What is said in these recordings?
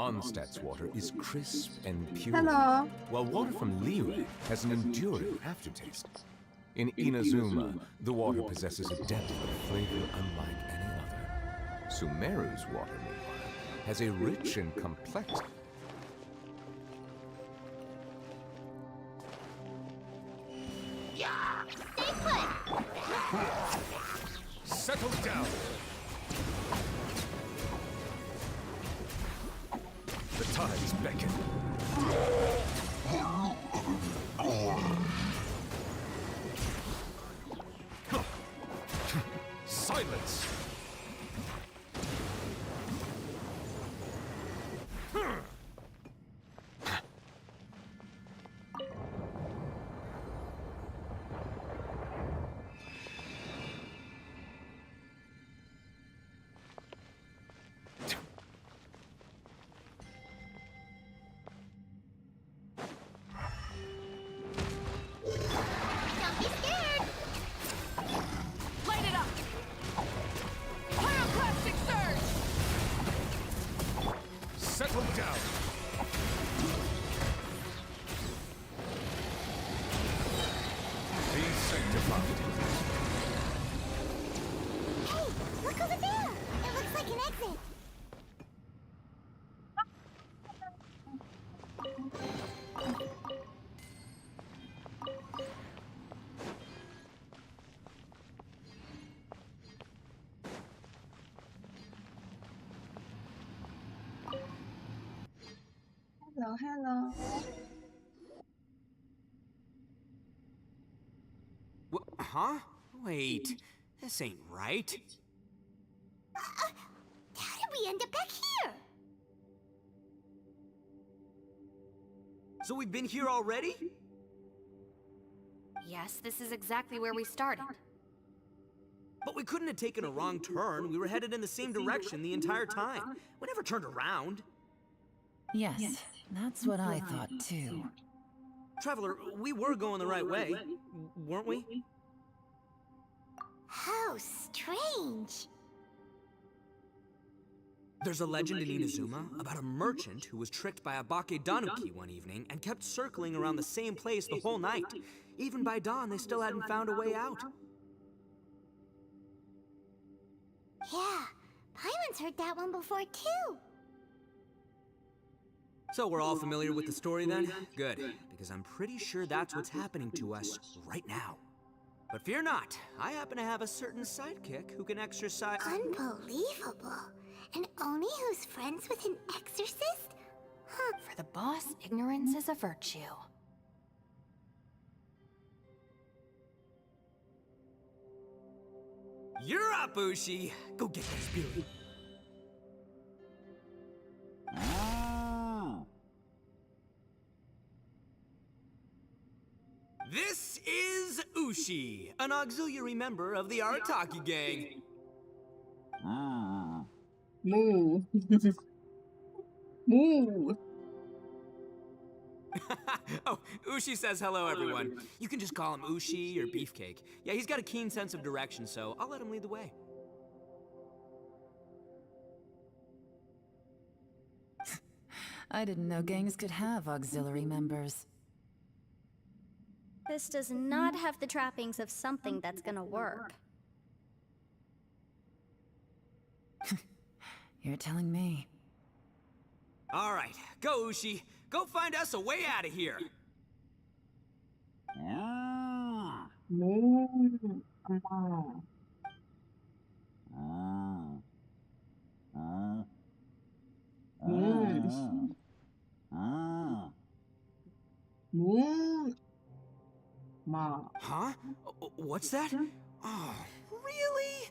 Mondstadt's water is crisp and pure, Hello. while water from Liyue has an enduring aftertaste. In Inazuma, the water possesses a depth of flavor unlike any other. Sumeru's water, meanwhile, has a rich and complex... Stay put! Settle down! The tides beckon. Silence! Don't be scared! Light it up! Pyroclastic surge! Settle down! Be sanctified. Hey, look over there! It looks like an exit. Hello, hello. Huh? Wait, this ain't right. How did we end up back here? So we've been here already? Yes, this is exactly where we started. But we couldn't have taken a wrong turn. We were headed in the same direction the entire time. We never turned around. Yes, that's what I thought too. Traveler, we were going the right way, weren't we? How strange. There's a legend in Inazuma about a merchant who was tricked by a Bakedanuki one evening and kept circling around the same place the whole night. Even by dawn, they still hadn't found a way out. Yeah, Paimon's heard that one before too. So we're all familiar with the story then? Good, because I'm pretty sure that's what's happening to us right now. But fear not, I happen to have a certain sidekick who can exercise... Unbelievable. And Oni who's friends with an exorcist? Huh. For the boss, ignorance is a virtue. You're up, Ushi! Go get that spirit. This is Ushi, an auxiliary member of the Arataki gang. Moo. Moo. Oh, Ushi says hello, everyone. You can just call him Ushi or Beefcake. Yeah, he's got a keen sense of direction, so I'll let him lead the way. I didn't know gangs could have auxiliary members. This does not have the trappings of something that's gonna work. You're telling me. All right, go, Ushi. Go find us a way out of here. Moo. Moo. Ma. Huh? What's that? Oh, really?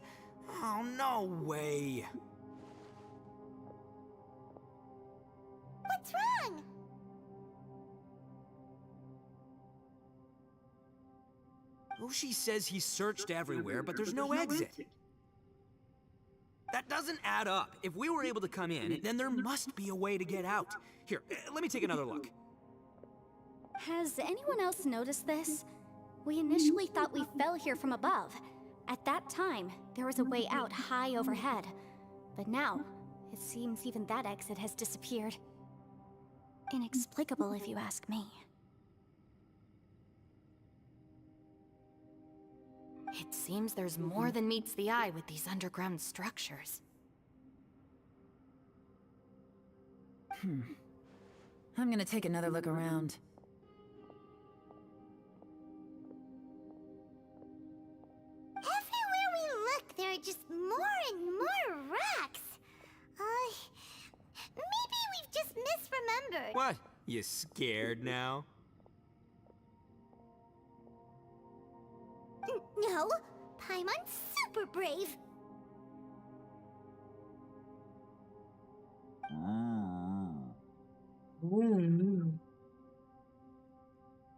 Oh, no way. What's wrong? Ushi says he searched everywhere, but there's no exit. That doesn't add up. If we were able to come in, then there must be a way to get out. Here, let me take another look. Has anyone else noticed this? We initially thought we fell here from above. At that time, there was a way out high overhead. But now, It seems even that exit has disappeared. Inexplicable, if you ask me. It seems there's more than meets the eye with these underground structures. I'm gonna take another look around. Everywhere we look, there are just more and more rocks. Maybe we've just misremembered. What? You scared now? No, Paimon's super brave.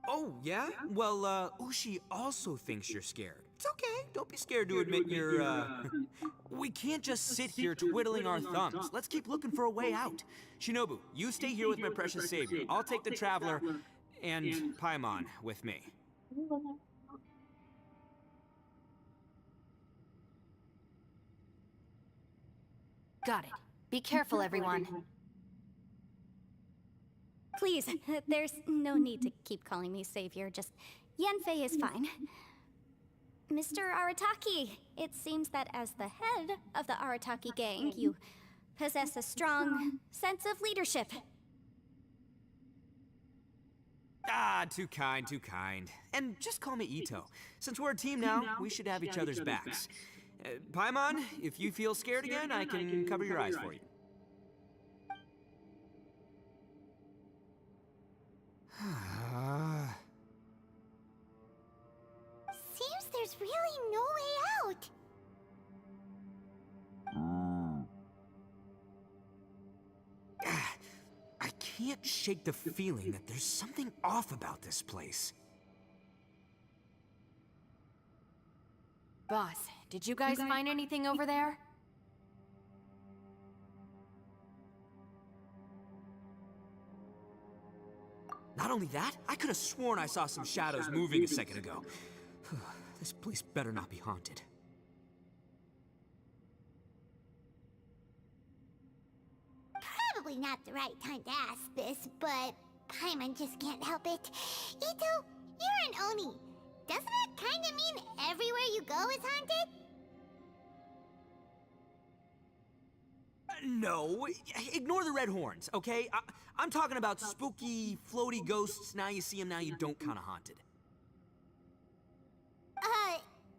Oh, yeah? Well, Ushi also thinks you're scared. It's okay. Don't be scared to admit you're, We can't just sit here twiddling our thumbs. Let's keep looking for a way out. Shinobu, you stay here with my precious savior. I'll take the Traveler and Paimon with me. Got it. Be careful, everyone. Please, there's no need to keep calling me savior, just Yanfei is fine. Mr. Arataki, it seems that as the head of the Arataki gang, you possess a strong sense of leadership. Ah, too kind, too kind. And just call me Itto. Since we're a team now, we should have each other's backs. Paimon, if you feel scared again, I can cover your eyes for you. Seems there's really no way out. I can't shake the feeling that there's something off about this place. Boss, did you guys find anything over there? Not only that, I could have sworn I saw some shadows moving a second ago. This place better not be haunted. Probably not the right time to ask this, but Paimon just can't help it. Itto, you're an Oni. Doesn't that kind of mean everywhere you go is haunted? No, ignore the red horns, okay? I'm talking about spooky, floaty ghosts. Now you see them, now you don't kind of haunted.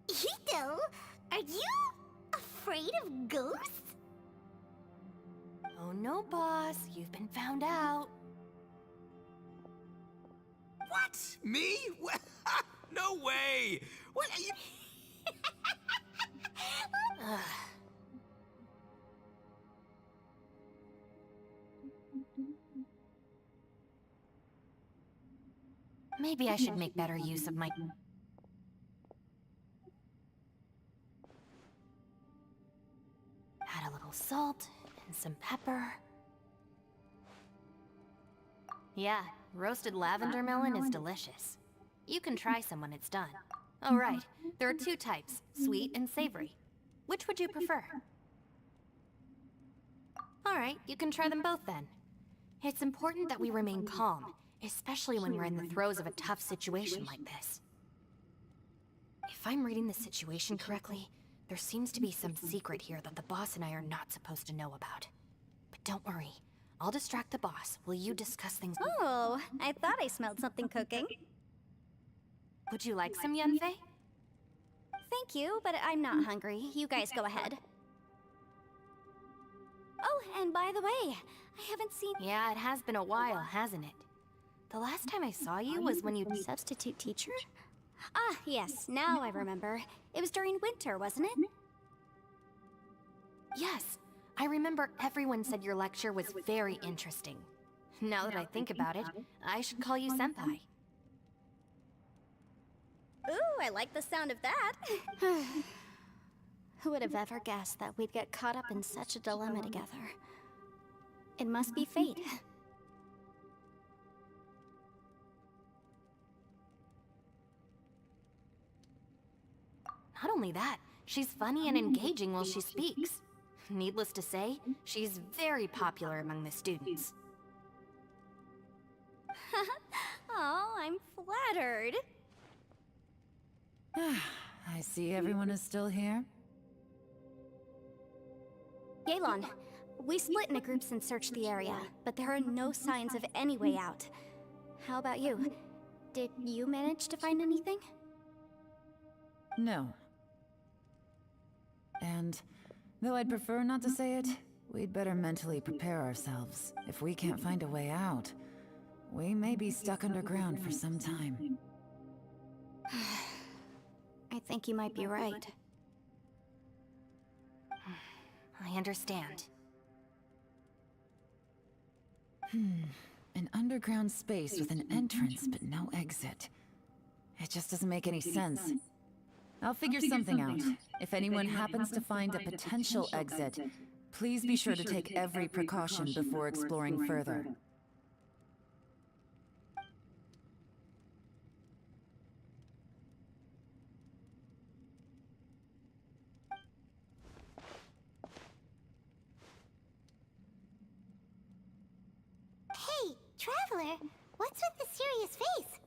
Itto, are you afraid of ghosts? Oh no, boss. You've been found out. What? Me? No way! What are you... Maybe I should make better use of my... Add a little salt and some pepper. Yeah, roasted lavender melon is delicious. You can try some when it's done. Oh right, there are two types, sweet and savory. Which would you prefer? Alright, you can try them both then. It's important that we remain calm, especially when we're in the throes of a tough situation like this. If I'm reading the situation correctly, there seems to be some secret here that the boss and I are not supposed to know about. But don't worry, I'll distract the boss while you discuss things. Oh, I thought I smelled something cooking. Would you like some, Yanfei? Thank you, but I'm not hungry. You guys go ahead. Oh, and by the way, I haven't seen... Yeah, it has been a while, hasn't it? The last time I saw you was when you... Substitute teacher? Ah, yes, now I remember. It was during winter, wasn't it? Yes, I remember everyone said your lecture was very interesting. Now that I think about it, I should call you Senpai. Ooh, I like the sound of that. Who would have ever guessed that we'd get caught up in such a dilemma together? It must be fate. Not only that, she's funny and engaging while she speaks. Needless to say, she's very popular among the students. Oh, I'm flattered. I see everyone is still here. Yelan, we split into groups and searched the area, but there are no signs of any way out. How about you? Did you manage to find anything? No. And though I'd prefer not to say it, we'd better mentally prepare ourselves. If we can't find a way out, we may be stuck underground for some time. I think you might be right. I understand. An underground space with an entrance but no exit. It just doesn't make any sense. I'll figure something out. If anyone happens to find a potential exit, please be sure to take every precaution before exploring further. Hey, Traveler, what's with the serious face?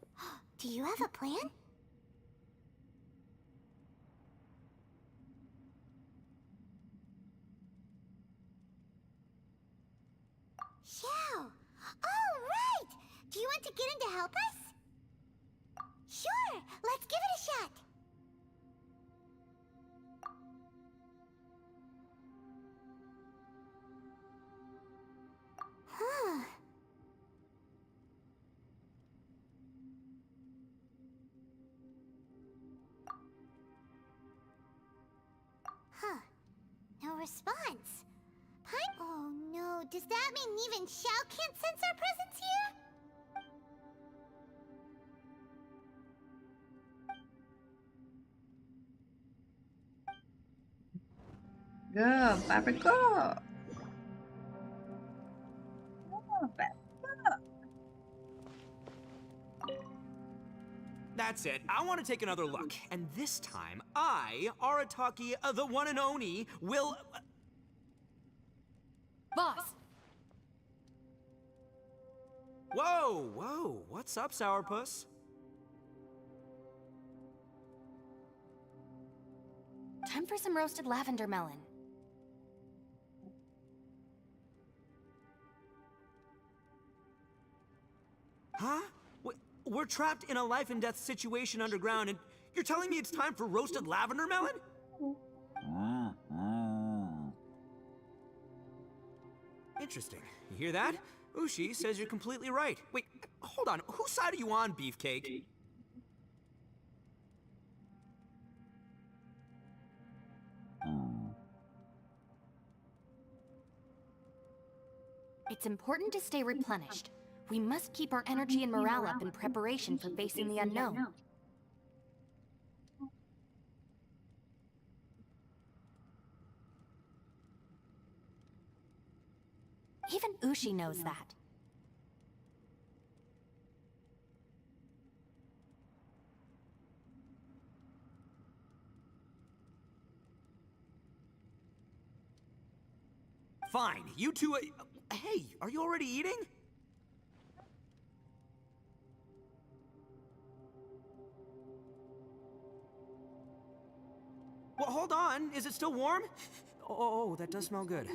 Do you have a plan? Xiao! Oh, right! Do you want to get in to help us? Sure! Let's give it a shot! Huh. Huh. No response. Oh no, does that mean even Xiao can't sense our presence here? Go, Barbara, go! Go, Barbara. That's it. I want to take another look. And this time, I, Arataki, the one and only, will... Boss! Whoa, whoa. What's up, Sourpuss? Time for some roasted lavender melon. Huh? We're trapped in a life and death situation underground, and you're telling me it's time for roasted lavender melon? Interesting. You hear that? Ushi says you're completely right. Wait, hold on. Whose side are you on, Beefcake? It's important to stay replenished. We must keep our energy and morale up in preparation for facing the unknown. Even Ushi knows that. Fine, you two... hey, are you already eating? Well, hold on. Is it still warm? Oh, that does smell good.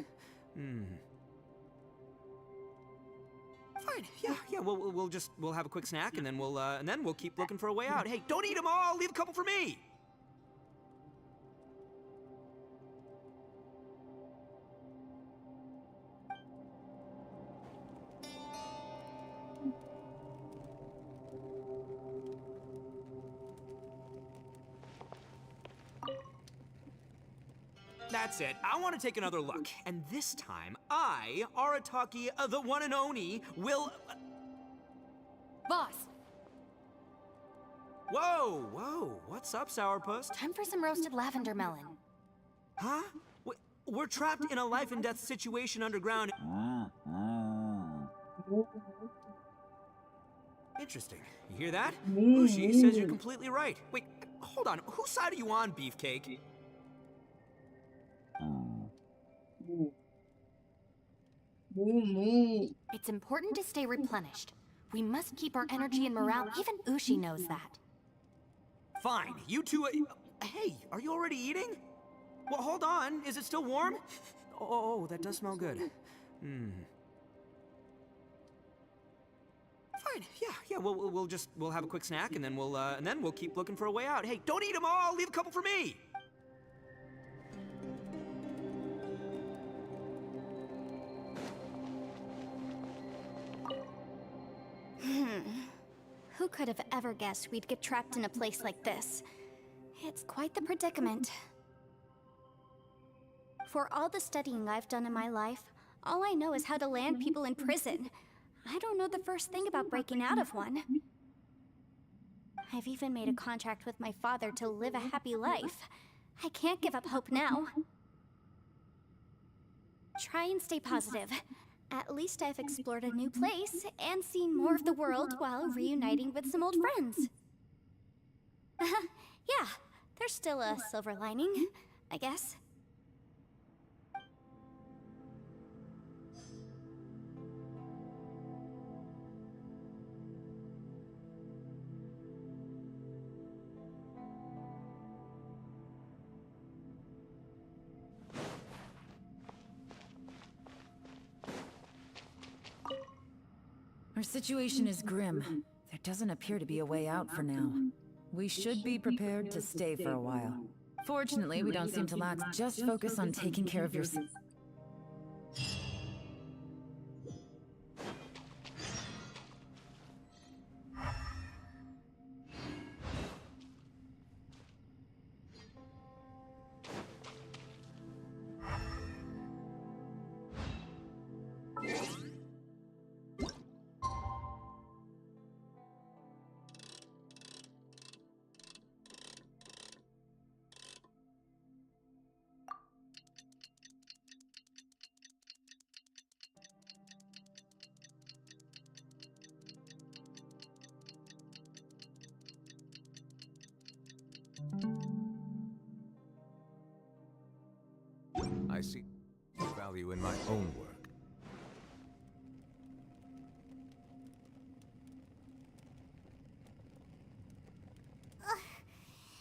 Fine. Yeah. We'll have a quick snack, and then we'll keep looking for a way out. Hey, don't eat them all. Leave a couple for me. That's it. I want to take another look. And this time, I, Arataki, the one and only, will... Boss! Whoa. What's up, Sourpuss? Time for some roasted lavender melon. Huh? We're trapped in a life and death situation underground. Interesting. You hear that? Ushi says you're completely right. Wait, hold on. Whose side are you on, Beefcake? moo. It's important to stay replenished. We must keep our energy and morale. Even Ushi knows that. Fine, you two. Hey, are you already eating? Well, hold on. Is it still warm? Oh, that does smell good. Fine. Yeah. We'll have a quick snack, and then we'll keep looking for a way out. Hey, don't eat them all. Leave a couple for me. Who could have ever guessed we'd get trapped in a place like this? It's quite the predicament. For all the studying I've done in my life, all I know is how to land people in prison. I don't know the first thing about breaking out of one. I've even made a contract with my father to live a happy life. I can't give up hope now. Try and stay positive. At least I've explored a new place and seen more of the world while reuniting with some old friends. Yeah, there's still a silver lining, I guess. Our situation is grim. There doesn't appear to be a way out for now. We should be prepared to stay for a while. Fortunately, we don't seem to lack. Just focus on taking care of yourself. I see value in my own work.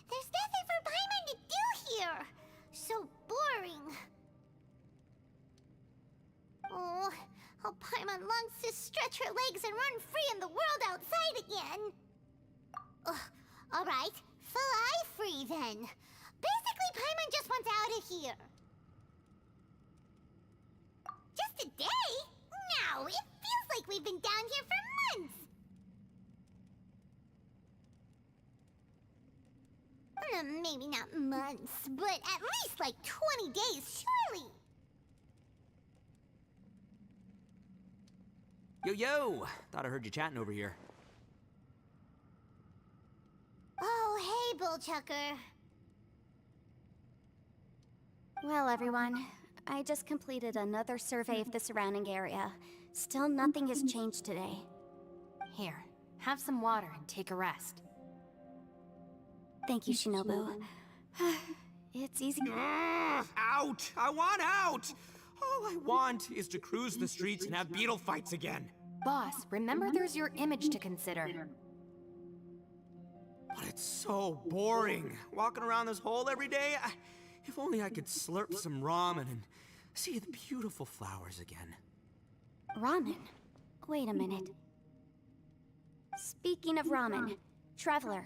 There's nothing for Paimon to do here. So boring. Oh, how Paimon longs to stretch her legs and run free in the world outside again. All right, fly free then. Basically, Paimon just wants out of here. Just a day? No, it feels like we've been down here for months. Maybe not months, but at least like 20 days, surely. Yo! Thought I heard you chatting over here. Oh, hey, Bullchucker. Well, everyone, I just completed another survey of the surrounding area. Still nothing has changed today. Here, have some water and take a rest. Thank you, Shinobu. It's easy. Out! I want out! All I want is to cruise the streets and have beetle fights again. Boss, remember there's your image to consider. But it's so boring. Walking around this hole every day. If only I could slurp some ramen and see the beautiful flowers again. Ramen? Wait a minute. Speaking of ramen, Traveler,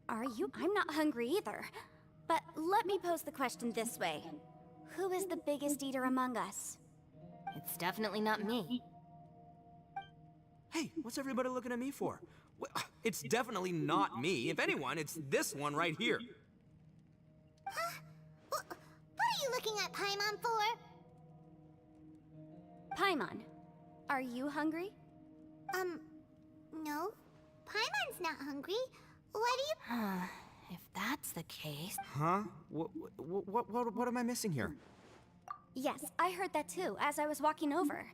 are you? I'm not hungry either. But let me pose the question this way. Who is the biggest eater among us? It's definitely not me. Hey, what's everybody looking at me for? Well, it's definitely not me. If anyone, it's this one right here. Huh? What are you looking at Paimon for? Paimon, are you hungry? No. Paimon's not hungry. What do you... If that's the case... Huh? What am I missing here? Yes, I heard that too, as I was walking over.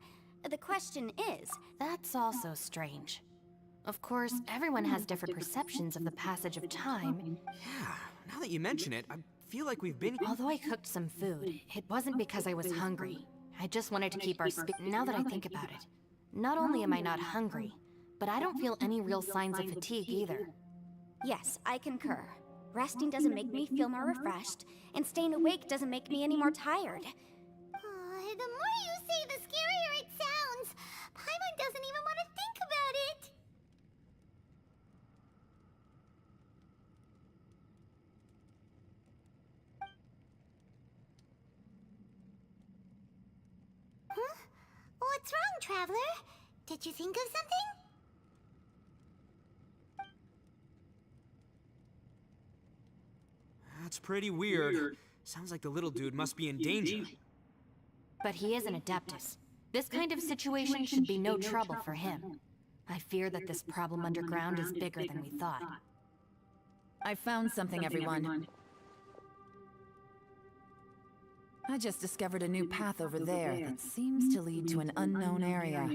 The question is... That's also strange. Of course, everyone has different perceptions of the passage of time. Yeah, now that you mention it, I feel like we've been... Although I cooked some food, it wasn't because I was hungry. I just wanted to keep our Now that I think about it, not only am I not hungry, but I don't feel any real signs of fatigue either. Yes, I concur. Resting doesn't make me feel more refreshed, and staying awake doesn't make me any more tired. The more you say, the scarier it sounds. Paimon doesn't even want to think about it. Huh? What's wrong, Traveler? Did you think of something? That's pretty weird. Sounds like the little dude must be in danger. But he is an Adeptus. This kind of situation should be no trouble for him. I fear that this problem underground is bigger than we thought. I found something, everyone. I just discovered a new path over there that seems to lead to an unknown area.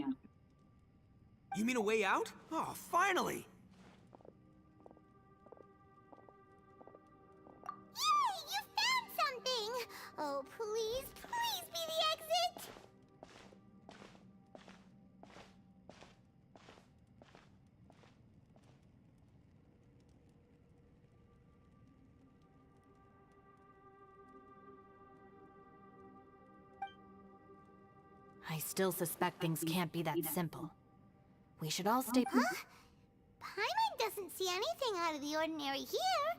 You mean a way out? Oh, finally! Yay! You found something! Oh, please, please be the exit! I still suspect things can't be that simple. We should all stay... Huh? Paimon doesn't see anything out of the ordinary here.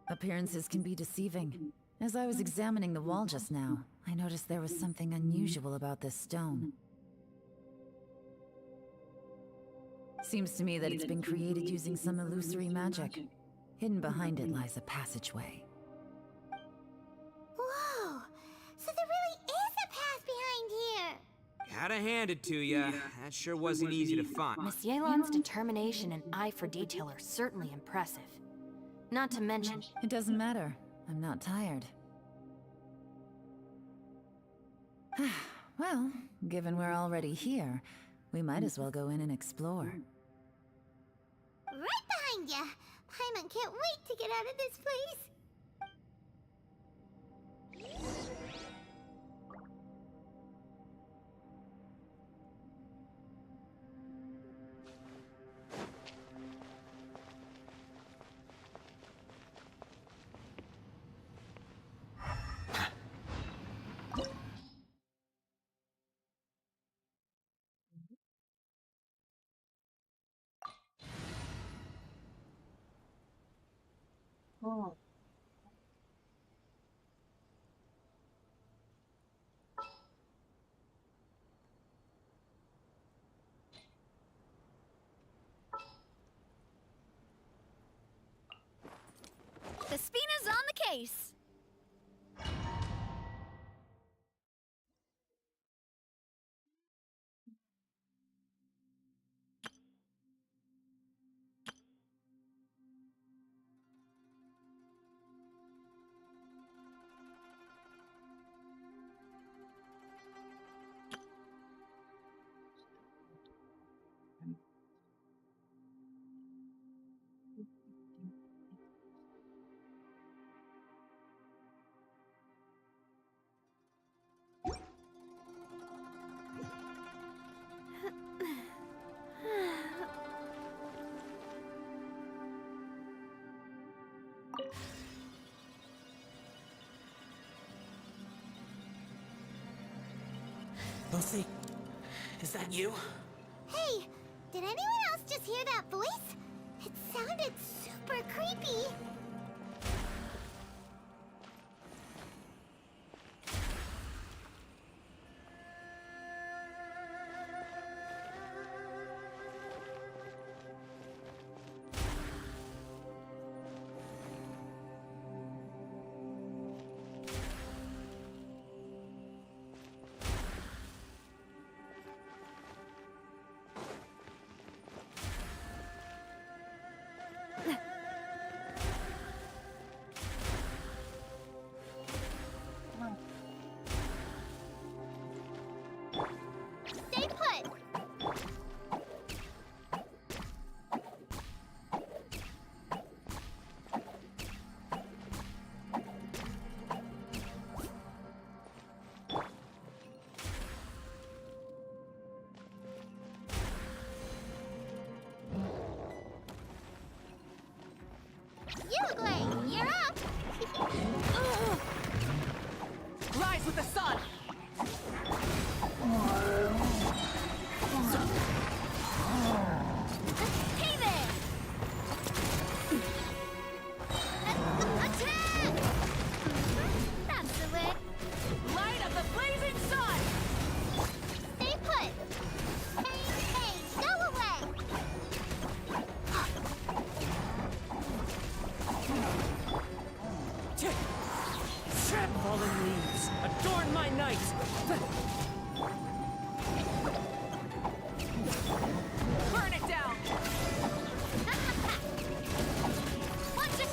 Appearances can be deceiving. As I was examining the wall just now, I noticed there was something unusual about this stone. Seems to me that it's been created using some illusory magic. Hidden behind it lies a passageway. Whoa! So there really is a path behind here! Gotta hand it to ya. That sure wasn't easy to find. Miss Yelan's determination and eye for detail are certainly impressive. Not to mention... It doesn't matter. I'm not tired. Well, given we're already here, we might as well go in and explore. Right behind ya! Paimon can't wait to get out of this place! Oh. The Spina's on the case! Lucy, is that you? Hey, did anyone else just hear that voice? It sounded super creepy. Uruguay, you're up! Rise with the sun! Hey there! Attack! That's the way. Light of the blazing sun! Stay put! Hey, go away! Fallen leaves, adorn my night! Burn it down! Watch it!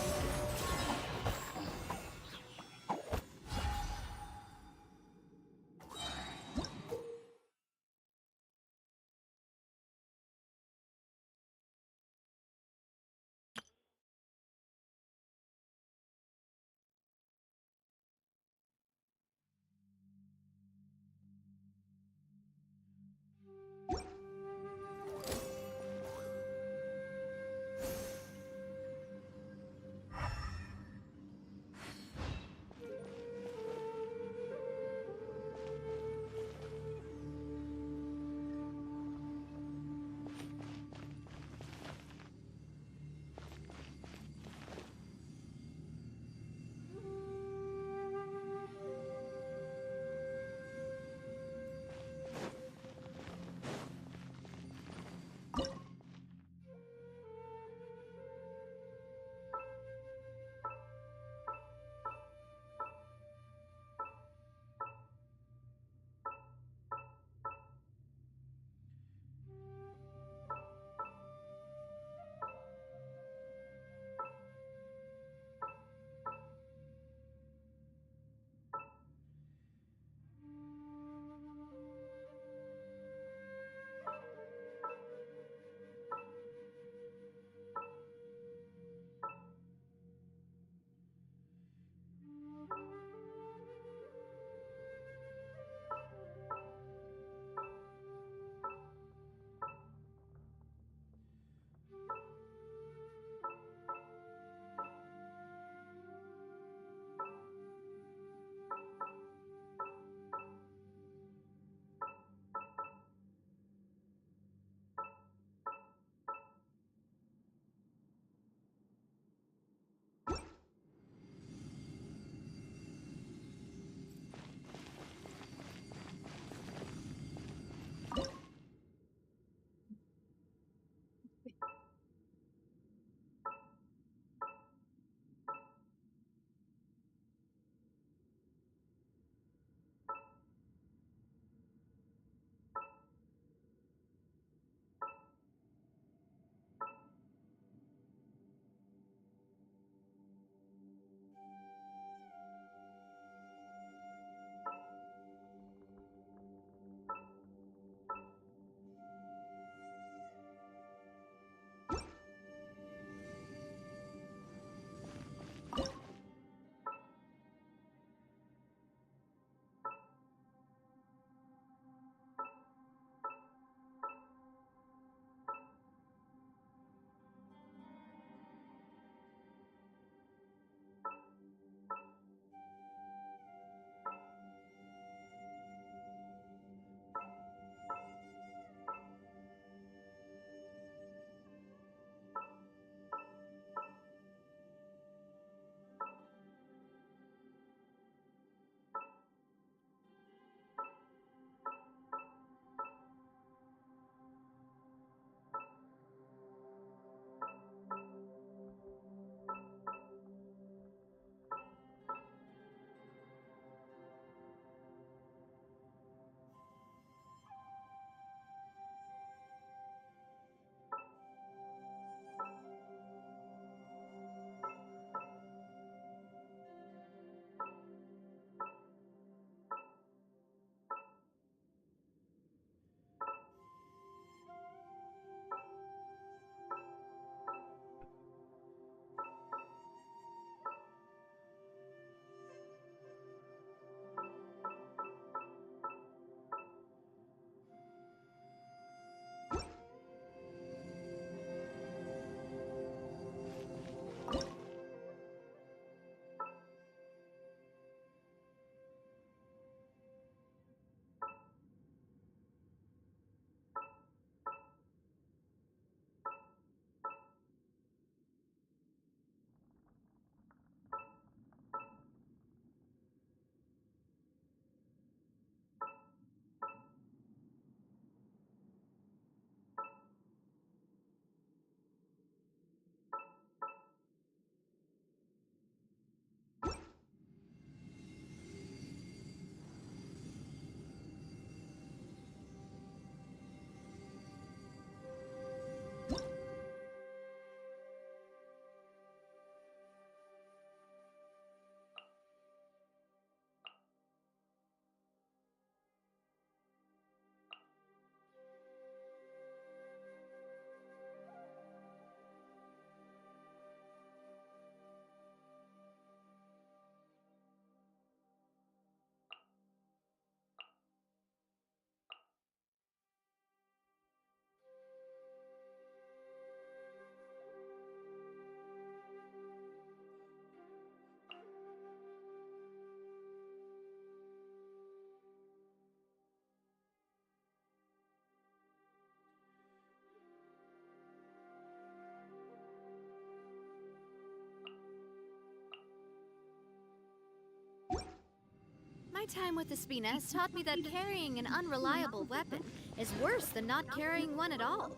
My time with the Spina has taught me that carrying an unreliable weapon is worse than not carrying one at all.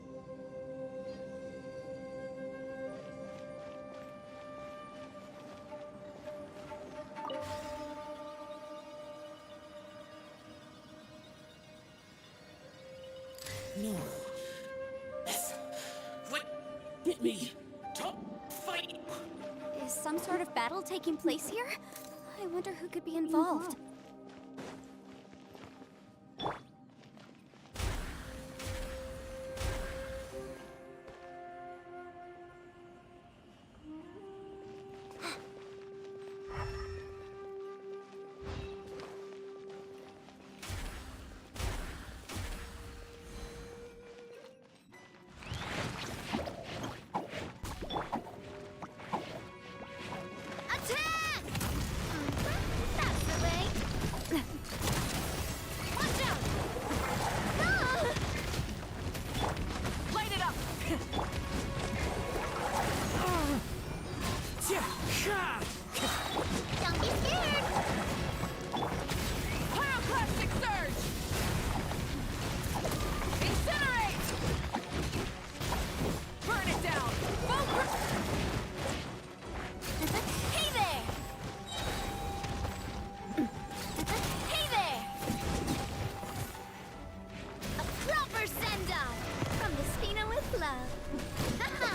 No. Yes. What? Get me. Don't fight. Is some sort of battle taking place here? I wonder who could be involved. Attack! That's the way. Watch out! Ah! Light it up! Don't be scared! Pyroclastic surge! Incinerate! Burn it down! Hey there! Hey there! A proper send-off from the Spina with love. Haha!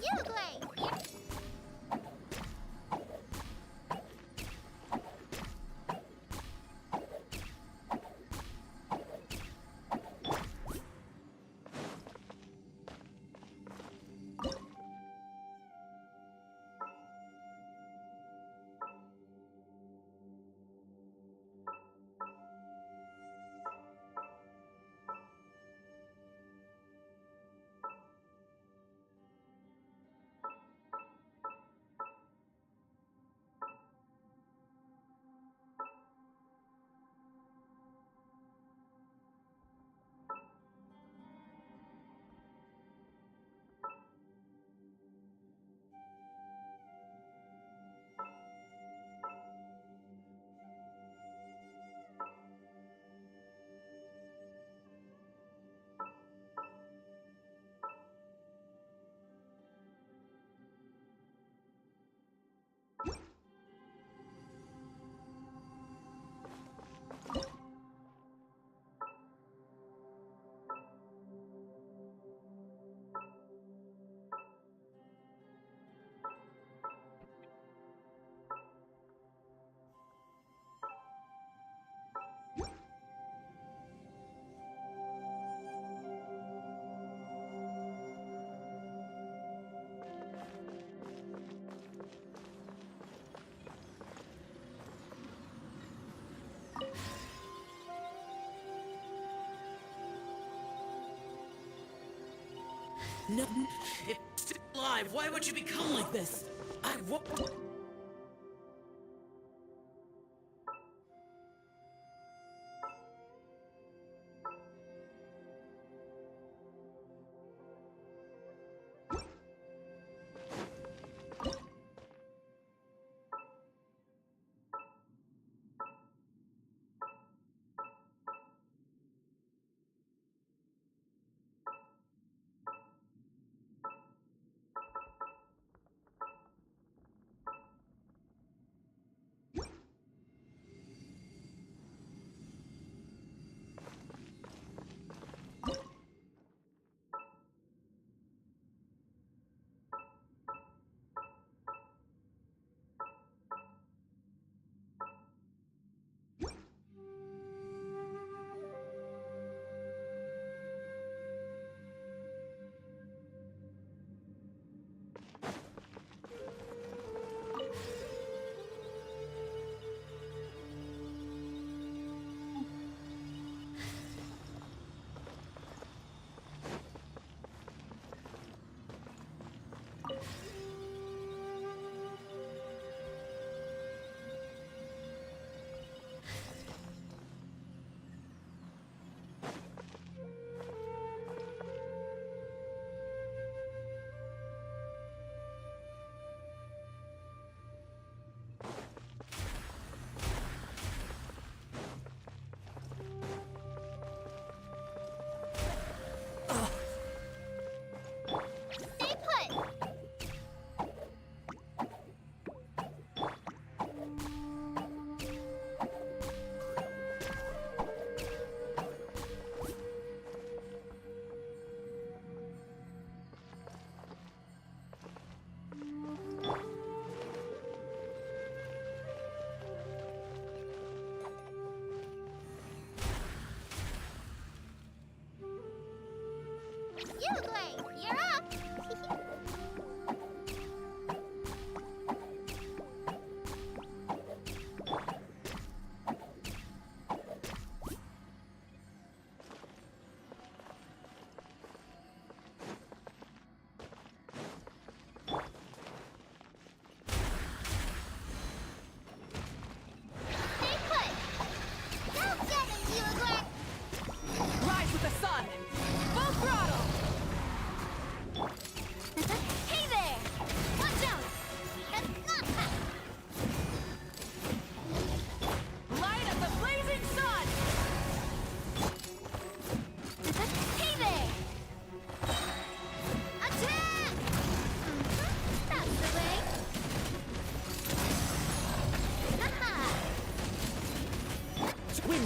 You play! No. It's still alive. Why would you become like this? I won't.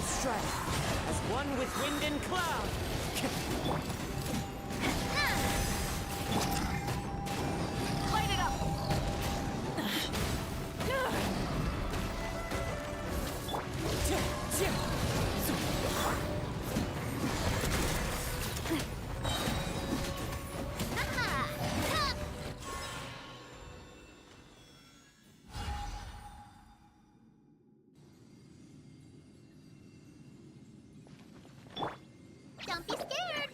strike, as one with wind and cloud. Light it up! Don't be scared.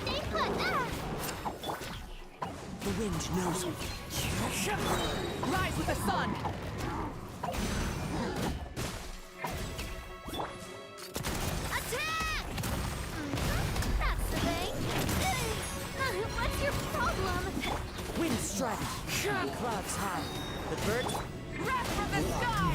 Stay put. The wind knows me. Rise with the sun! Attack! That's the thing. What's your problem? Wind strike, clouds high. The birds Wrath from the sky!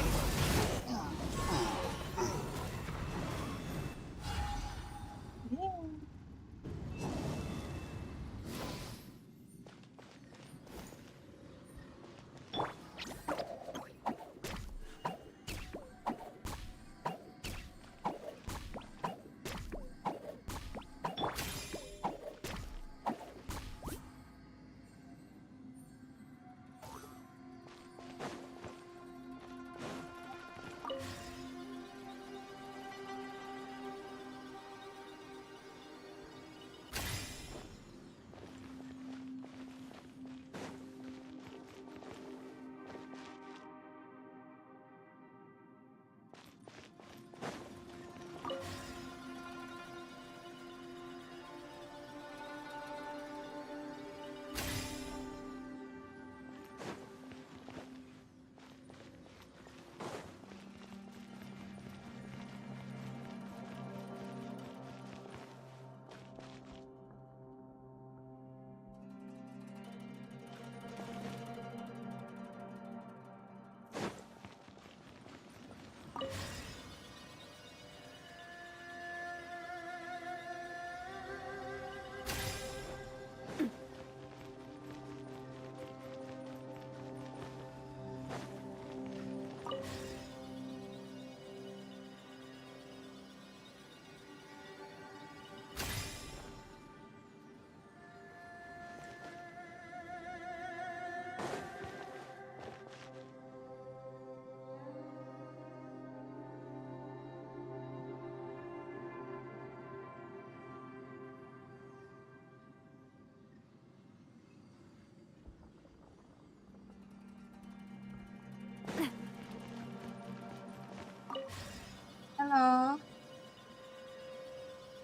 Hello.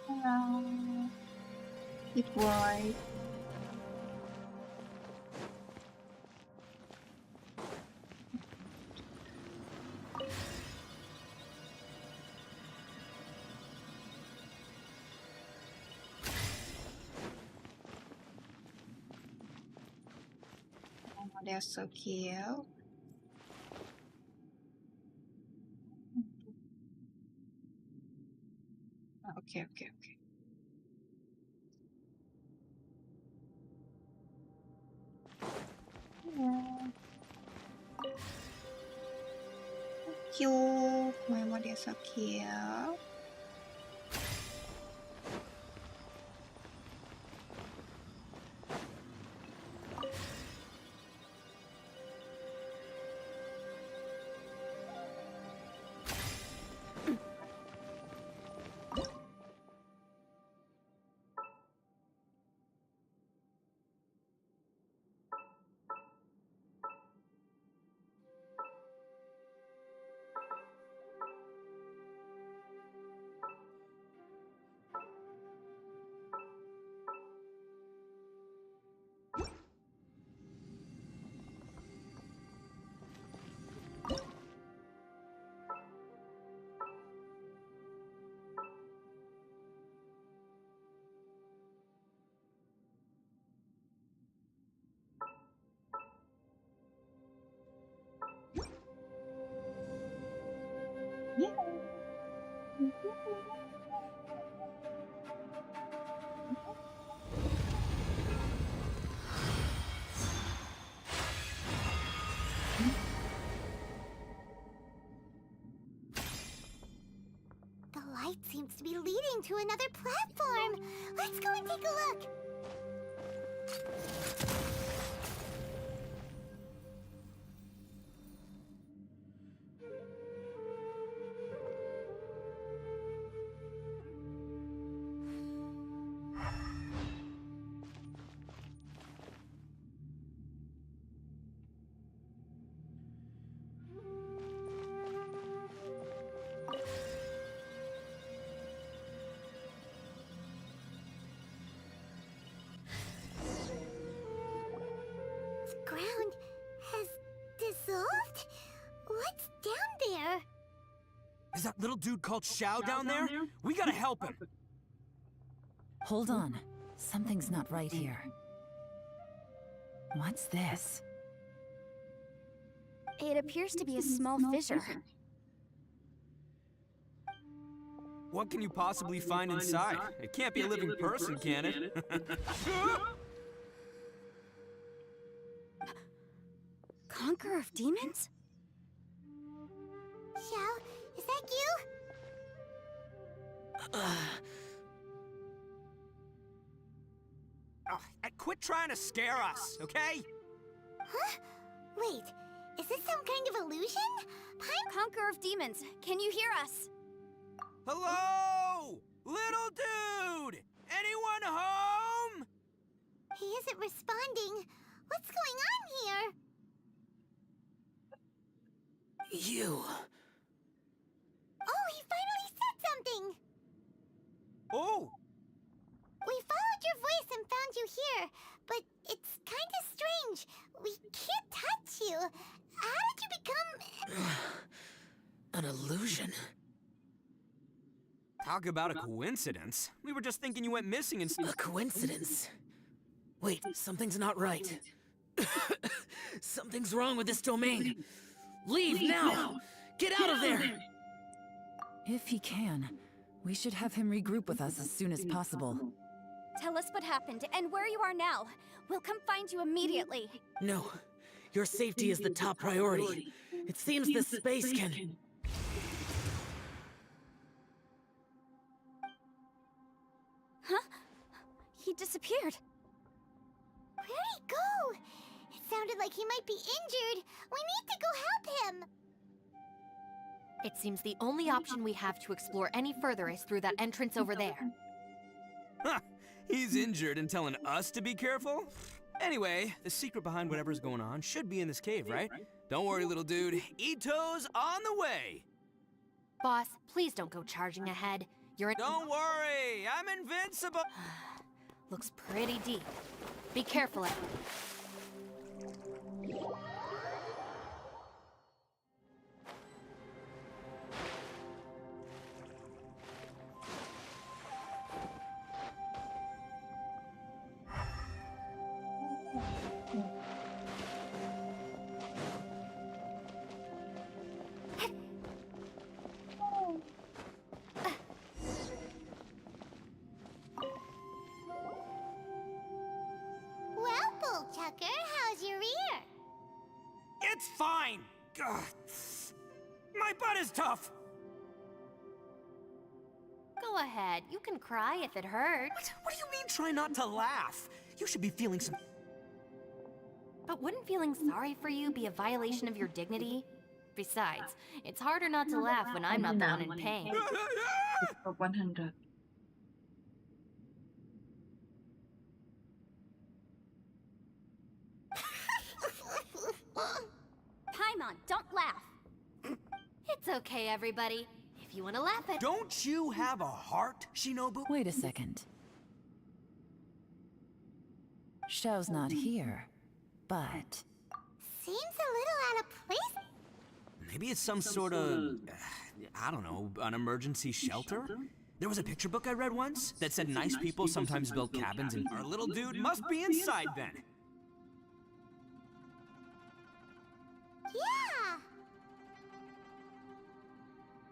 Hello. Good boy. Oh, they're so cute. Okay. you ทำไมโมเดลสีเขียว The light seems to be leading to another platform. Let's go and take a look. The ground has dissolved? What's down there? Is that little dude called Xiao down there? We gotta help him. Hold on. Something's not right here. What's this? It appears to be a small fissure. What can you possibly find inside? It can't be a living person, can it? Conqueror of demons? Xiao, is that you? Quit trying to scare us, okay? Huh? Wait, is this some kind of illusion? Conqueror of demons, can you hear us? Hello? Little dude! Anyone home? He isn't responding. What's going on here? You. Oh, he finally said something! Oh! We followed your voice and found you here, but it's kind of strange. We can't touch you. How did you become... An illusion? Talk about a coincidence. We were just thinking you went missing and... A coincidence? Wait, something's not right. Something's wrong with this domain. Leave now! Get out of there! If he can, we should have him regroup with us as soon as possible. Tell us what happened and where you are now. We'll come find you immediately. No. Your safety is the top priority. It seems this space can... Huh? He disappeared. Where'd he go? It sounded like he might be injured. We need to go help him. It seems the only option we have to explore any further is through that entrance over there. Huh! He's injured and telling us to be careful? Anyway, the secret behind whatever's going on should be in this cave, right? Don't worry, little dude. Itto's on the way! Boss, please don't go charging ahead. You're in— Don't worry! I'm invincible! Looks pretty deep. Be careful, Ed. Well, Bullchucker, how's your ear? It's fine! Ugh. My butt is tough! Go ahead, you can cry if it hurts. What do you mean try not to laugh? You should be feeling some... But wouldn't feeling sorry for you be a violation of your dignity? Besides, it's harder not to laugh when I'm not the one in pain. 100. Paimon, don't laugh. It's okay, everybody. If you want to laugh at... Don't you have a heart, Shinobu? Wait a second. Xiao's not here, but... Seems a little out of place. Maybe it's some sort of... I don't know, an emergency shelter? There was a picture book I read once that said nice people sometimes build cabins and our little dude must be inside then. Yeah.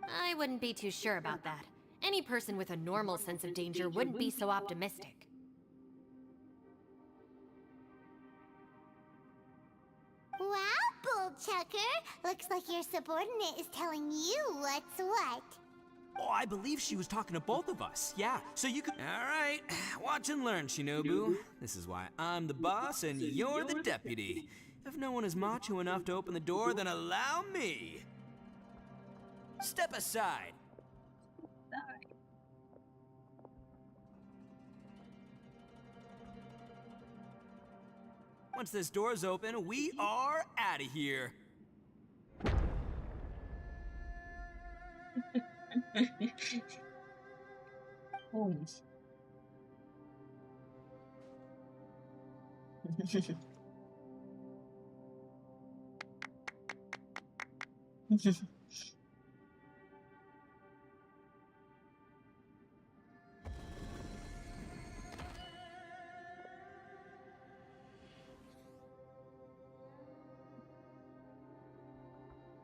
I wouldn't be too sure about that. Any person with a normal sense of danger wouldn't be so optimistic. Wow, Bull Chucker. Looks like your subordinate is telling you what's what. Oh, I believe she was talking to both of us. Yeah, so you could... All right, watch and learn, Shinobu. This is why I'm the boss and you're the deputy. If no one is macho enough to open the door, then allow me. Step aside. Once this door's open, we are out of here. Oh.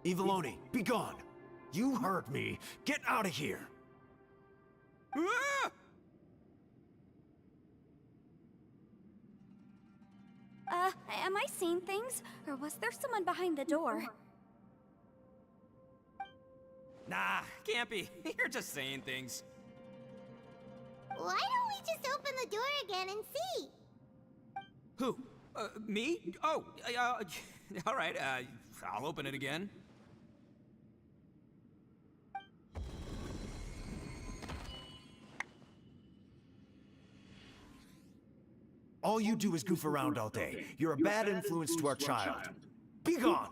Eviloni, be gone! You heard me! Get out of here! Ah! Am I seeing things? Or was there someone behind the door? Nah, can't be. You're just saying things. Why don't we just open the door again and see? Who? Me? Oh, all right, I'll open it again. All you do is goof around all day. You're a bad influence to our child. Be gone!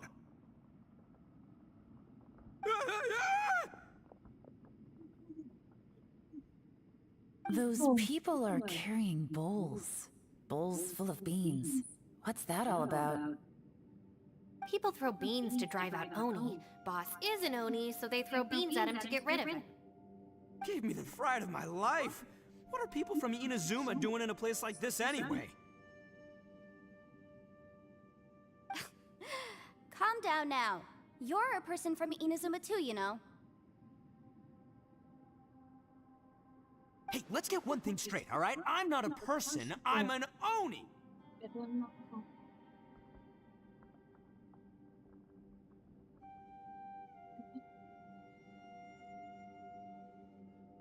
Those people are carrying bowls. Bowls full of beans. What's that all about? People throw beans to drive out Oni. Boss is an Oni, so they throw beans at him to get rid of him. Gave me the fright of my life. What are people from Inazuma doing in a place like this anyway? Calm down now. You're a person from Inazuma too, you know. Hey, let's get one thing straight, all right? I'm not a person, I'm an Oni!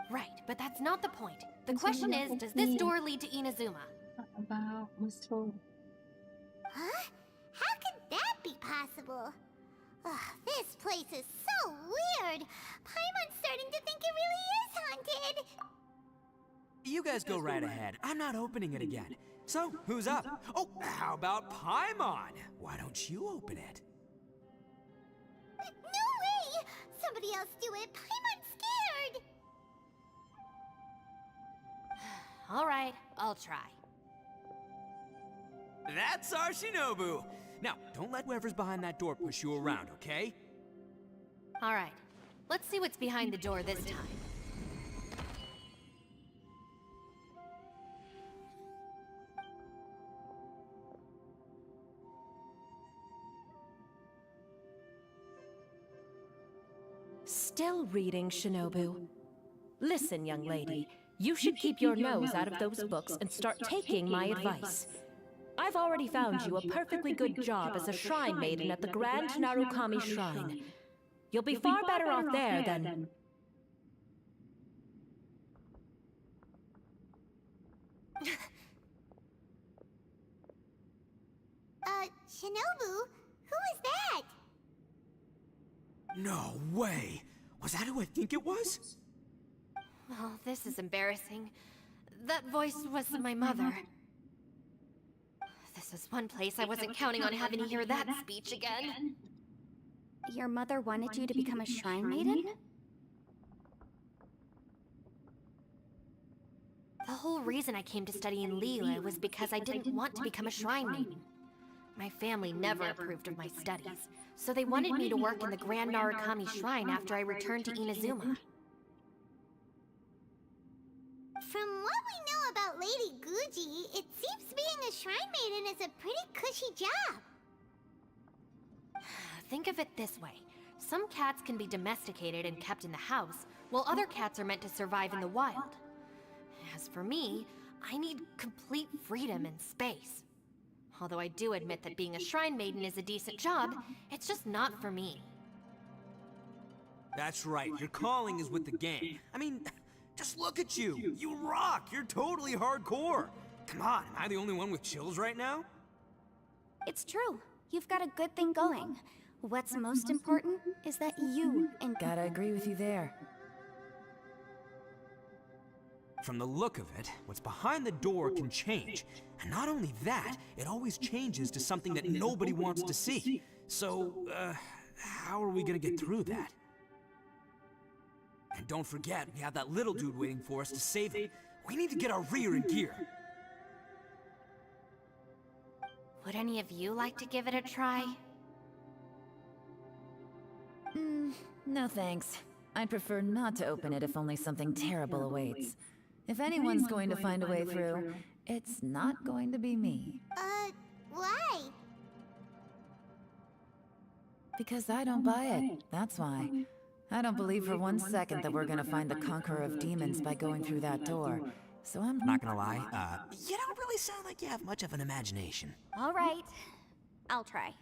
Right, but that's not the point. The question is, does this door lead to Inazuma? About Mr. Huh? How could that be possible? Ugh, this place is so weird. Paimon's starting to think it really is haunted. You guys go right ahead. I'm not opening it again. So, who's up? Oh, how about Paimon? Why don't you open it? No way! Somebody else do it. Paimon's scared. All right, I'll try. That's our Shinobu! Now, don't let whoever's behind that door push you around, okay? All right, let's see what's behind the door this time. Still reading, Shinobu. Listen, young lady. You should keep your nose out of those books and start taking my advice. I've already found you a perfectly good job as a shrine maiden at the Grand Narukami Shrine. You'll be far better off there than... Shinobu? Who is that? No way! Was that who I think it was? Oh, this is embarrassing. That voice was my mother. This is one place I wasn't counting on having to hear that speech again. Your mother wanted you to become a shrine maiden? The whole reason I came to study in Liyue was because I didn't want to become a shrine maiden. My family never approved of my studies, so they wanted me to work in the Grand Narukami Shrine after I returned to Inazuma. From what we know about Lady Guji, it seems being a shrine maiden is a pretty cushy job. Think of it this way. Some cats can be domesticated and kept in the house, while other cats are meant to survive in the wild. As for me, I need complete freedom and space. Although I do admit that being a shrine maiden is a decent job, it's just not for me. That's right, your calling is with the gang. I mean, just look at you. You rock. You're totally hardcore. Come on, am I the only one with chills right now? It's true. You've got a good thing going. What's most important is that you and... Gotta agree with you there. From the look of it, what's behind the door can change. And not only that, it always changes to something that nobody wants to see. So, how are we gonna get through that? And don't forget, we have that little dude waiting for us to save him. We need to get our rear in gear. Would any of you like to give it a try? No thanks. I'd prefer not to open it if only something terrible awaits. If anyone's going to find a way through, it's not going to be me. Why? Because I don't buy it, that's why. I don't believe for one second that we're gonna find the conqueror of demons by going through that door. So I'm not gonna lie, you don't really sound like you have much of an imagination. All right. I'll try.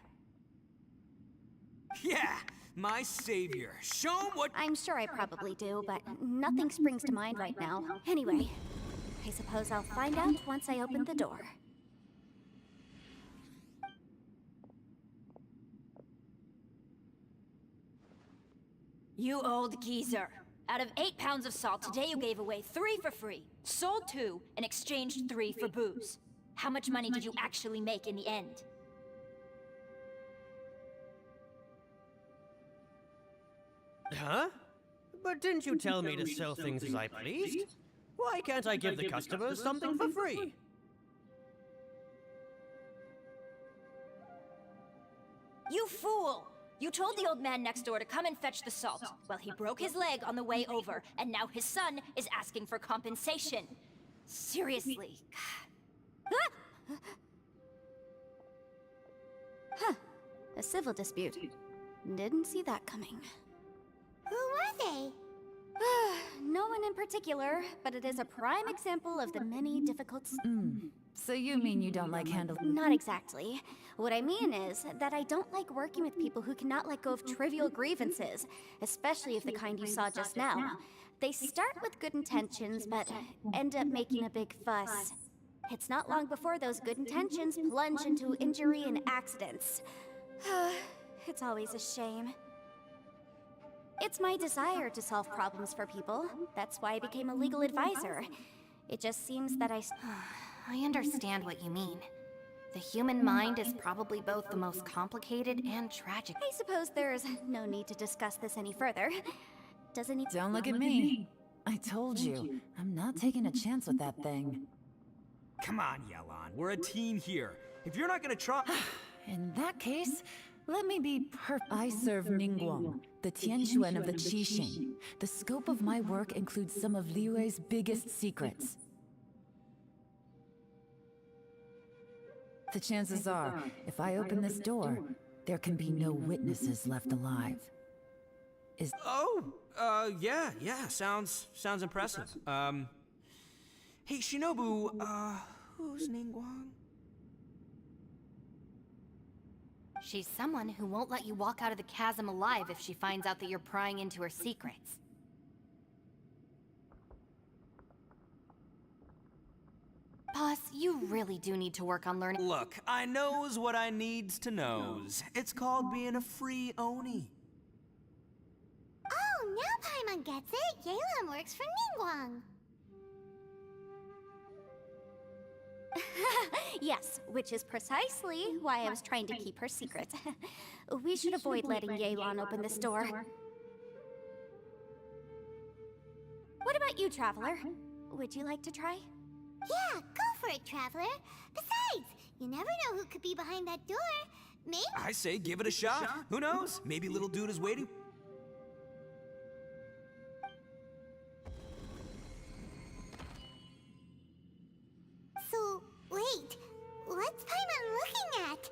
Yeah, my savior. Show him what... I'm sure I probably do, but nothing springs to mind right now. Anyway, I suppose I'll find out once I open the door. You old geezer. Out of 8 pounds of salt, today you gave away 3 for free, sold 2, and exchanged 3 for booze. How much money did you actually make in the end? Huh? But didn't you tell me to sell things as I pleased? Why can't I give the customers something for free? You fool! You told the old man next door to come and fetch the salt. Well, he broke his leg on the way over, and now his son is asking for compensation. Seriously. Huh. A civil dispute. Didn't see that coming. Who were they? No one in particular, but it is a prime example of the many difficult... So you mean you don't like handling... Not exactly. What I mean is that I don't like working with people who cannot let go of trivial grievances, especially of the kind you saw just now. They start with good intentions, but end up making a big fuss. It's not long before those good intentions plunge into injury and accidents. It's always a shame. It's my desire to solve problems for people. That's why I became a legal advisor. It just seems that I understand what you mean. The human mind is probably both the most complicated and tragic. I suppose there's no need to discuss this any further. Doesn't it? Don't look at me. I told you, I'm not taking a chance with that thing. Come on, Yelan, we're a team here. If you're not gonna try... In that case, let me be I serve Ningguang, the Tianquan of the Qixing. The scope of my work includes some of Liyue's biggest secrets. The chances are, if I open this door, there can be no witnesses left alive. Yeah, sounds impressive. Hey, Shinobu, who's Ningguang? She's someone who won't let you walk out of the chasm alive if she finds out that you're prying into her secrets. Boss, you really do need to work on learning— Look, I knows what I needs to knows. It's called being a free Oni. Oh, now Paimon gets it. Yelan works for Ningguang. Yes, which is precisely why I was trying to keep her secret. We should avoid letting Yelan open this door. What about you, Traveler? Would you like to try? Yeah, go for it, Traveler. Besides, you never know who could be behind that door. Maybe. I say give it a shot. Who knows? Maybe little dude is waiting. So, wait. What's Paimon looking at?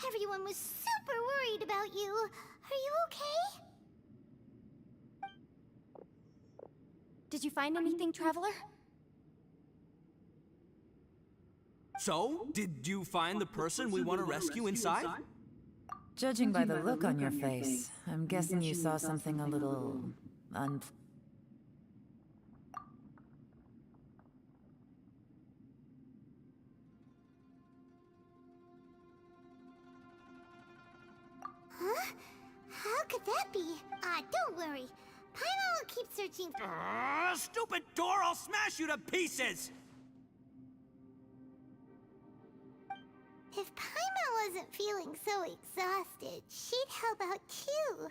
Everyone was super worried about you. Are you okay? Did you find anything, Traveler? So, did you find the person we want to rescue inside? Judging by the look on your face, I'm guessing you saw something a little Huh? How could that be? Don't worry. Paimon will keep searching for— Stupid door! I'll smash you to pieces! If Paimon wasn't feeling so exhausted, she'd help out too.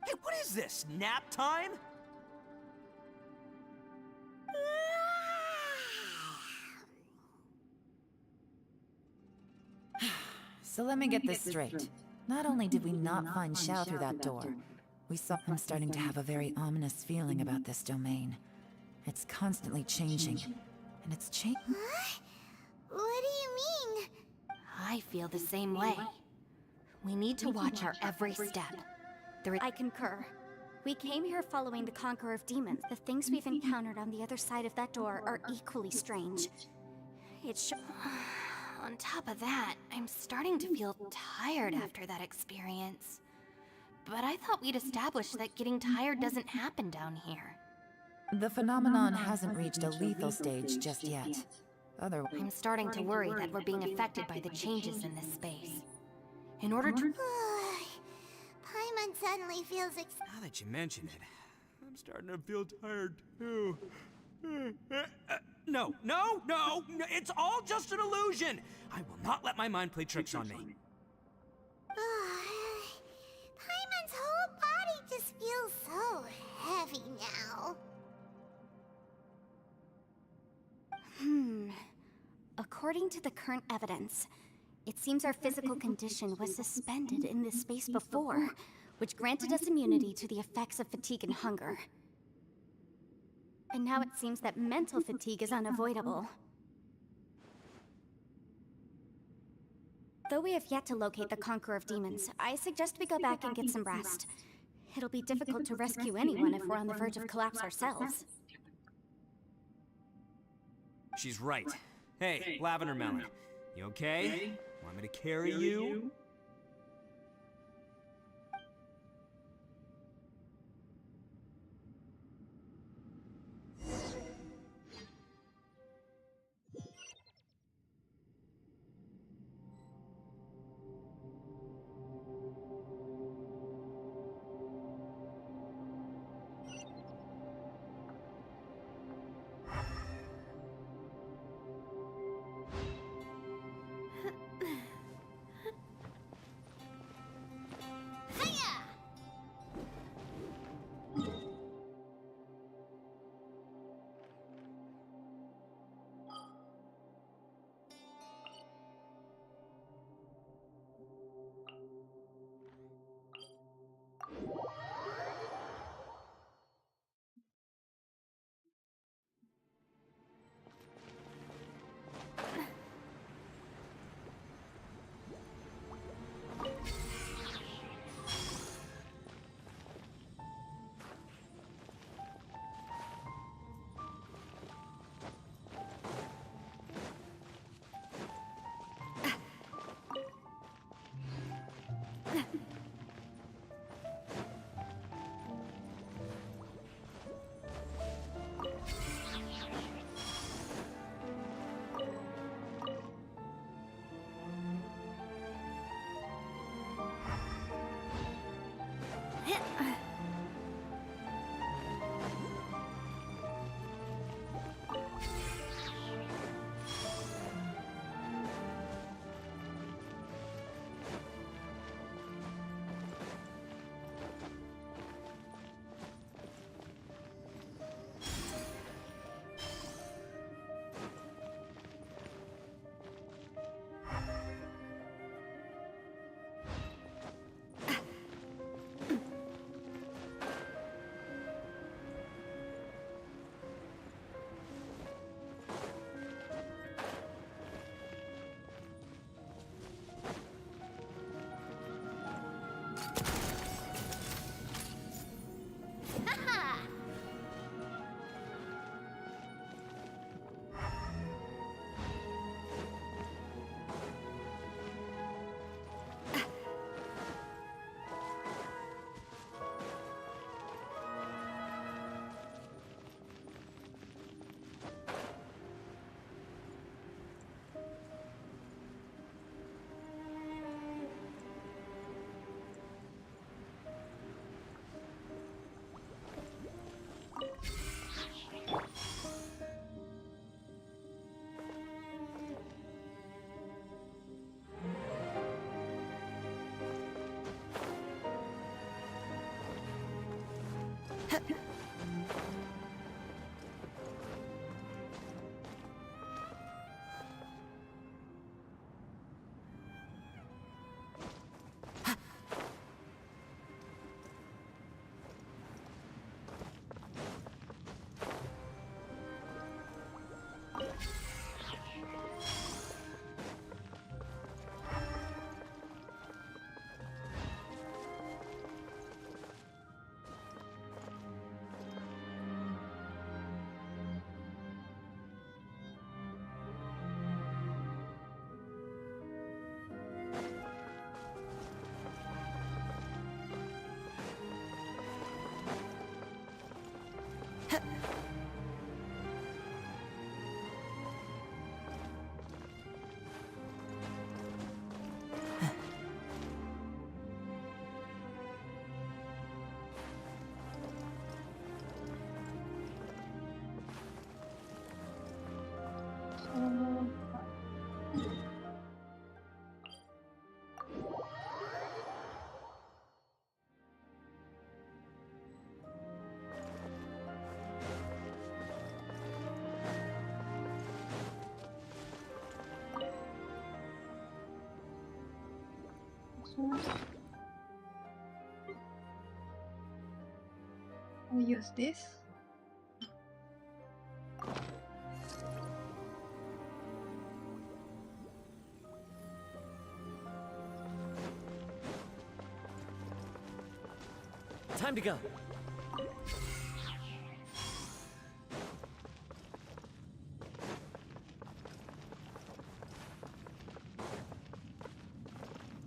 Hey, what is this? Nap time? So let me get this straight. Not only did we not find Xiao through that door, we saw him starting to have a very ominous feeling about this domain. It's constantly changing, and it's changing. What do you mean? I feel the same way. We need to watch our every step. I concur. We came here following the Conqueror of Demons. The things we've encountered on the other side of that door are equally strange. On top of that, I'm starting to feel tired after that experience. But I thought we'd established that getting tired doesn't happen down here. The phenomenon hasn't reached a lethal stage just yet. I'm starting to worry that we're being affected by the changes in this space. In order to— Paimon suddenly feels Now that you mention it, I'm starting to feel tired too. No, it's all just an illusion! I will not let my mind play tricks on me. Paimon's whole body just feels so heavy now. According to the current evidence, it seems our physical condition was suspended in this space before, which granted us immunity to the effects of fatigue and hunger. And now it seems that mental fatigue is unavoidable. Though we have yet to locate the Conqueror of Demons, I suggest we go back and get some rest. It'll be difficult to rescue anyone if we're on the verge of collapse ourselves. She's right. Hey, Lavender Melon, you okay? Want me to carry you? We use this. Time to go.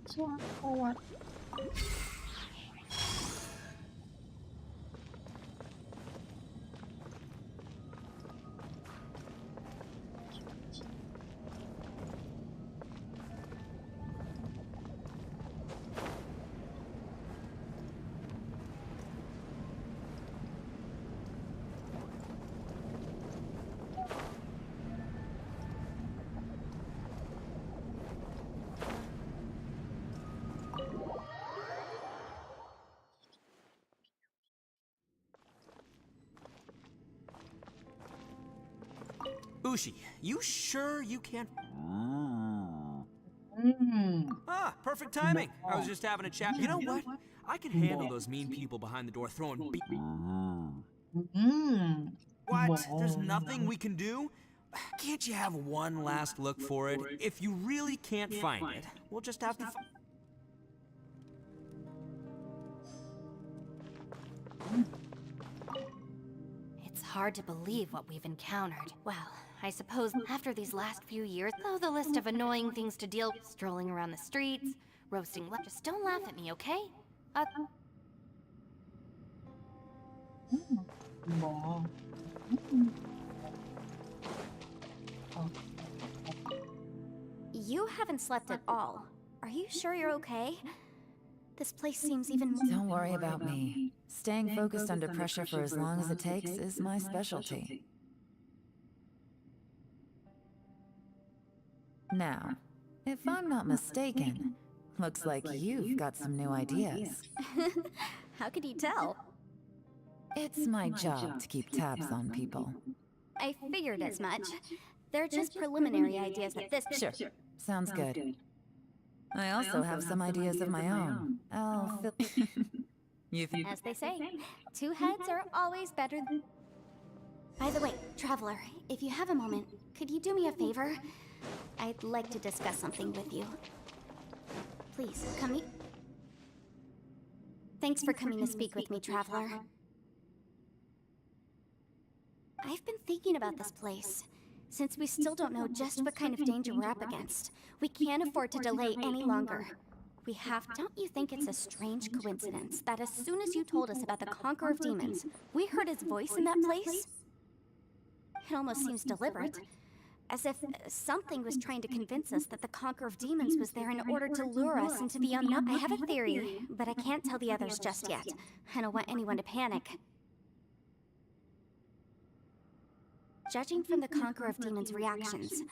So, or what? Ushi, you sure you can't? Ah, perfect timing. I was just having a chat. You know what? I can handle those mean people behind the door throwing beat. What? There's nothing we can do? Can't you have one last look for it? If you really can't find it, we'll just have to. It's hard to believe what we've encountered. Well, I suppose after these last few years, though the list of annoying things to deal with, strolling around the streets, roasting, just don't laugh at me, okay? You haven't slept at all. Are you sure you're okay? This place seems even more... Don't worry about me. Staying focused under pressure for as long as it takes is my specialty. Now, if I'm not mistaken, looks like you've got some new ideas. How could you tell? It's my job to keep tabs on people. I figured as much. They're just preliminary ideas at this... Sure, sounds good. I also have some ideas of my own. I'll fill... As they say, two heads are always better than... By the way, Traveler, if you have a moment, could you do me a favor? I'd like to discuss something with you. Please, come meet... Thanks for coming to speak with me, Traveler. I've been thinking about this place. Since we still don't know just what kind of danger we're up against, we can't afford to delay any longer. We have... Don't you think it's a strange coincidence that as soon as you told us about the Conqueror of Demons, we heard his voice in that place? It almost seems deliberate. As if something was trying to convince us that the Conqueror of Demons was there in order to lure us into the unknown. I have a theory, but I can't tell the others just yet. I don't want anyone to panic. Judging from the Conqueror of Demons' reactions,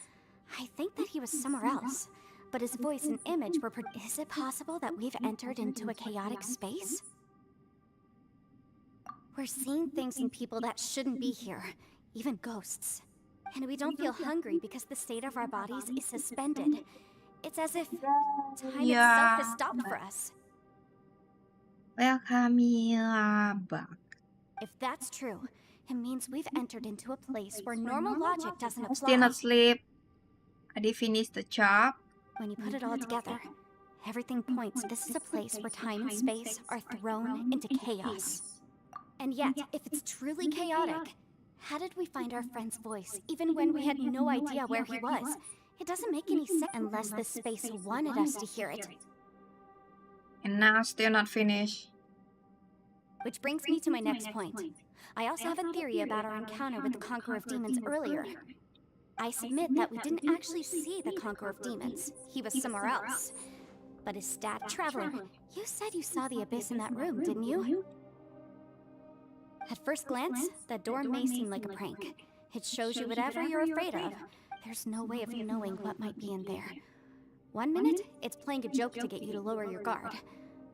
I think that he was somewhere else, but his voice and image were Is it possible that we've entered into a chaotic space? We're seeing things and people that shouldn't be here, even ghosts. And we don't feel hungry because the state of our bodies is suspended. It's as if time itself has stopped for us. Welcome back. If that's true, it means we've entered into a place where normal logic doesn't apply. Still not sleep. I did finish the job. When you put it all together, everything points this is a place where time and space are thrown into chaos. And yet, if it's truly chaotic, how did we find our friend's voice even when we had no idea where he was? It doesn't make any sense unless this space wanted us to hear it. And now still not finished. Which brings me to my next point. I also have a theory about our encounter with the Conqueror of Demons earlier. I submit that we didn't actually see the Conqueror of Demons. He was somewhere else. But his dad, Traveler, you said you saw the abyss in that room, didn't you? At first glance, that door may seem like a prank. It shows you whatever you're afraid of. There's no way of knowing what might be in there. One minute, it's playing a joke to get you to lower your guard.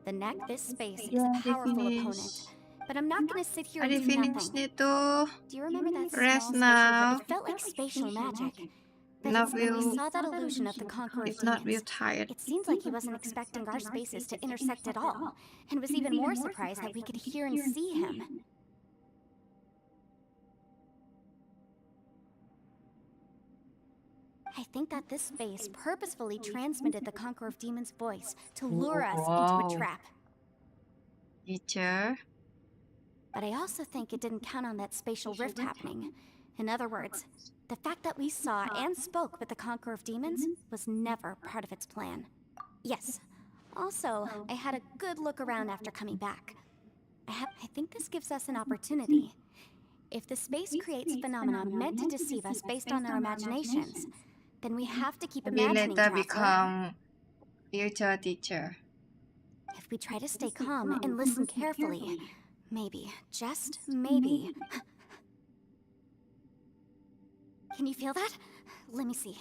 The next, this space is a powerful opponent. But I'm not gonna sit here and do nothing. Do you remember that Rest small now. spatial? It felt like spatial magic. But Not when we real. saw that illusion of the Conqueror of It's not Demons, real tired. it seems like he wasn't expecting our spaces to intersect at all, and was even more surprised that we could hear and see him. I think that this space purposefully transmitted the Conqueror of Demons' voice to lure us into a trap. Teacher. But I also think it didn't count on that spatial rift happening. In other words, the fact that we saw and spoke with the Conqueror of Demons was never part of its plan. Yes. Also, I had a good look around after coming back. I think this gives us an opportunity. If the space creates phenomena meant to deceive us based on our imaginations, then we have to keep Maybe imagining later Traveler. become future teacher. If we try to stay calm and listen carefully, maybe, just maybe. Can you feel that? Let me see.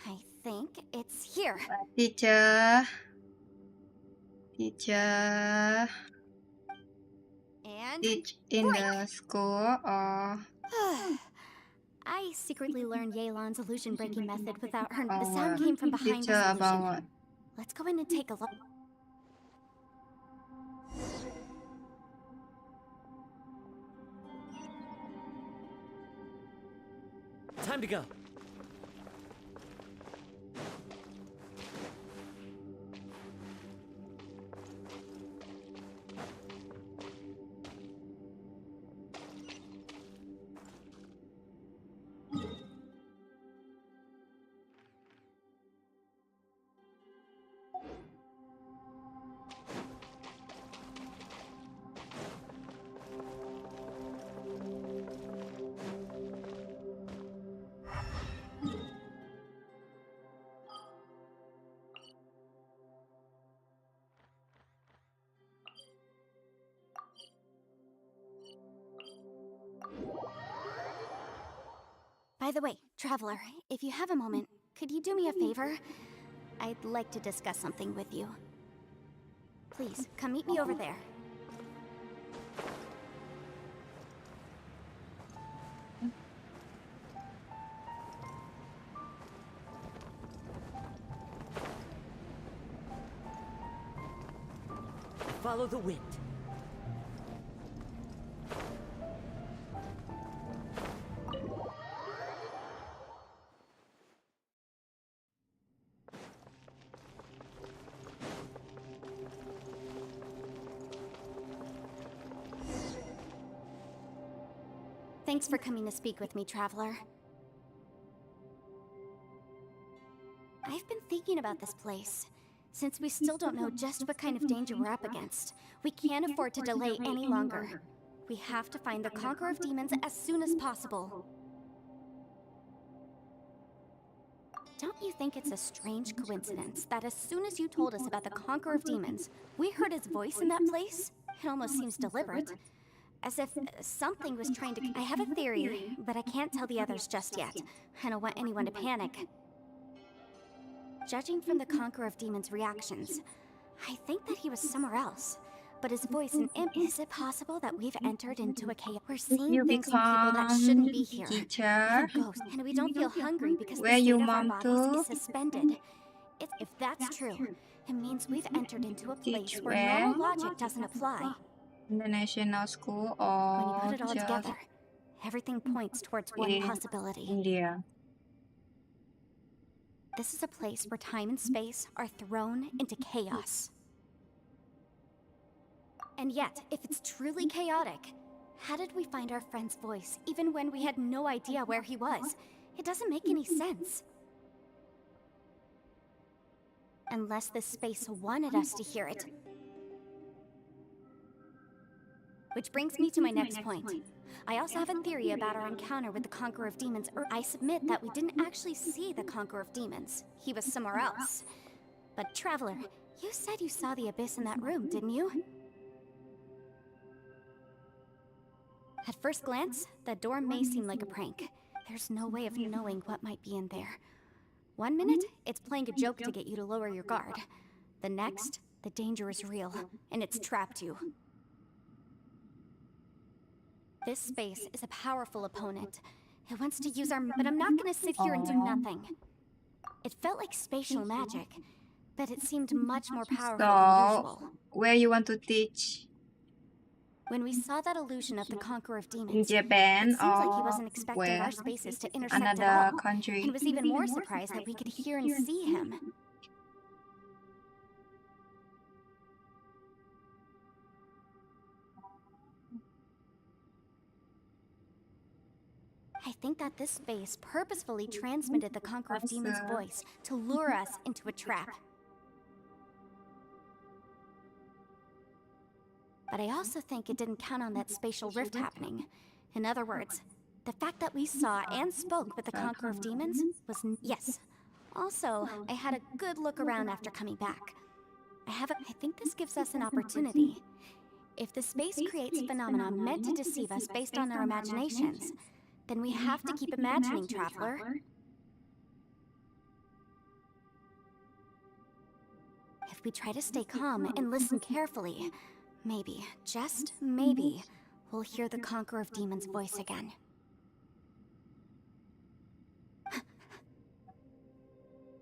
I think it's here. Teacher. Teacher. And Teach in the school or I secretly learned Yelan's illusion breaking method without her. The or sound came from behind teacher this about illusion. what? Let's go in and take a look. Time to go. By the way, Traveler, if you have a moment, could you do me a favor? I'd like to discuss something with you. Please, come meet me over there. Follow the wind. Thanks for coming to speak with me, Traveler. I've been thinking about this place. Since we still don't know just what kind of danger we're up against, we can't afford to delay any longer. We have to find the Conqueror of Demons as soon as possible. Don't you think it's a strange coincidence that as soon as you told us about the Conqueror of Demons, we heard his voice in that place? It almost seems deliberate. As if something was trying to... I have a theory, but I can't tell the others just yet. I don't want anyone to panic. Judging from the Conqueror of Demons' reactions, I think that he was somewhere else. but his voice and imp. Is it possible that we've entered into a chaos? We're If seeing you things in people that shouldn't be here. teacher, Even ghosts, and we don't feel hungry because where the you state of our mom bodies to? is suspended. If that's true, it means we've entered into a place Teach where where? normal logic doesn't apply. International school When you or put it all just together, everything points towards one in possibility. India? This is a place where time and space are thrown into chaos. And yet, if it's truly chaotic, how did we find our friend's voice even when we had no idea where he was? It doesn't make any sense. Unless this space wanted us to hear it. Which brings me to my next point. I also have a theory about our encounter with the Conqueror of Demons. I submit that we didn't actually see the Conqueror of Demons. He was somewhere else. But Traveler, you said you saw the abyss in that room, didn't you? At first glance, that door may seem like a prank. There's no way of knowing what might be in there. 1 minute, it's playing a joke to get you to lower your guard. The next, the danger is real, and it's trapped you. This space is a powerful opponent. It wants to use our... But I'm not gonna sit here and do nothing. It felt like spatial magic, but it seemed much more powerful than usual. Where you want to teach? When we saw that illusion of the Conqueror of In Demons, Japan it seemed like he or wasn't expecting where? our spaces to intersect Another at all. country. And was even more surprised that we could hear and see him. I think that this space purposefully transmitted the Conqueror of Demons' voice to lure us into a trap. But I also think it didn't count on that spatial rift happening. In other words, the fact that we saw and spoke with the Conqueror of Demons was... Yes. Also, I had a good look around after coming back. I think this gives us an opportunity. If the space creates phenomena meant to deceive us based on our imaginations, then we have to keep imagining, Traveler. If we try to stay calm and listen carefully, maybe, just maybe, we'll hear the Conqueror of Demons' voice again.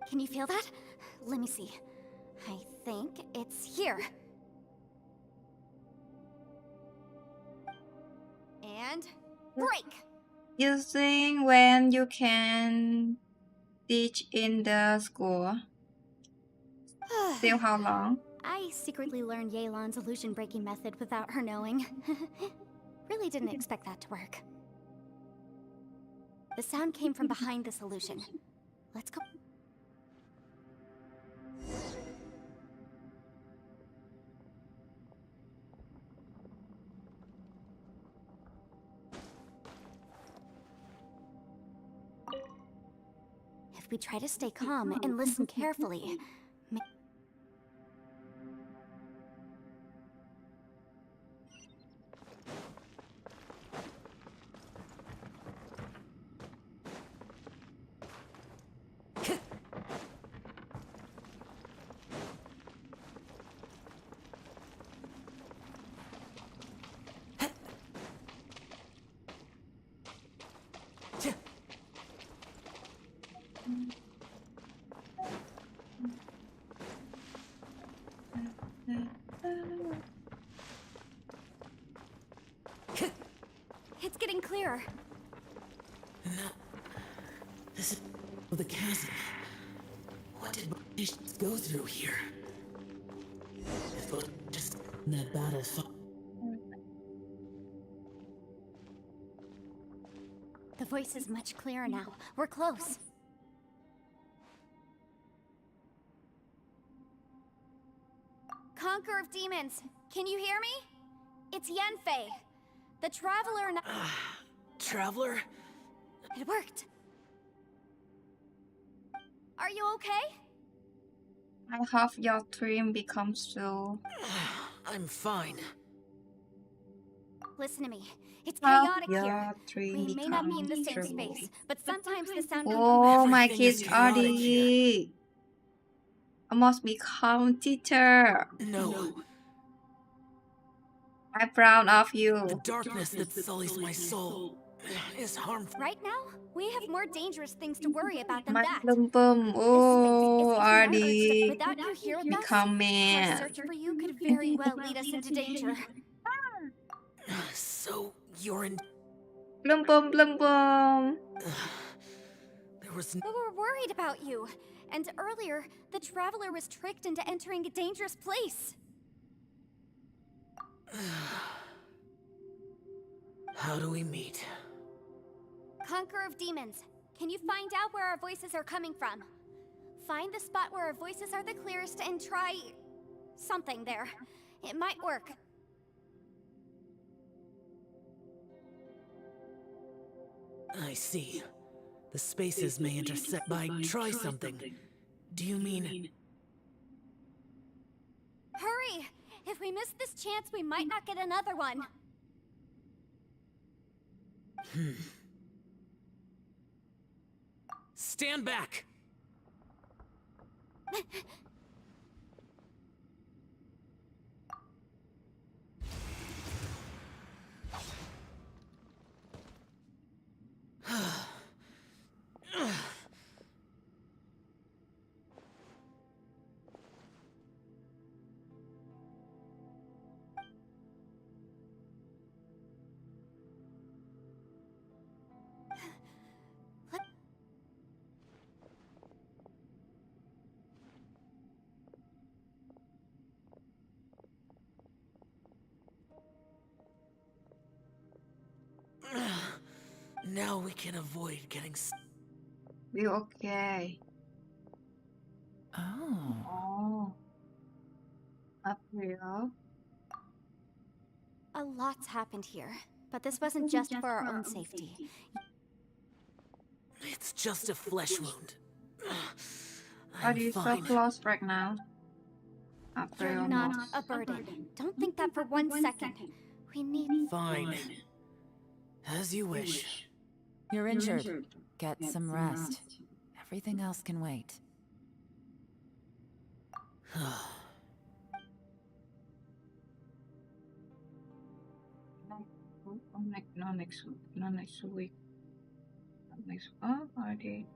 Can you feel that? Let me see. I think it's here. And break! You think when you can teach in the school? Still how long? I secretly learned Yelan's illusion-breaking method without her knowing. Really didn't expect that to work. The sound came from behind this illusion. Let's go. If we try to stay calm and listen carefully, it's getting clearer. No. This is the chasm. What did magicians go through here? If it was just that bad as fuck. The voice is much clearer now. We're close. Conqueror of Demons, can you hear me? It's Yanfei, the Traveler and... Traveler? It worked. Are you okay? I hope your dream becomes true. I'm fine. Listen to me. It's Hope chaotic your here. dream We may not be in the becomes same true. space, but sometimes the sound comes Oh, from my Everything is kids chaotic already almost become teacher. No. I'm proud of The you. darkness that sullies my soul is harmful. Right now, we have more dangerous things to worry about than My that. plum plum. Oh, This is our urge to, Artie. without you here with Become us, man. our search for you could very well lead us into danger. So you're in. Plum plum plum plum. There was. But we're worried about you. And earlier, the traveler was tricked into entering a dangerous place. How do we meet? Conqueror of Demons, can you find out where our voices are coming from? Find the spot where our voices are the clearest and try something there. It might work. I see. The spaces may intersect by try something. Do you mean... Hurry! If we miss this chance, we might not get another one. Stand back! Now we can avoid getting... We okay. Oh. Oh. April. A lot's happened here, but this wasn't just for our own safety. It's just a flesh wound. Are you so close right now? April. You're not a burden. Don't think that for 1 second. We need... Fine. As you wish. You're injured. Get some rest. Everything else can wait. Next week. Oh, Artie.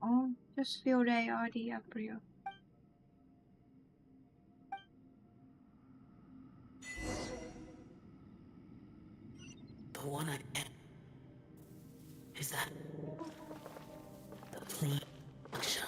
Oh, just few days, Artie, April. The one I... Is that... The primogems?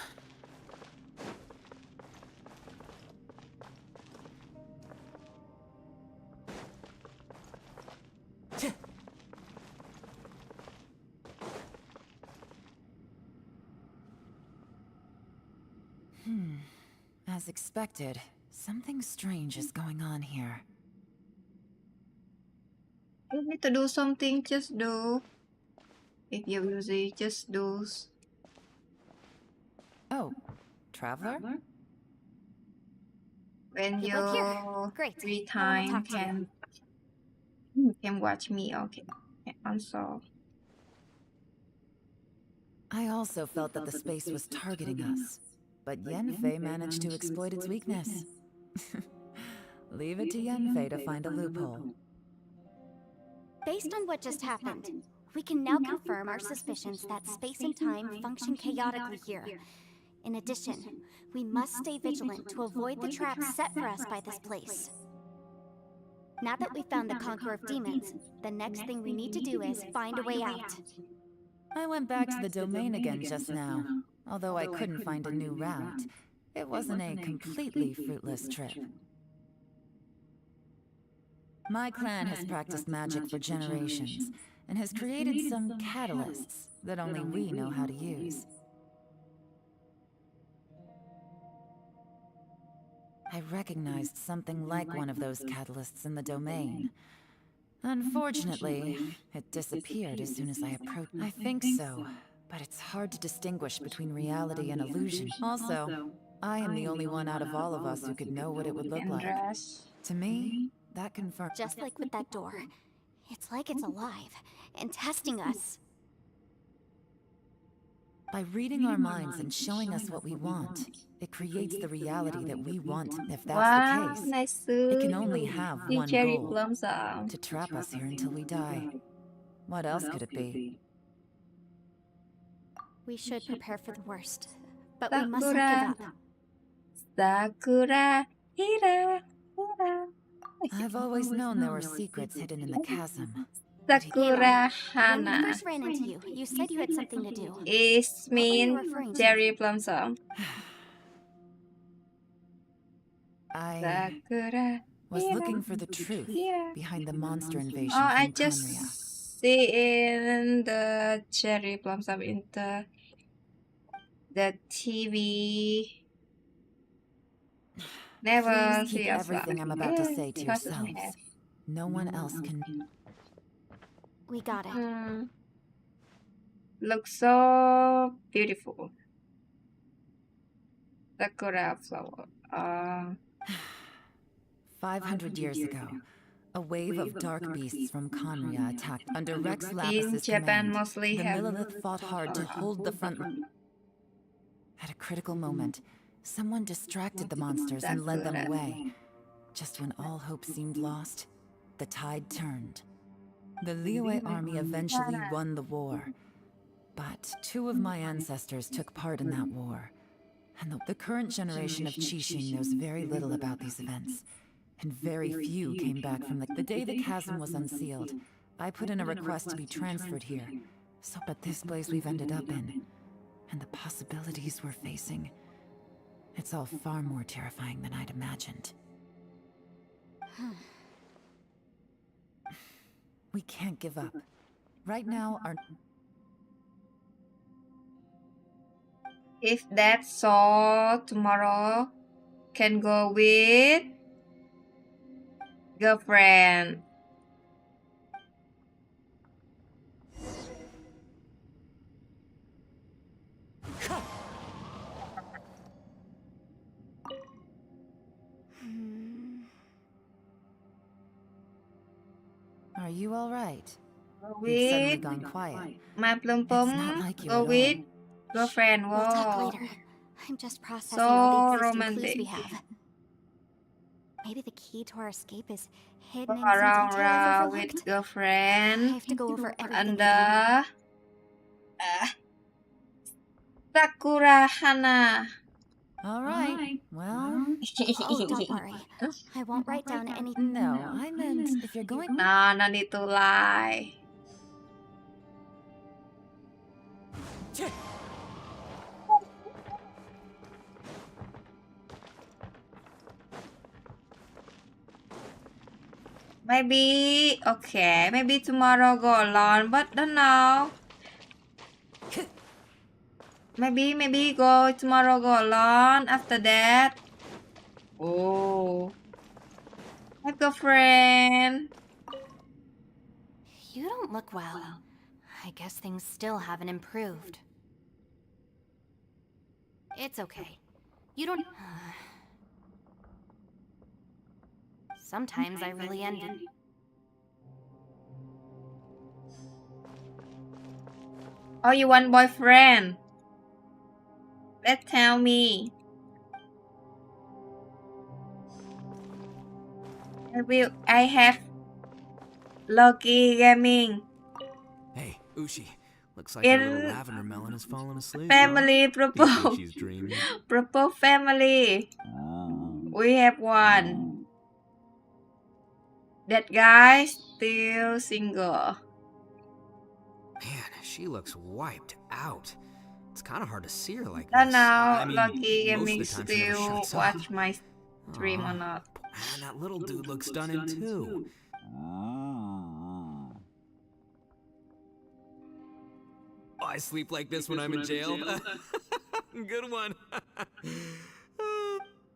As expected, something strange is going on here. You need to do something, just do. If you're busy, just do. Oh, traveler? When You look here. you Great. free I wanna time talk to you. can watch me, okay. Also, I also felt that the space was targeting us, but Yenfei managed to exploit its weakness. Leave it to Yenfei to find a loophole. Based on what just happened, we can now confirm our suspicions that space and time function chaotically here. In addition, we must stay vigilant to avoid the traps set for us by this place. Now that we've found the Conqueror of Demons, the next thing we need to do is find a way out. I went back to the domain again just now, although I couldn't find a new route. It wasn't a completely fruitless trip. My clan has practiced magic for generations, and has created some catalysts that only we know how to use. I recognized something like one of those catalysts in the domain. Unfortunately, it disappeared as soon as I approached. I think so, but it's hard to distinguish between reality and illusion. Also, I am the only one out of all of us who could know what it would look like. To me, that confirms. Just like with that door, it's like it's alive and testing us. By reading our minds and showing us what we want, it creates the reality that we want. If that's Wow, the case, nice. it can only have one Cherry goal: blossom. to trap us here until we die. What else could it be? We should prepare for the worst, but we mustn't give up. Sakura, Hira, Hira. I've always known there were secrets hidden in the chasm. Sakura When we Hana first ran into you, you said you had something to do. is What were you mean referring to? cherry blossom. I Sakura was Hira. looking for the truth Yeah. behind the monster invasion Oh, I from just Conria. see in the cherry blossom in the TV. Never Please see keep us everything I'm about to say to because yourselves. No one else can. We got it. Looks so beautiful. Sakura flower. 500 years ago, a wave of dark beasts from Conria attacked under Rex In Lapis's Japan, command. mostly The have Milameowz fought hard to hold the front. At a critical moment, someone distracted the monsters and led them away. Just when all hope seemed lost, the tide turned. The Liyue army eventually won the war. But 2 of my ancestors took part in that war. And the current generation of Qixing knows very little about these events. And very few came back from the day the chasm was unsealed. I put in a request to be transferred here. So, but this place we've ended up in, and the possibilities we're facing, it's all far more terrifying than I'd imagined. We can't give up. Right now, our... If that's so, tomorrow can go with girlfriend. Are you all right? Go You've suddenly with gone quiet. my plum It's not plum. like you Go at with all. girlfriend. We'll talk Wow. later. I'm just processing So all the existing clues romantic. we have. Maybe the key to our escape is Go hidden in some around detail I've with overlooked. I girlfriend have to go over everything and again. Sakura Hana. All right. Well... Oh, don't worry. I won't write down anything. No, I meant if you're going... No, no need to lie. Maybe, okay, maybe tomorrow go alone, but don't know. Maybe go tomorrow go alone after that. Oh. My girlfriend. You don't look well. I guess things still haven't improved. It's okay. You don't... Sometimes I really envy. Oh, you want boyfriend? Let's tell me. I have Loki Gaming. Hey, Ushi. Looks like In our little lavender melon has fallen asleep. Family You think propose. she's dreaming? Propose family. We have one. That guy still single. Man, she looks wiped out. It's kind of hard to see her like Don't this. know, I mean, Lucky most of Gaming the time she never still shuts watch up. my stream or not. Man, that little dude looks stunning too. Oh, I sleep like this when I'm in jail. Good one.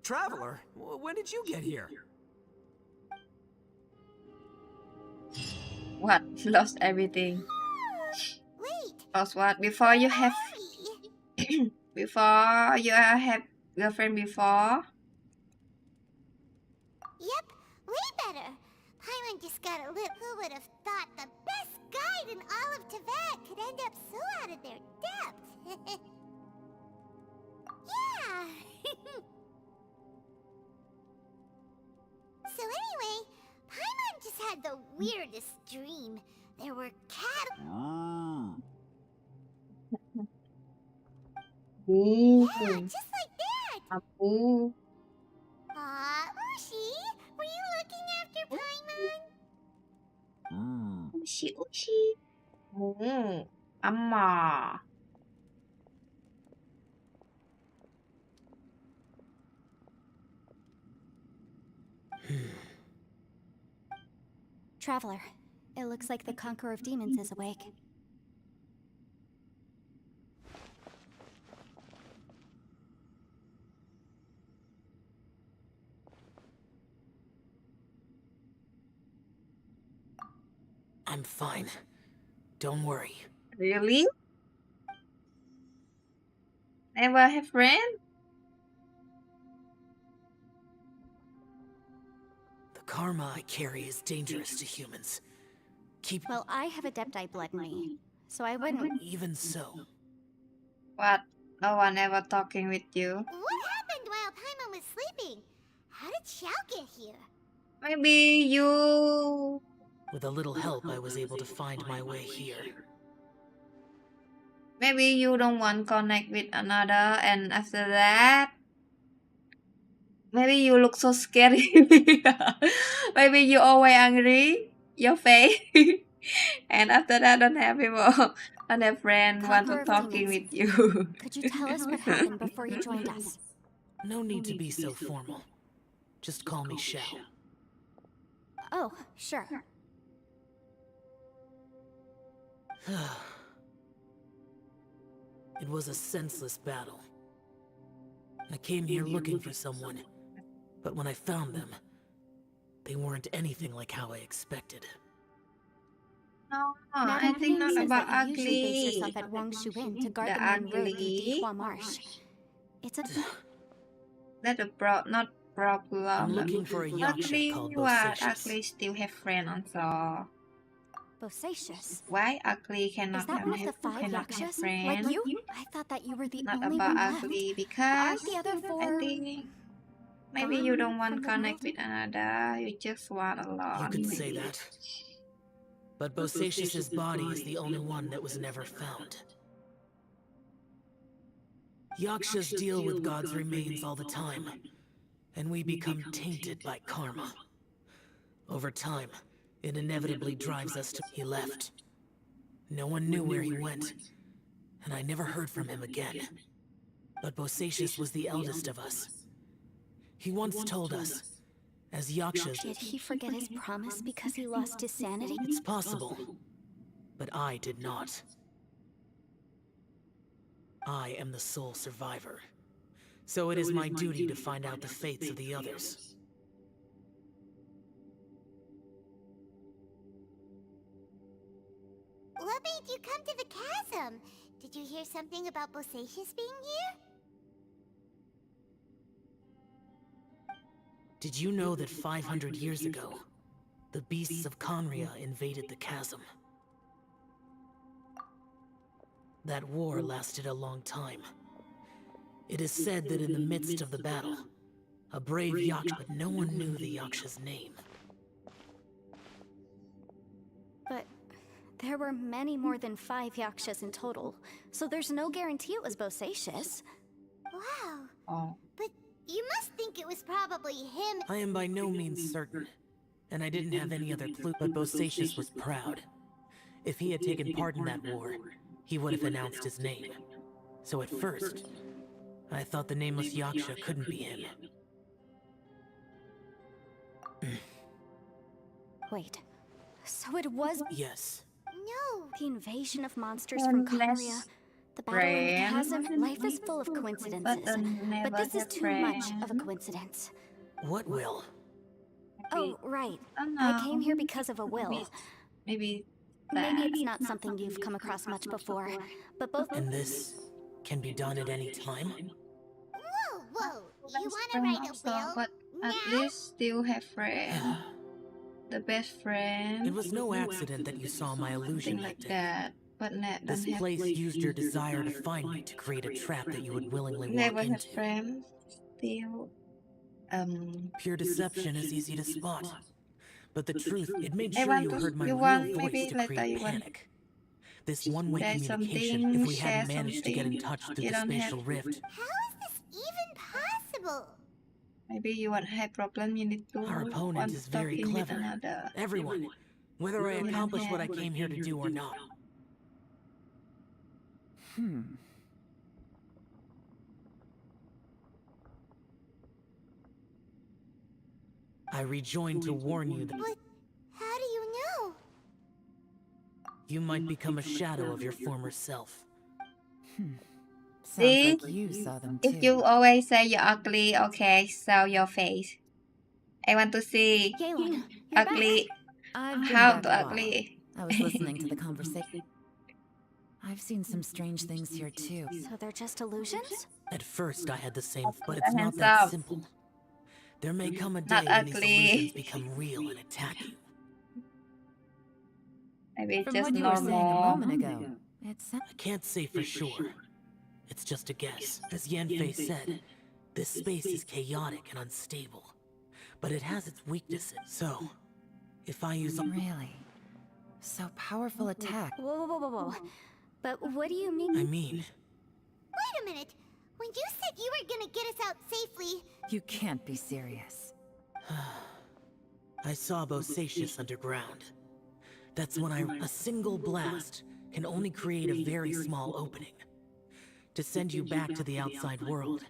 Traveler, when did you get here? What? Lost everything. Wait, Lost what? Before you have before you have girlfriend before? yep, way better. Paimon just got a lip. Who would have thought the best guide in all of Tibet could end up so out of their depth? the weirdest dream. There were cat. Yeah, just like that. Aku. Ushi, were you looking after Paimon? Ushi. Amma. Traveler, it looks like the Conqueror of Demons is awake. I'm fine. Don't worry. Really? Never have friend? The karma I carry is dangerous to humans. Well, I have Adepti blood in me, so I wouldn't. Even so. What? No one ever talking with you? What happened while Paimon was sleeping? How did Xiao get here? Maybe you... With a little help, I was able to find my way here. Maybe you don't want connect with another, and after that, maybe you look so scary. Maybe you always angry, your face, and after that, don't have people, don't have friends want to talking with you. Could you tell us what happened before you joined us? No need to be so formal. Just call me Xiao. Oh, sure. It was a senseless battle. I came here looking for someone, but when I found them, they weren't anything like how I expected. No, I think not about You usually base ugly. yourself at Wangshuin to guard The the main road through ugly. Dihua Marsh. It's a... That's a not problem. I'm looking for a Ugly yaksha called what? Bosacious. Ugly still have friend also. Bosacious? Why ugly cannot Is that have, one of the 5 cannot have yakshas? friend? Like you? I thought that you were the Not only about one left. ugly because Aren't the other 4... I think maybe you don't want connect with another. You just want alone. You could say that. But Bosacious's body is the only one that was never found. Yakshas deal with God's remains all the time, and we become tainted by karma. Over time, it inevitably drives us to... He left. No one knew where he went, and I never heard from him again. But Bosacious was the eldest of us. He once told us, as Yakshas... Did he forget his promise because he lost his sanity? It's possible, but I did not. I am the sole survivor, so it is my duty to find out the fates of the others. What made you come to the chasm? Did you hear something about Bosacious being here? Did you know that 500 years ago, the beasts of Conria invaded the chasm? That war lasted a long time. It is said that in the midst of the battle, a brave Yaksha, but no one knew the Yaksha's name. But there were many more than 5 yakshas in total, so there's no guarantee it was Bosacious. Wow. Oh. But you must think it was probably him. I am by no means certain, and I didn't have any other clue, but Bosacious was proud. If he had taken part in that war, he would have announced his name. So at first, I thought the nameless Yaksha couldn't be him. Wait, so it was... Yes. No. The invasion of monsters from Conria, the battle in the chasm. Life is full of coincidences, but this is too much of a coincidence. What will? Oh, right. I came here because of a will. Maybe it's not something you've come across much before, but both... And this can be done at any time? Whoa, whoa. You wanna write a will? But at least still have friend. The best friend. It was no accident that you saw my illusion like that. But this place used your desire to find me to create a trap that you would willingly walk never into. have friends. Still, Pure deception is easy to spot, But the truth, it made I sure want you to. heard my You real want voice maybe to later. create You want. panic. This one-way There's communication, something. if we Share hadn't managed to get in something. touch through You the don't have. spatial rift, How is this even possible? Maybe you want high problem. You need to our opponent want is very talking with clever. another. Everyone, whether I You don't accomplish what I have. came here to do or not. I rejoined to warn you that But how do you know? you might become a shadow of your former self. Sounds See? like you saw them If too. you always say you're ugly, okay, show your face. I want to see Yelan, you're ugly. I've been How back to a while. ugly. I was listening to the conversation. I've seen some strange things here too. So they're just illusions? At first I had the same, but it's Hands not that up. simple. There may come a day Not when these ugly. illusions become real and attack you. Maybe From just what you were saying a normal. moment ago, it's I can't say for sure. It's just a guess. As Yanfei said, this space is chaotic and unstable. But it has its weaknesses. So, if I use really so powerful attack. Whoa, whoa, whoa, whoa, whoa. But what do you mean? I mean, Wait a minute. When you said you were gonna get us out safely, You can't be serious. I saw Bosacius underground. That's when a single blast can only create a very small opening. To send you back to the outside world,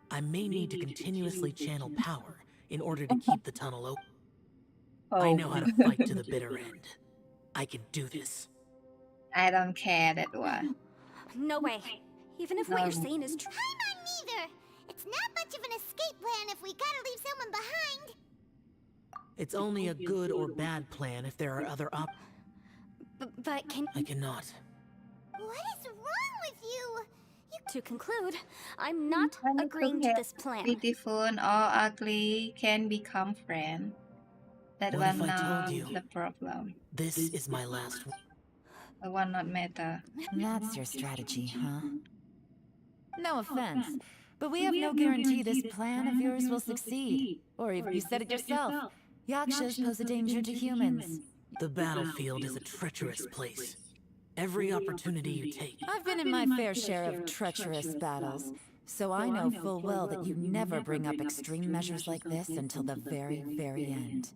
I may need to continuously channel power in order to keep the tunnel open. I know how to fight to the bitter end. I can do this. I don't care that one. No way. Even if what you're saying is true. I'm not neither. It's not much of an escape plan if we gotta leave someone behind. It's only a good or bad plan if there are other But can... I cannot. What is wrong with you? To conclude, I'm not I need agreeing to have this plan. Beautiful or ugly can become friends. That What one if I told not you? the problem. This is my last one. The one not matter. That's your strategy, huh? No offense, but we have no guarantee this plan of yours will succeed. Or even you said it yourself. Yakshas pose a danger to humans. The battlefield is a treacherous place. Every opportunity you take. I've been in my fair share of treacherous battles, so I know full well that you never bring up extreme measures like this until the very, very end.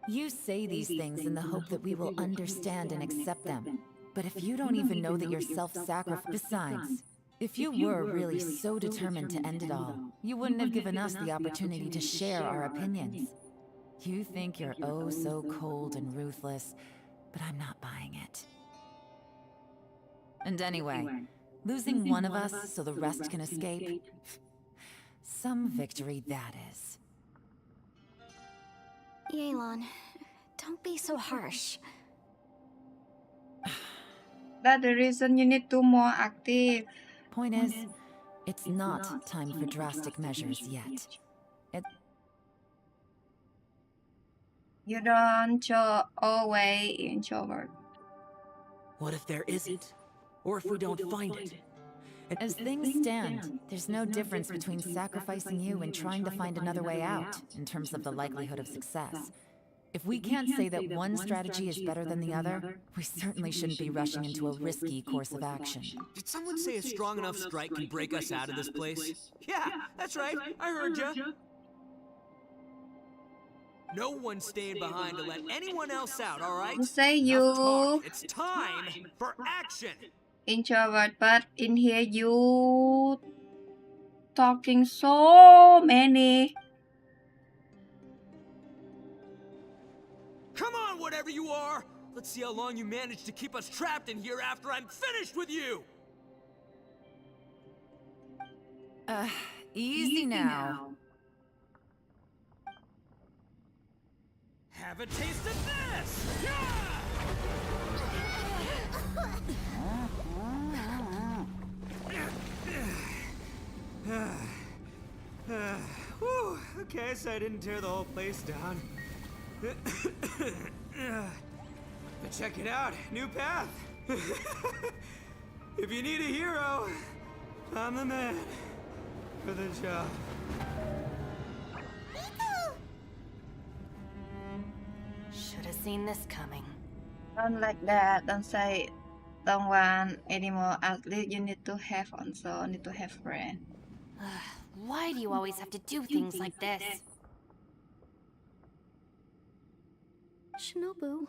You say these things in the hope that we will understand and accept them. But if you don't even know that you're self-sacrificing... Besides, if you were really so determined to end it all, you wouldn't have given us the opportunity to share our opinions. You think you're oh so cold and ruthless, but I'm not buying it. And anyway, losing one of us so the rest can escape... Some victory that is. Yelan, don't be so harsh. That's the reason you need to more active. Point is, it's not time for drastic measures yet. You don't show always introvert. What if there isn't? Or if we don't find it? As things stand, there's no difference between sacrificing you and trying to find another way out, in terms of the likelihood of success. If we can't say that one strategy is better than the other, we certainly shouldn't be rushing into a risky course of action. Did someone say a strong enough strike can break us out of this place? Yeah, that's right. I heard ya. No one's staying behind to let anyone else out, all right? You say Enough you talk. It's time for action. introvert, but in here you talking so many. Come on, whatever you are! Let's see how long you manage to keep us trapped in here after I'm finished with you! Easy now. Have a taste of this! Whew, okay, so I didn't tear the whole place down. But check it out, new path. If you need a hero, I'm the man for the job. Should have seen this coming. Don't like that. Don't say don't want anymore. At least you need to have also need to have friend. Why do you always have to do things like this? Shinobu.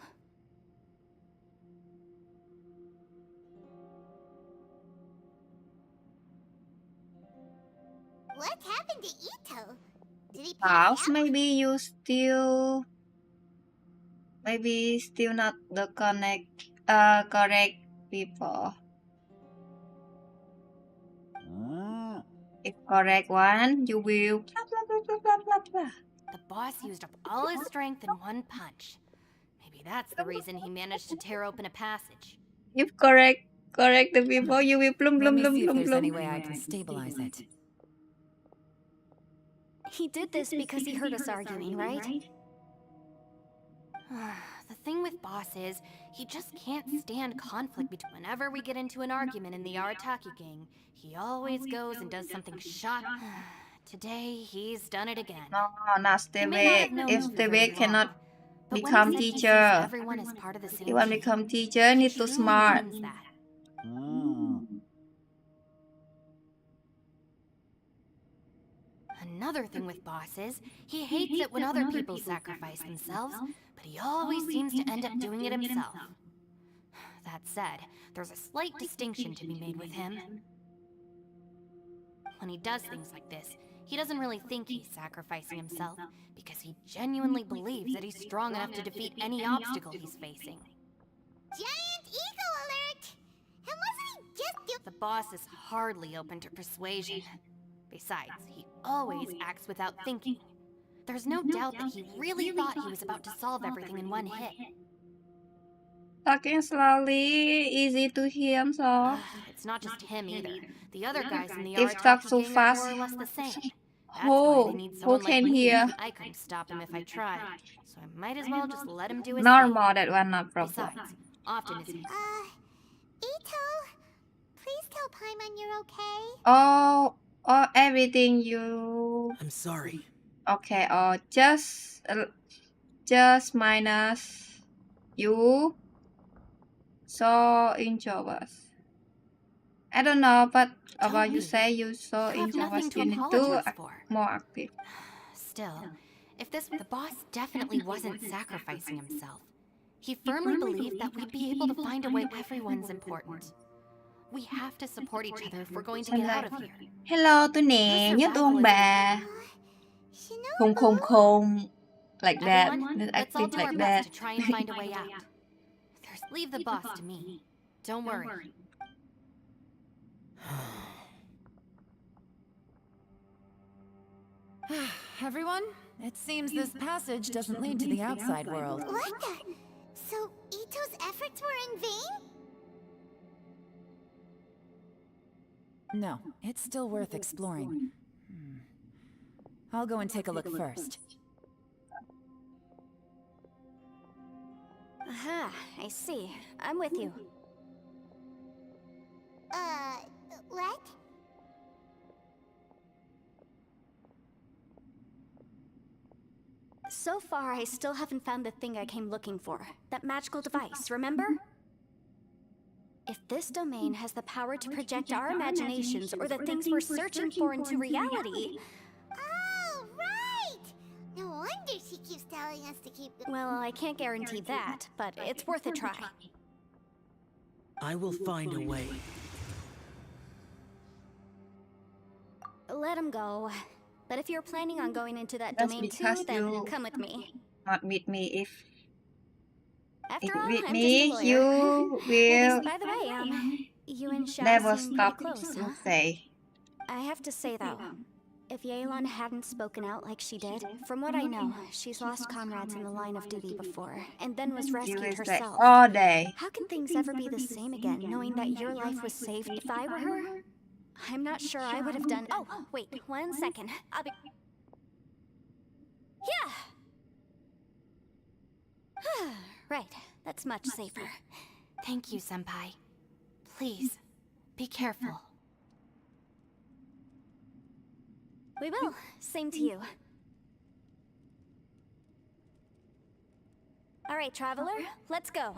What happened to Itto? Did he House, maybe you still not the correct people. If correct one, you will blah blah blah blah blah blah blah. The boss used up all his strength in one punch. Maybe that's the reason he managed to tear open a passage. If correct the people, you will blum Let blum me blum see if blum there's blum. any way I can stabilize it. He did this because he heard us arguing, right? The thing with Boss is, he just can't stand conflict between. Whenever we get into an argument in the Arataki gang, he always goes and does something shot. Today, he's done it again. No, not He may not have Steve. known If you very Steve cannot well, but when he become said he sees teacher, everyone as part of the same you want to team, become teacher, need he to really smart. means that. Another thing with Boss is, he hates it when other people sacrifice themselves, but he always seems to end up doing it himself. That said, there's a slight distinction to be made with him. When he does things like this, he doesn't really think he's sacrificing himself, because he genuinely believes that he's strong enough to defeat any obstacle he's facing. Giant ego alert! And wasn't he just The boss is hardly open to persuasion. Besides, he always acts without thinking. There's no doubt that he really thought he was about to solve everything in one hit. Talking slowly, easy to hear, so. It's not just him either. The other guys in the If talk Arataki so gang are fast, more or less the same. That's why they need who someone can like me. hear? I couldn't stop him if I tried, so I might as well just let him do his Normal, that one not thing. problem. Besides, often as he's Itto, please tell Paimon you're okay. Oh, everything you. I'm sorry. Okay, or just minus you. So introvert. I don't know, but about you say you so you have nothing introvert, to you need to apologize act for. more active. Still, if the boss definitely wasn't sacrificing himself. He firmly believed that we'd be able to find a way. Everyone's important. We have to support each other if we're going to get out of here. Hello, tôi nè, nhớ tôi không bà? Không không không. Like that. Everyone, Just let's all active do like our that. best to try and find a way out. Leave the boss to me. Don't worry. Everyone, it seems this passage doesn't lead to the outside world. What the? So Itto's efforts were in vain? No, it's still worth exploring. I'll go and take a look first. Aha, I see. I'm with you. What? So far, I still haven't found the thing I came looking for. That magical device, remember? If this domain has the power to project our imaginations or the things we're searching for into reality... Oh, right! No wonder she keeps telling us to keep... Well, I can't guarantee that, but it's worth a try. I will find a way. Let him go. But if you're planning on going into that That's domain too, because then you- come with me. Not with me. If After all, with I'm me, just a you lawyer. will By the way, you and Xiao never seem stop pretty close, to huh? say. I have to say though, if Yelan hadn't spoken out like she did, from what I know, she's lost comrades in the line of duty before, and then was You rescued will say herself. all day. How can things ever be the same again, knowing that your life was saved if I were her? I'm not sure I would have done. Oh, wait, 1 second. I'll be. Yeah! Right, that's much safer. Thank you, Senpai. Please, be careful. We will. Same to you. All right, traveler, let's go.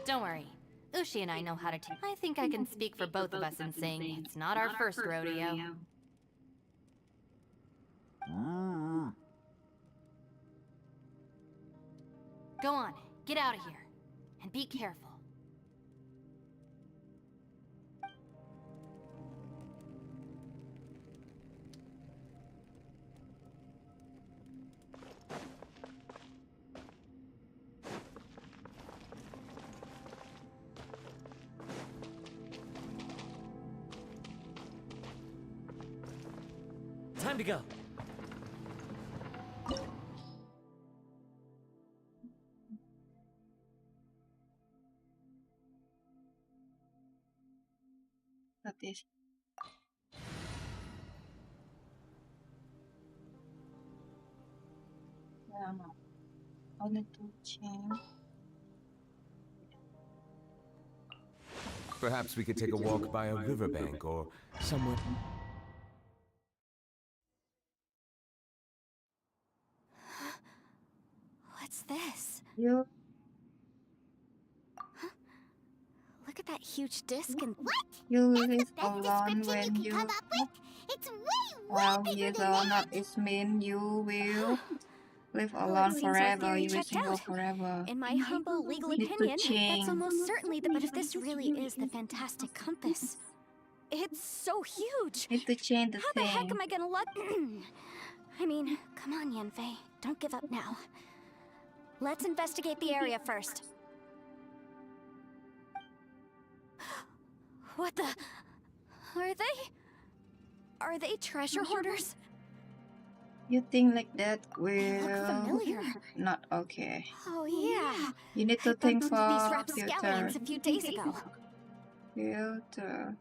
Don't worry. Ushi and I know how to take. I think I can speak for both of us in saying it's not our first rodeo. Go on, get out of here. And be careful. Time to go. That is. Yeah, no. I need to change. Perhaps we could take a walk by a riverbank or somewhere. What's this? You. Look at that huge disc and What? You That's live the best alone description when you you. can come up with? It's way Well, bigger years than old, that. not it mean you will live Well, it alone seems our forever. theory You will checked single out. forever. In my humble legal Need to opinion, that's change. almost certainly the. But if this really is the fantastic compass, it's so huge. Need to change the How the heck thing. am I gonna look? I mean, come on, Yanfei. Don't give up now. Let's investigate the area first. What the? Are they treasure hoarders? You think like that They look will familiar. not okay. Oh yeah. You need to I think bumped into these for rapscallions future. a few days ago. Future.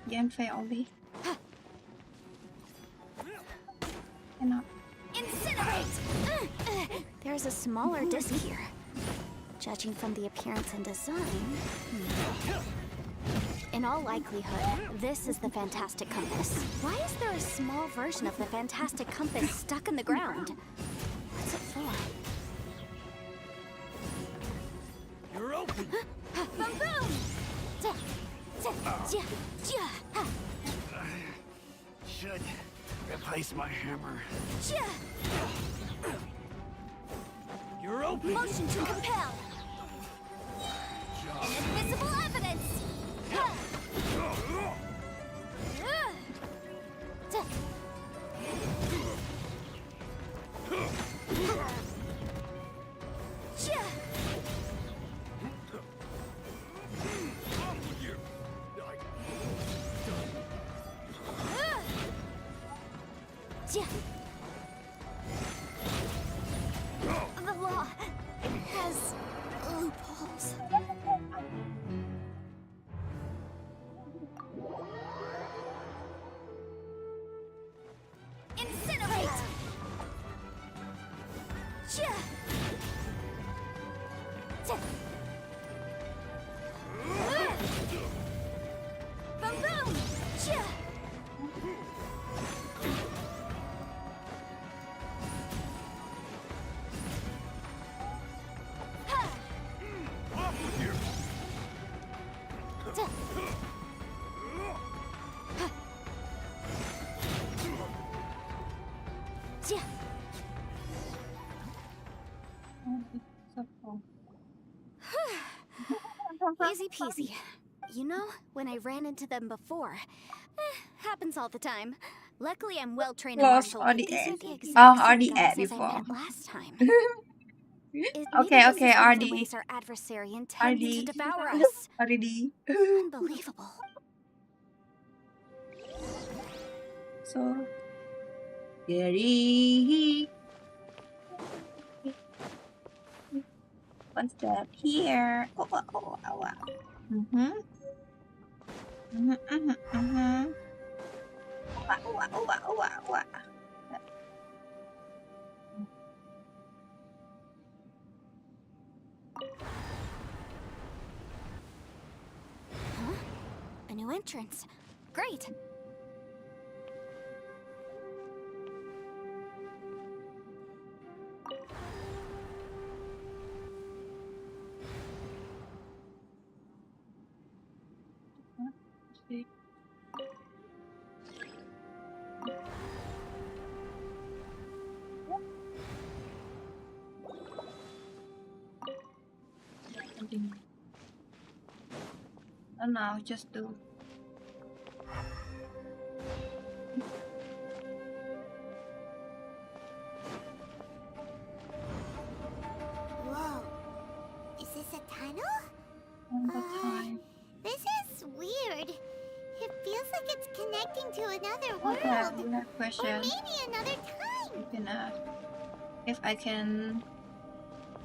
Yanfei only. Cannot. Incinerate! There's a smaller disc here. Judging from the appearance and design... In all likelihood, this is the fantastic compass. Why is there a small version of the fantastic compass stuck in the ground? What's it for? You're open. Boom boom! Should replace my hammer. You're open. Motion to compel. Inadmissible evidence. The law has loopholes. Incinerate! Boom boom! Easy peasy. You know, when I ran into them before, happens all the time. Luckily, I'm well trained in Close martial or the arts. These end. are the exact Oh, or same the guys end as I before. met last time. Okay, okay, Maybe this is one of the RD. ways our adversary intends to RD. devour us. RD. Unbelievable. So scary. What's that here? Oh, oh, oh, oh, oh. A new entrance. Great. And now just do. Whoa. Is this a tunnel? One more time. This is weird. It feels like it's connecting to another world. Okay, I have a Or question. maybe another time. You can ask if I can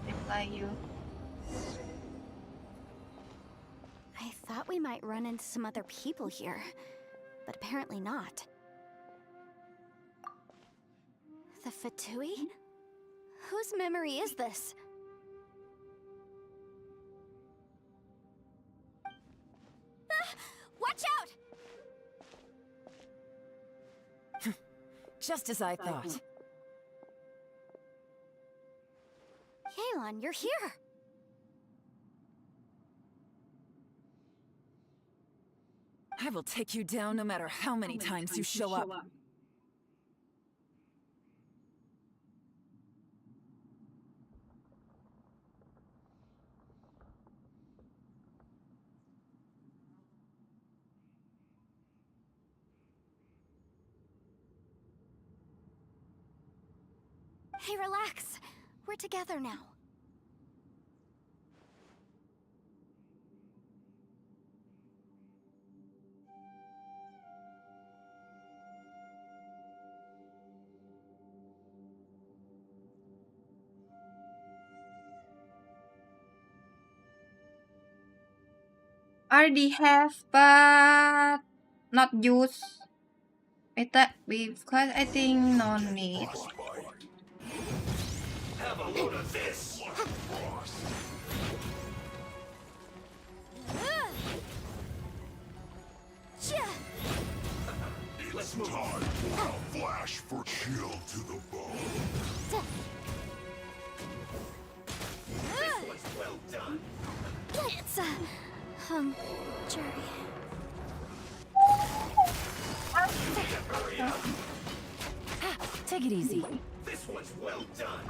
reply you. I thought we might run into some other people here, but apparently not. The Fatui? Whose memory is this? Ah, watch out! Just as I thought. Yelan, you're here! I will take you down no matter how many times you show up. Hey, relax. We're together now. Already have, but not use. Because I think no need. Have a load of this! It's time for a flash for chill to the bone. This was well done. It's jury. Take it easy. This was well done.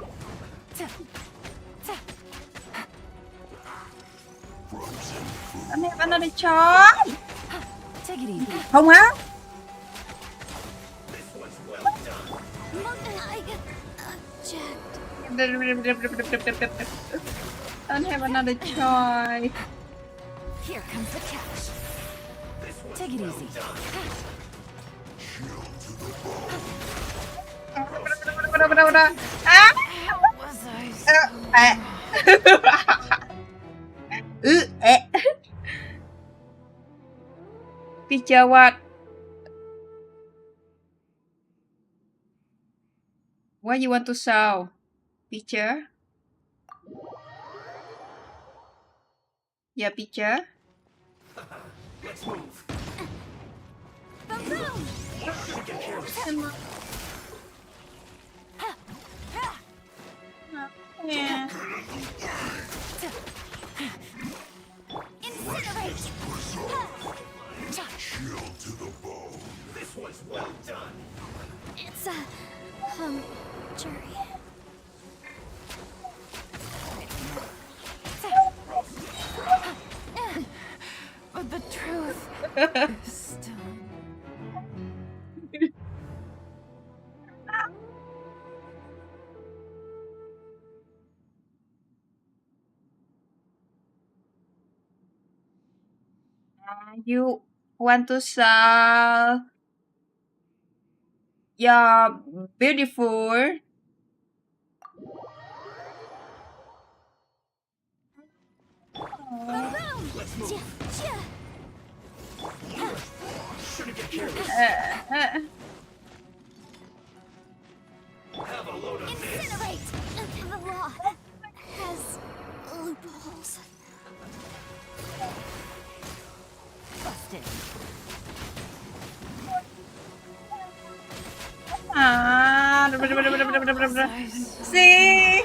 Frozen food. I have another shot. Take it easy. Không á. This was well done. Don't have another choice. Here comes the catch. Take it easy. Chill to the bone. Ah! Was I Picture what? What you want to show? Picture? Yeah, picture? Let's move. Yeah. Incinerate. Chill to the bone. This was well done. It's jury. But the truth is still... You want to sell your beautiful Let's move. Incinerate! The law has loopholes. Busted. See?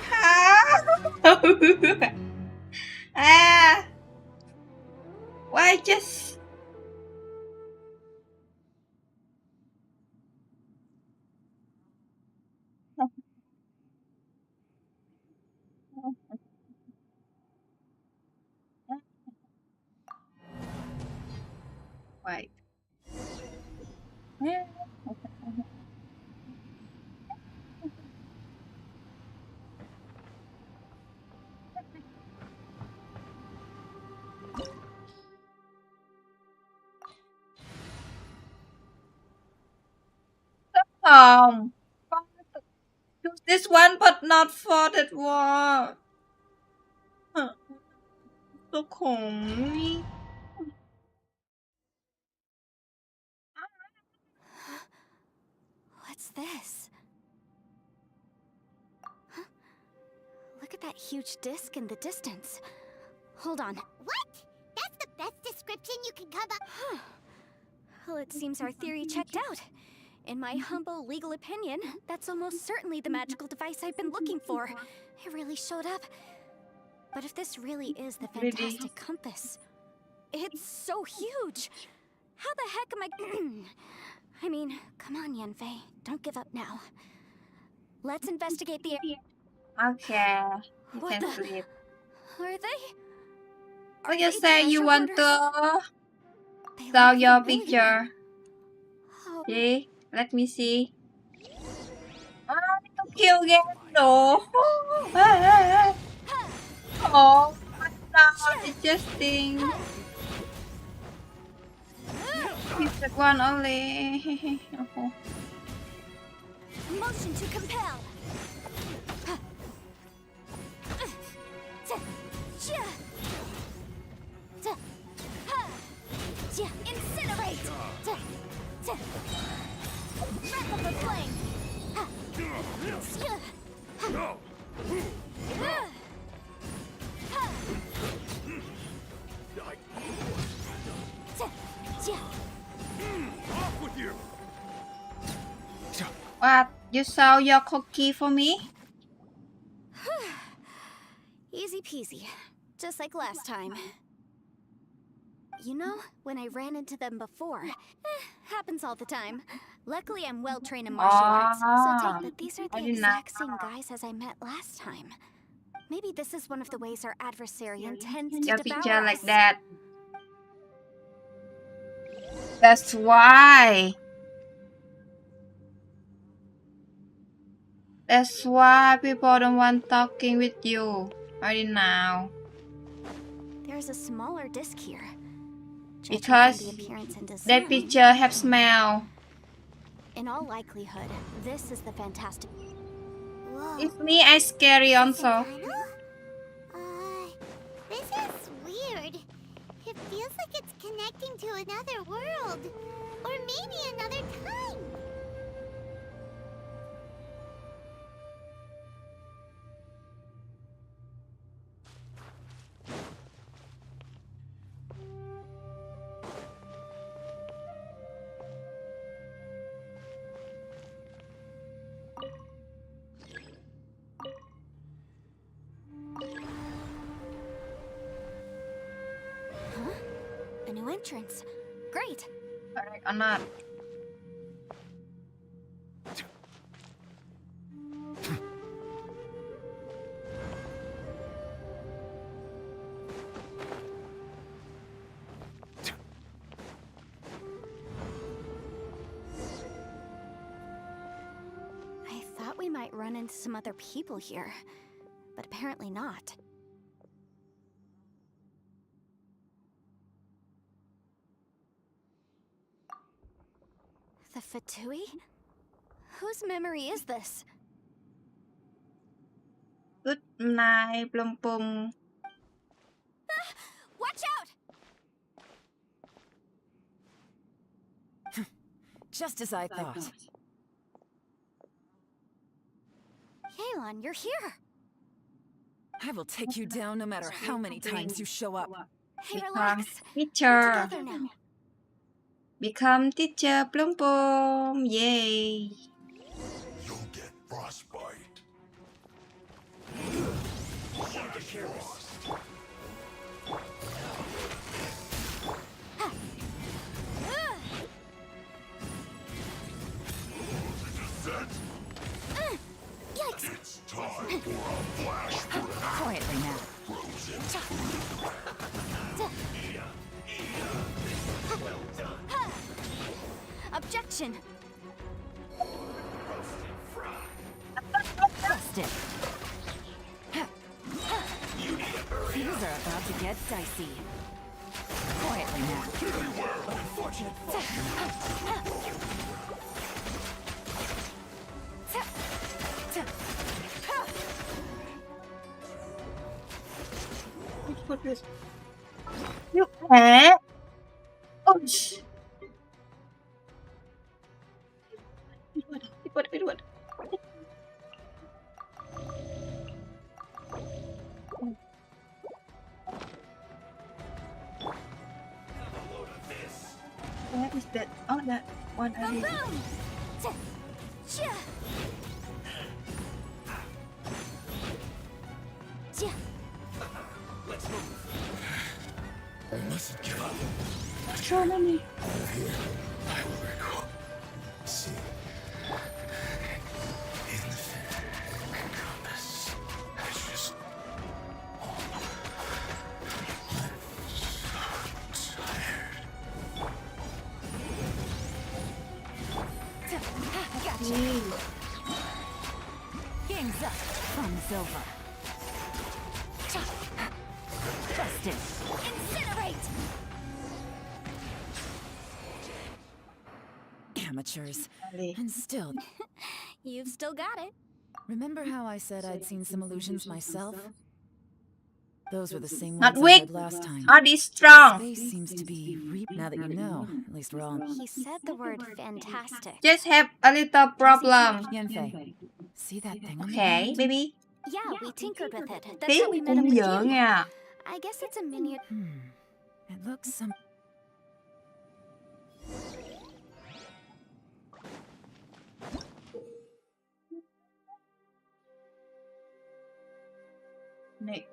Why just... Wait. Use this one, but not for that one. So khủng. What's this? Huh? Look at that huge disc in the distance. Hold on. What? That's the best description you can come up. Well, it seems our theory checked out. In my humble legal opinion, that's almost certainly the magical device I've been looking for. It really showed up. But if this really is the fantastic compass, it's so huge. How the heck am I... I mean, come on, Yanfei. Don't give up now. Let's investigate the... Okay. You What can the... sleep. Are they... Oh, you they say you treasure want hoarders? to They show look your familiar. picture. Oh, See? Let me see. I need to kill again. No. Oh, no, it's just thing. It's that one only. Oh. motion to compel. Incinerate. Wrap up the flame. Off with you! What? You saw your cookie for me? Easy peasy. Just like last time. You know, when I ran into them before, happens all the time. Luckily, I'm well trained in martial arts, so take that these are I the did exact not same guys as I met last time. Maybe this is one of the ways our adversary intends to Your devour picture us. like that. That's why. That's why people don't want talking with you right now. There's a smaller disc here. Judging Because from the appearance and design, that picture have smell. in all likelihood, this is the fantastic. Whoa. If me, I scary also. This is weird. It feels like it's connecting to another world. Or maybe another time. Huh? A new entrance. Great. Correct or not? I thought we might run into some other people here, but apparently not. The Fatui? Whose memory is this? Good night, Plum Pum. Watch out! Just as I thought. Yelan, you're here. I will take you down no matter how many times you show up. Hey, Become relax. We're teacher. together now. Become teacher. Plum plum. Yay. You'll get frostbite. Yikes. It's time for a flash Quietly now. Objection. Busted. Things are about to get dicey. Quietly now. You can't. Oh, shh. Ribet. Where is that? Oh, that one Boom, already. boom. Cha. Cha. I mustn't give up. So many. Out of here, I will recall. See. In the compass. I just. I'm so tired. Gotcha. Game's up. Fun's over. Busted. Incinerate. Amateurs. And still. You've still got it. Remember how I said I'd seen some illusions myself? Those were the same Not ones I weak. had last time. Heart is strong. Space seems to be now that you know. At least we're all. He said the word fantastic. Just have a little problem. Yanfei, see that thing on the Okay, ground? baby. Yeah, we tinkered with it. That's Tí how we met up cũng with dở you. nha. I guess it's a miniature. It looks some. Này.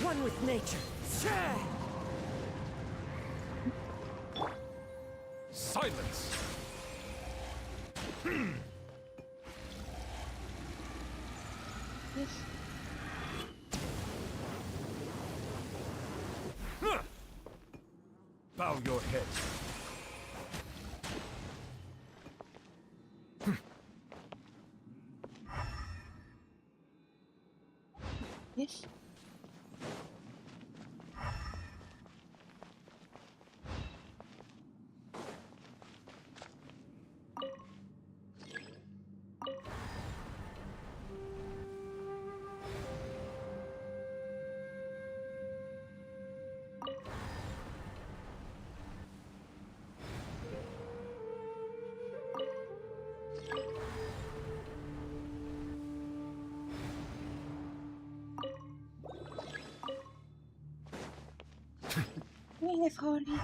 One with nature. Silence! Bow your head. Yes. I fall here?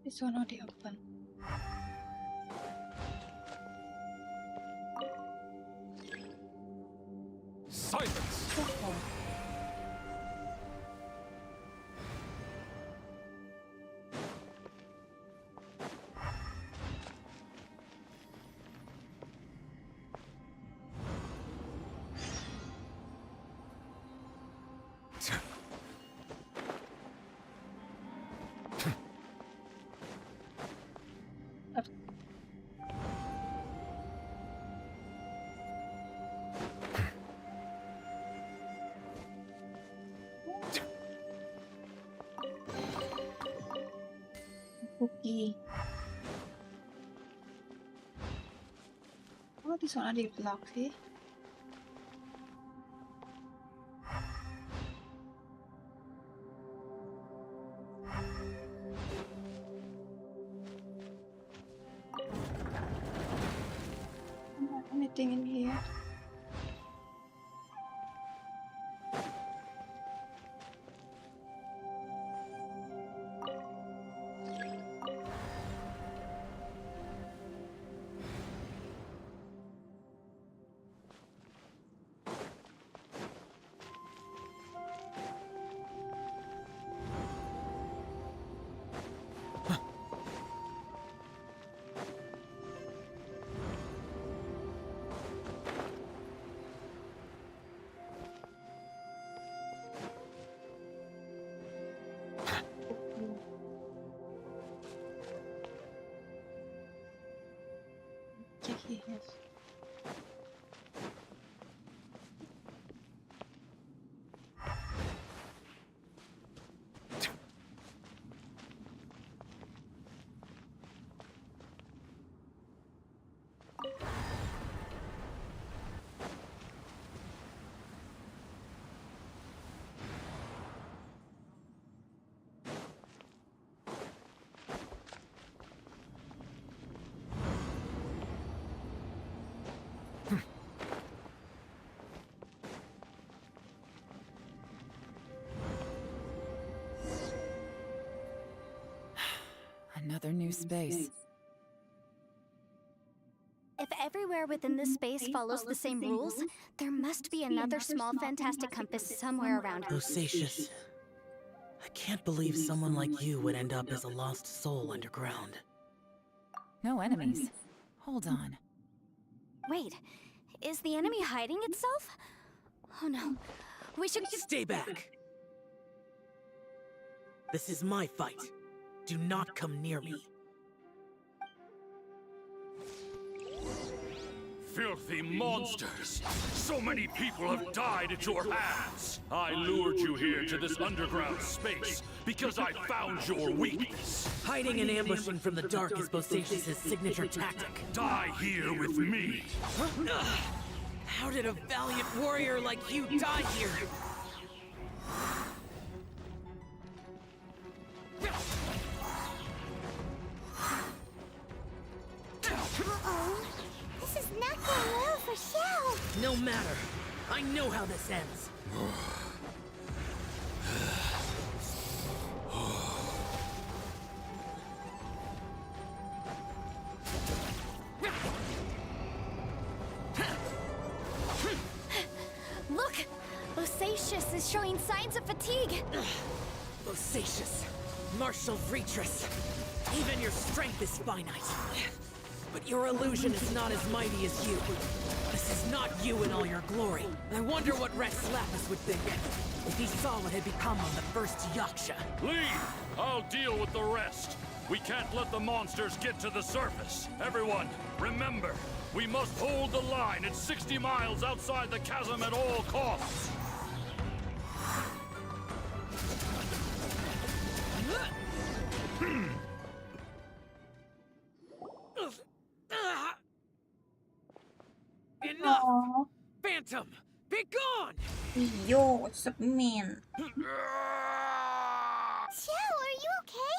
Oh, this one already open. Silence! Oh. Cookie. Oh, this one already blocked here. Anything in here? Yes. Another new space. If everywhere within this space follows the same rules, there must be another small fantastic compass somewhere around. Luxuriouschest. I can't believe someone like you would end up as a lost soul underground. No enemies. Hold on. Wait, is the enemy hiding itself? Oh no, we should— Stay back! This is my fight. Do not come near me. Filthy monsters! So many people have died at your hands! I lured you here to this underground space because I found your weakness! Hiding and ambushing from the dark is Bosacious' signature tactic. Die here with me! How did a valiant warrior like you die here? Uh-oh. This is not going well for Xiao. No matter. I know how this ends. Look! Bosacious is showing signs of fatigue. Bosacious, martial retreat. Even your strength is finite. But your illusion is not as mighty as you. This is not you in all your glory. I wonder what Rex Lapis would think if he saw what had become of the first Yaksha. Leave! I'll deal with the rest. We can't let the monsters get to the surface. Everyone, remember, we must hold the line at 60 miles outside the chasm at all costs. Enough! Phantom, be gone! Yo, what's up, man? Xiao, are you okay?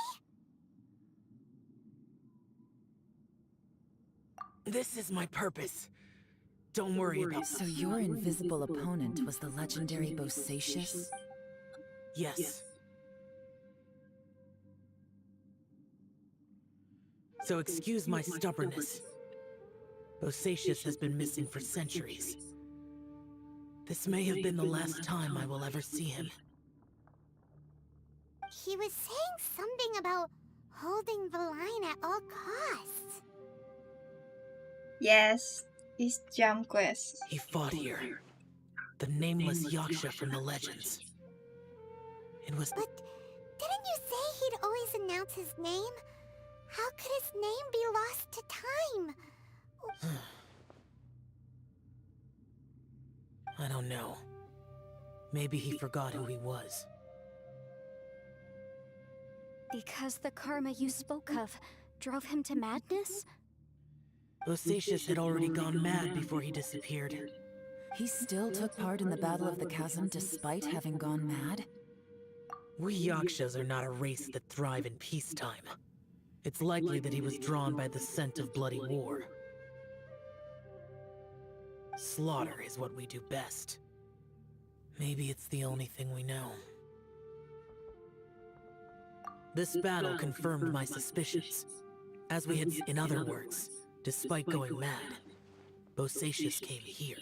This is my purpose. Don't worry about it. So your invisible opponent was the legendary Bosacious? Yes. So excuse my stubbornness. Bosacious has been missing for centuries. This may have been the last time I will ever see him. He was saying something about holding the line at all costs. Yes, it's jump quest. He fought here. The nameless Yaksha from the legends. It was... But didn't you say he'd always announce his name? How could his name be lost to time? I don't know. Maybe he forgot who he was. Because the karma you spoke of drove him to madness? Bosacious had already gone mad before he disappeared. He still took part in the Battle of the Chasm despite having gone mad? We Yakshas are not a race that thrive in peacetime. It's likely that he was drawn by the scent of bloody war. Slaughter is what we do best. Maybe it's the only thing we know. This battle confirmed my suspicions. As we had, in other words, despite going mad, Bosacious came here.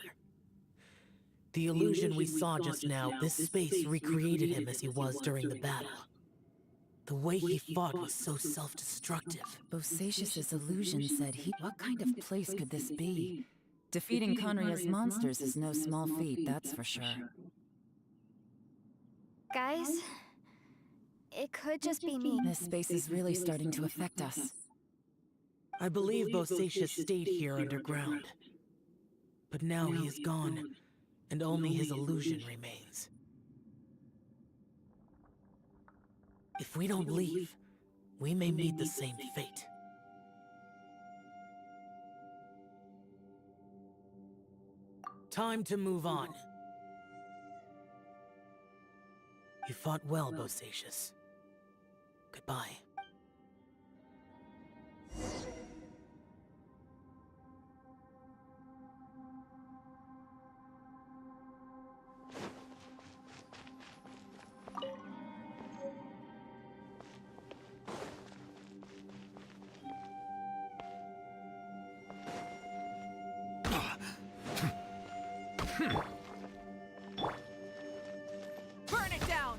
The illusion we saw just now, this space recreated him as he was during the battle. The way he fought was so self-destructive. Bosacious's illusion said he... What kind of place could this be? Defeating Conria's monsters is no small feat, that's for sure. Guys, it could just be me. This space is really starting to affect us. I believe Bosacious stayed here underground. But now he is gone, and only his illusion remains. If we don't leave, we may meet the same fate. Time to move on. You fought well, Bosacious. Goodbye. Burn it down!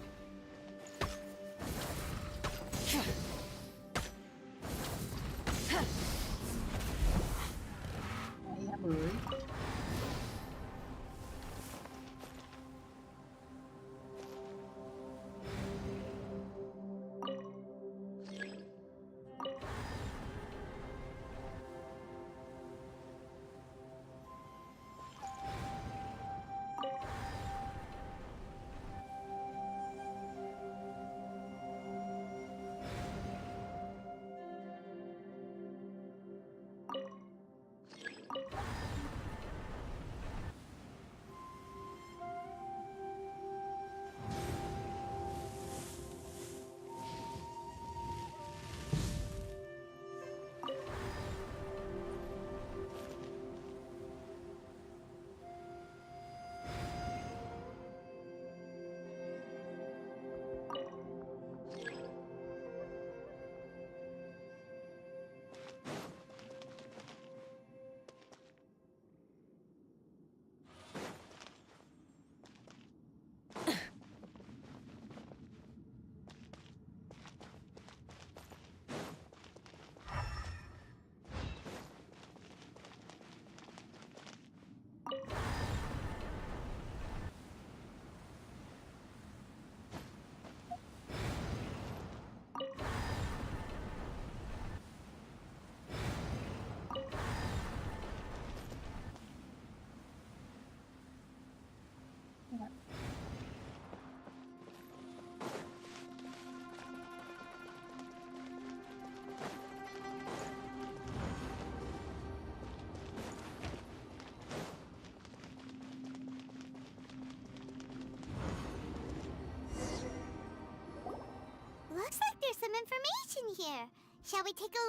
information here. Shall we take a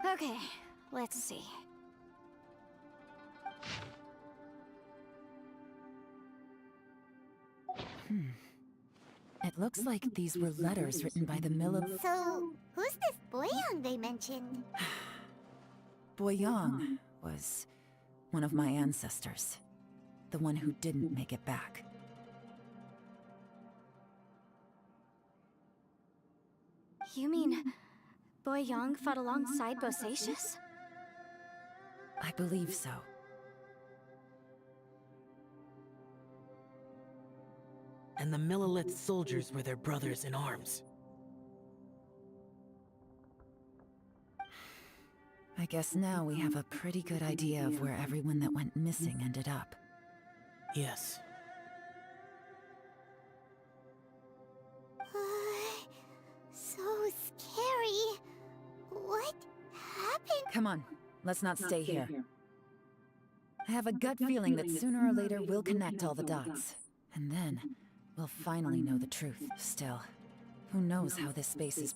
look? Okay, let's see. It looks like these were letters written by the So, who's this Boyang they mentioned? Boyang was one of my ancestors. The one who didn't make it back. You mean Boyang fought alongside Bosacius? I believe so. And the Milalith soldiers were their brothers in arms. I guess now we have a pretty good idea of where everyone that went missing ended up. Yes. So scary. What happened? Come on, let's not stay here. I have a gut feeling that sooner or later we'll connect all the dots. And then, we'll finally know the truth. Still, who knows how this space is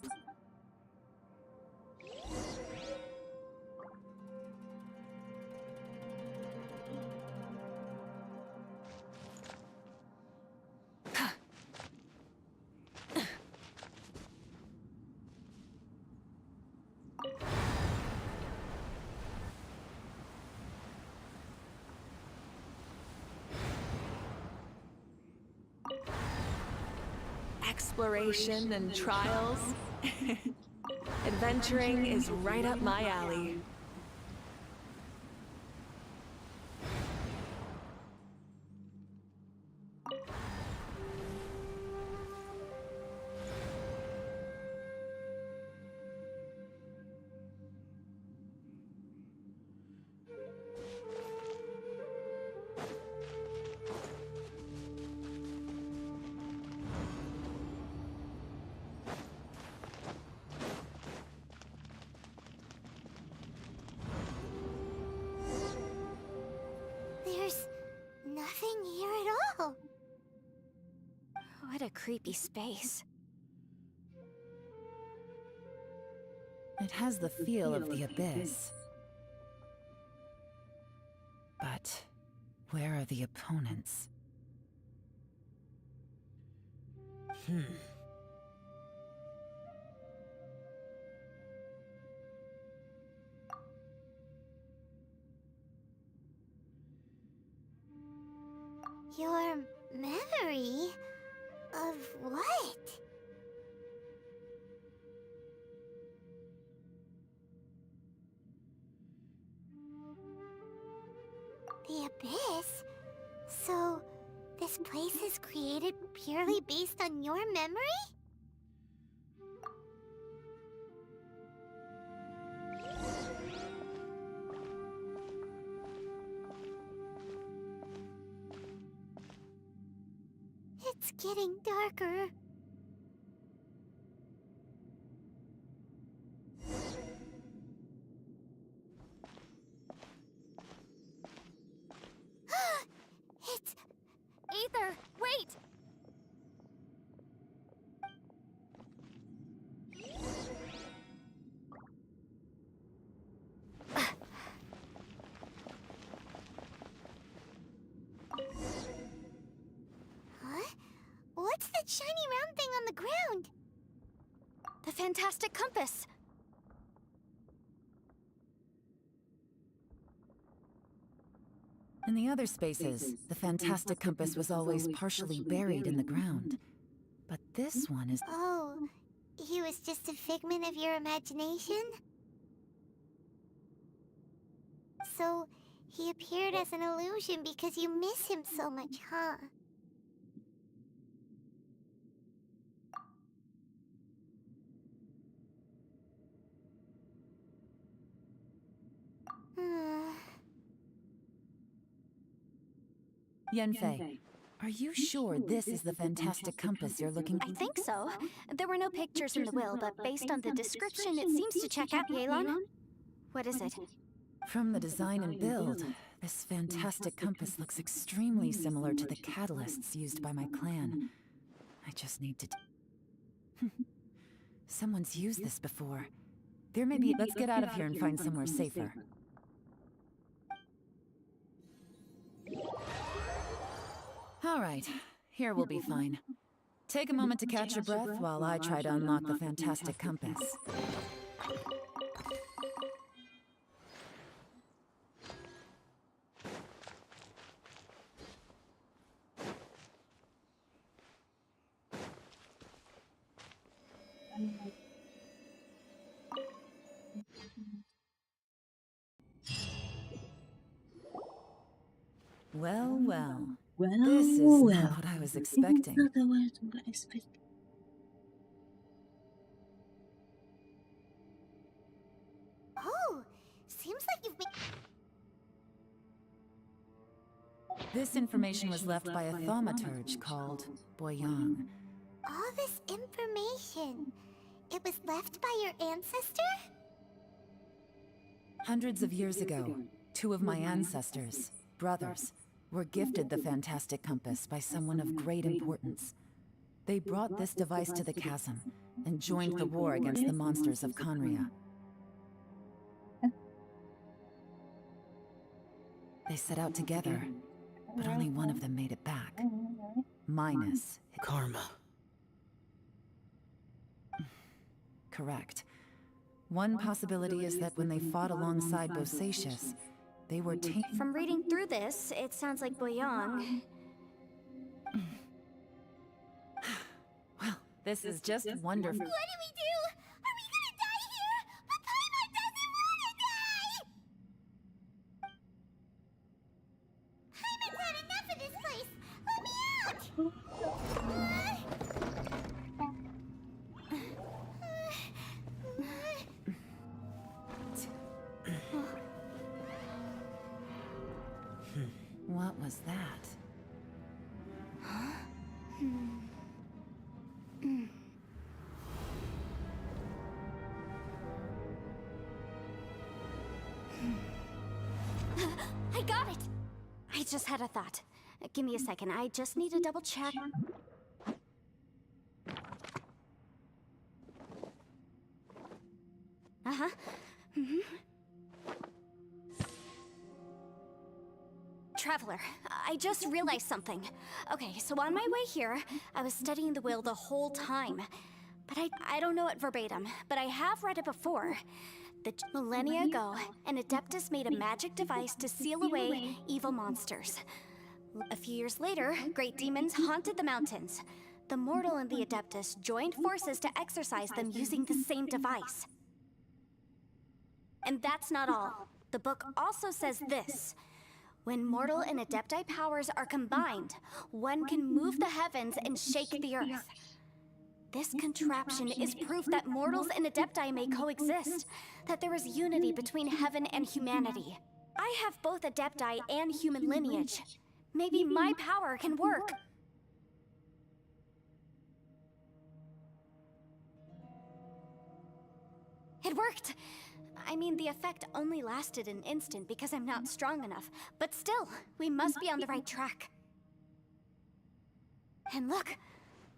Exploration and trials. Adventuring is right up my alley. There's nothing here at all. What a creepy space. It has the feel of the abyss. But where are the opponents? Your memory of what? The abyss? So, this place is created purely based on your memory? It's getting darker. It's... Aether, wait! Huh? What's that shiny round thing on the ground? The fantastic compass! In the other spaces, the fantastic compass was always partially buried in the ground. But this one is... Oh, he was just a figment of your imagination? So, he appeared as an illusion because you miss him so much, huh? Yenfei, are you sure this is the fantastic compass you're looking for? I think so. There were no pictures in the will, but based on the description, it seems to check out Yelan. What is it? From the design and build, this fantastic compass looks extremely similar to the catalysts used by my clan. I just need to... Someone's used this before. There may be. Let's get out of here and find somewhere safer. All right, here we'll be fine. Take a moment to catch your breath while I try to unlock the fantastic compass. Well, well. This is not what I was expecting. Not what I expected. Oh, seems like you've been. This information was left by a thaumaturge called Boyang. All this information. It was left by your ancestor? Hundreds of years ago, two of my ancestors, brothers, were gifted the fantastic compass by someone of great importance. They brought this device to the chasm and joined the war against the monsters of Conria. They set out together, but only one of them made it back. Minus Karma. Correct. One possibility is that when they fought alongside Bosacius, they were taken. From reading through this, it sounds like Boyang. Well, this is just wonderful. What do we do? Are we gonna die here? But Paimon doesn't wanna die! Paimon's had enough of this place! Let me out! What was that? I got it! I just had a thought. Give me a second, I just need to double check. Uh-huh. Traveler, I just realized something. Okay, so on my way here, I was studying the will the whole time. But I don't know it verbatim, but I have read it before. Millennia ago, an Adeptus made a magic device to seal away evil monsters. A few years later, great demons haunted the mountains. The mortal and the Adeptus joined forces to exorcise them using the same device. And that's not all. The book also says this. When mortal and Adepti powers are combined, one can move the heavens and shake the earth. This contraption is proof that mortals and Adepti may coexist, that there is unity between heaven and humanity. I have both Adepti and human lineage. Maybe my power can work. It worked! I mean, the effect only lasted an instant because I'm not strong enough, but still, we must be on the right track. And look!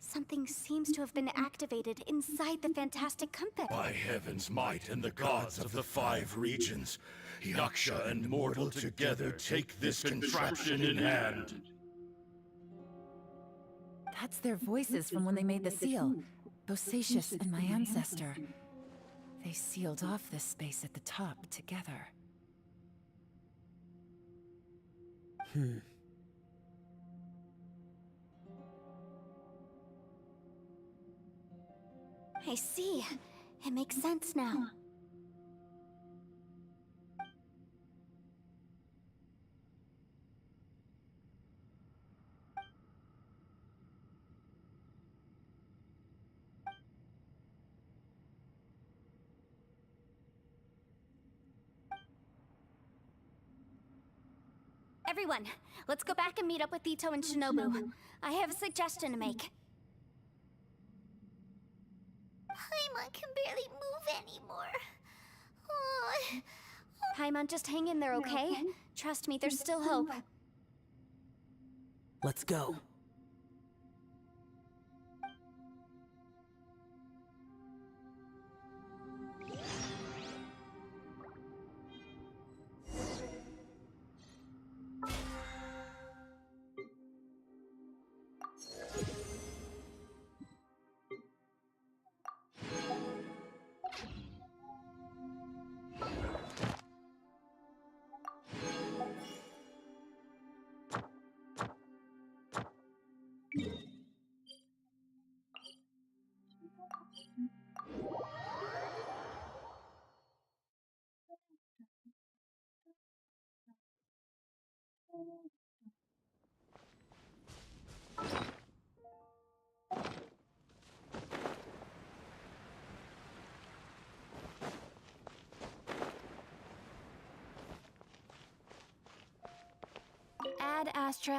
Something seems to have been activated inside the fantastic compass. By heaven's might and the gods of the 5 regions, Yaksha and mortal together take this contraption in hand. That's their voices from when they made the seal. Bosacius and my ancestor. They sealed off this space at the top together. I see. It makes sense now. Everyone, let's go back and meet up with Itto and Shinobu. I have a suggestion to make. Paimon can barely move anymore. Oh. Paimon, just hang in there, okay? Trust me, there's still hope. Let's go. Ad Astra.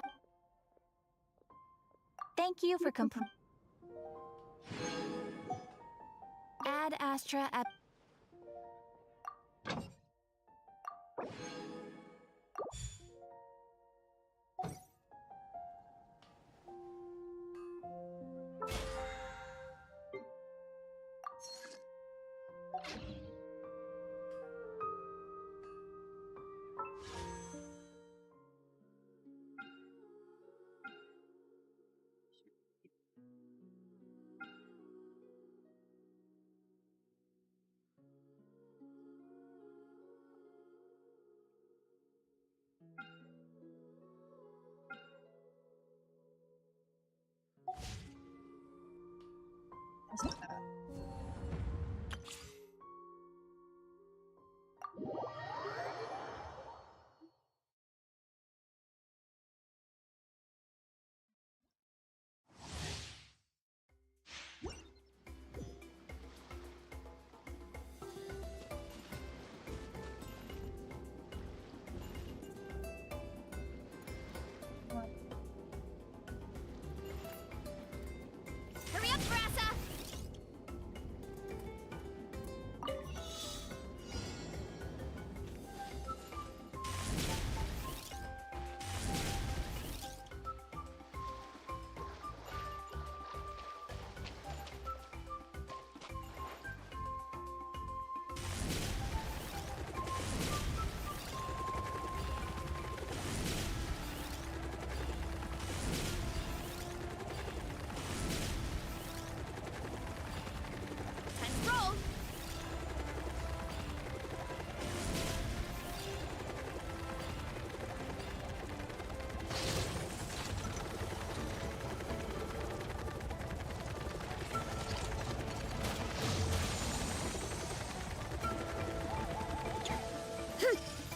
Thank you for Ad Astra. Hurry up, Brassa!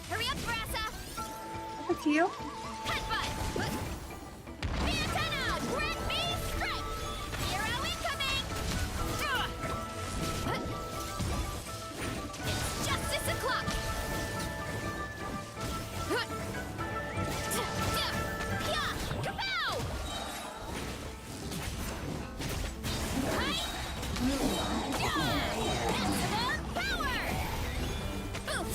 Hurry up, Brassa! Look at you. Headbutt! Antenna! Grant me strike! Hero incoming! It's justice o'clock! Kapow! Maximum power! Oof!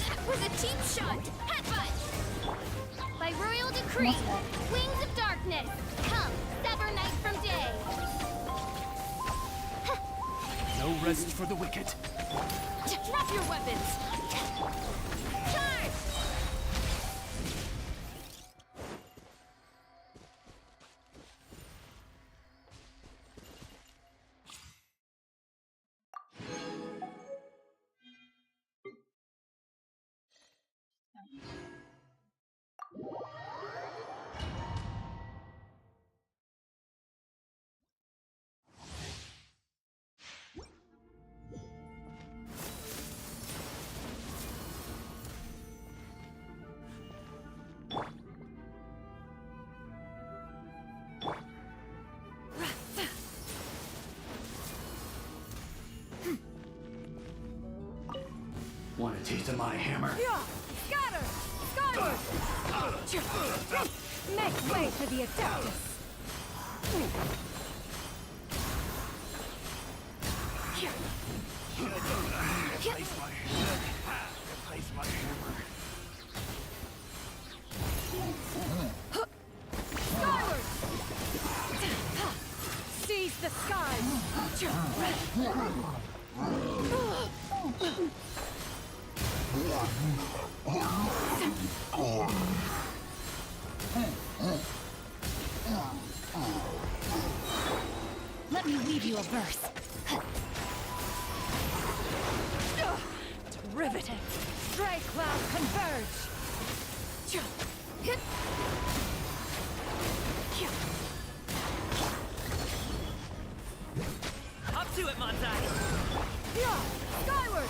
That was a cheap shot! Headbutt! By royal decree, wings of darkness, come, sever night from day! No rest for the wicked. Drop your weapons! Charge! Want a taste of my hammer? Scatter! Skyward! Make way for the Adeptus! Replace my hammer. Replace my hammer. Skyward! Seize the skies! Let me weave you a verse. Riveting! Stray clouds converge! Up to it, Montai! Skyward!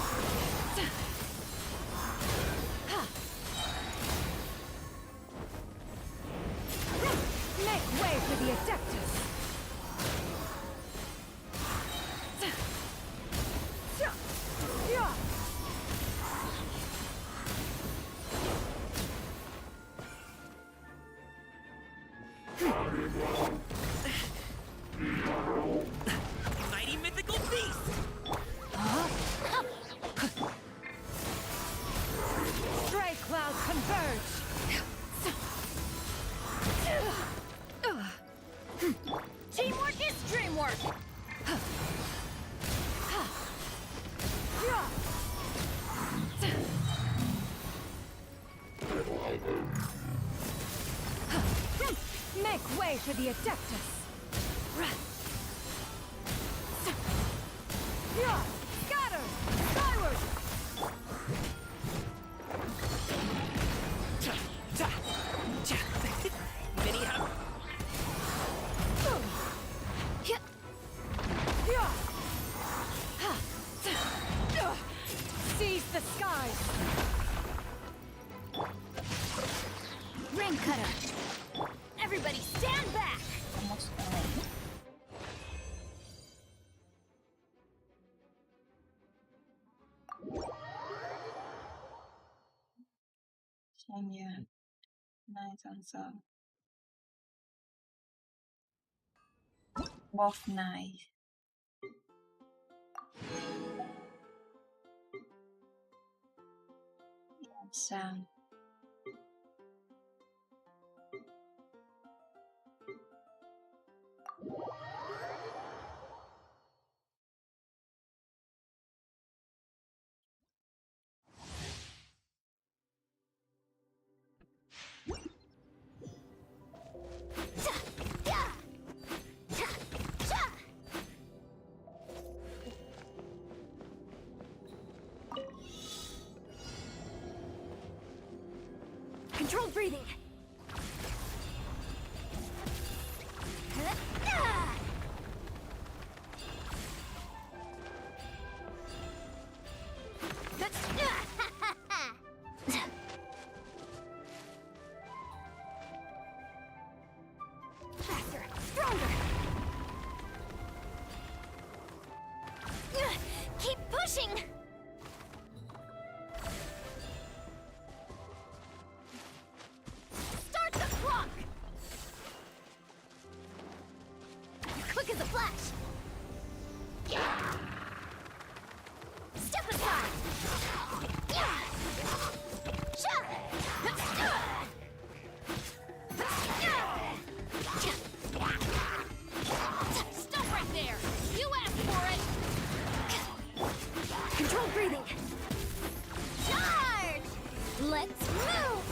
to the Adeptus! Scatter! Skyward! Mini hop. Seize the skies! Ring cutter! Everybody stand back! Yeah. Nice answer. Both nice. Sound. Controlled breathing. Faster, stronger. Keep pushing. Start the clock! Quick as a flash! Step aside! Stop right there! You asked for it! Controlled breathing! Charge! Let's move!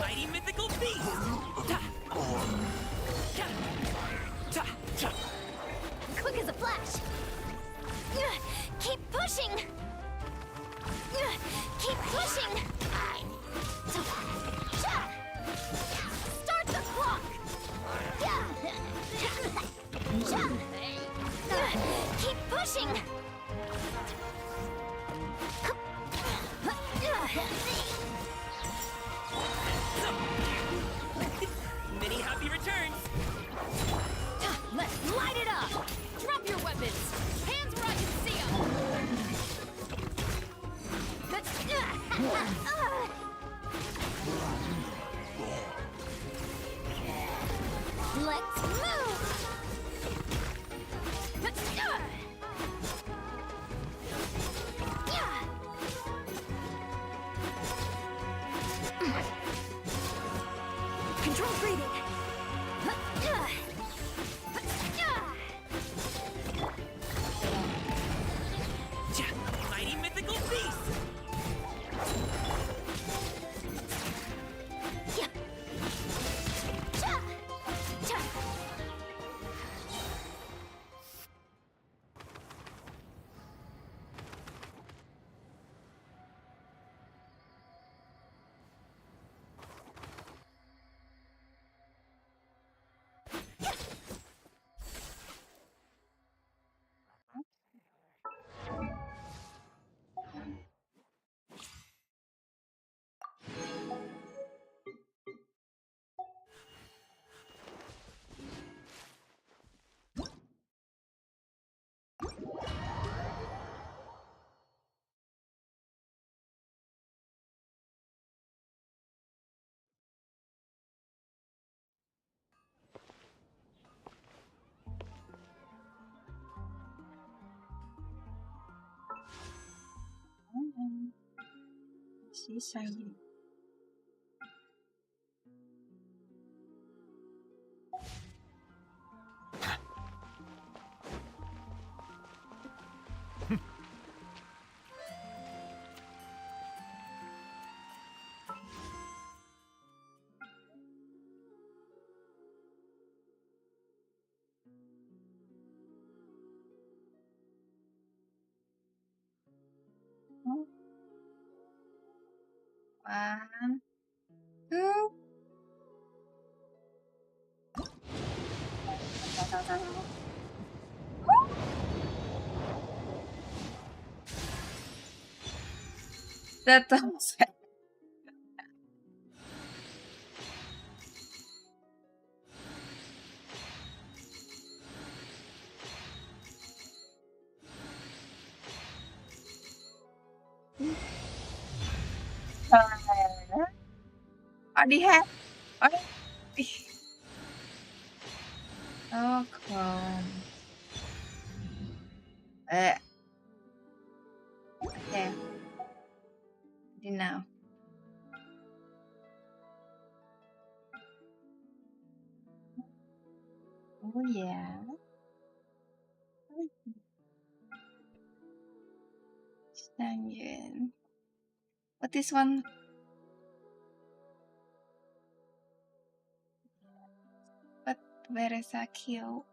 Mighty mythical beast! Quick as a flash! Keep pushing! Keep pushing! Start the clock! Keep pushing! Many happy returns! Let's light it up! Drop your weapons! Hands where I can see them! Let's move! Control breathing! Mighty mythical beast! See shiny. 1, 2. That's awesome. Đi ha. Đi. Oh, không. Okay. Đi nào. Oh yeah. Stangen. What this one? But where is Akio?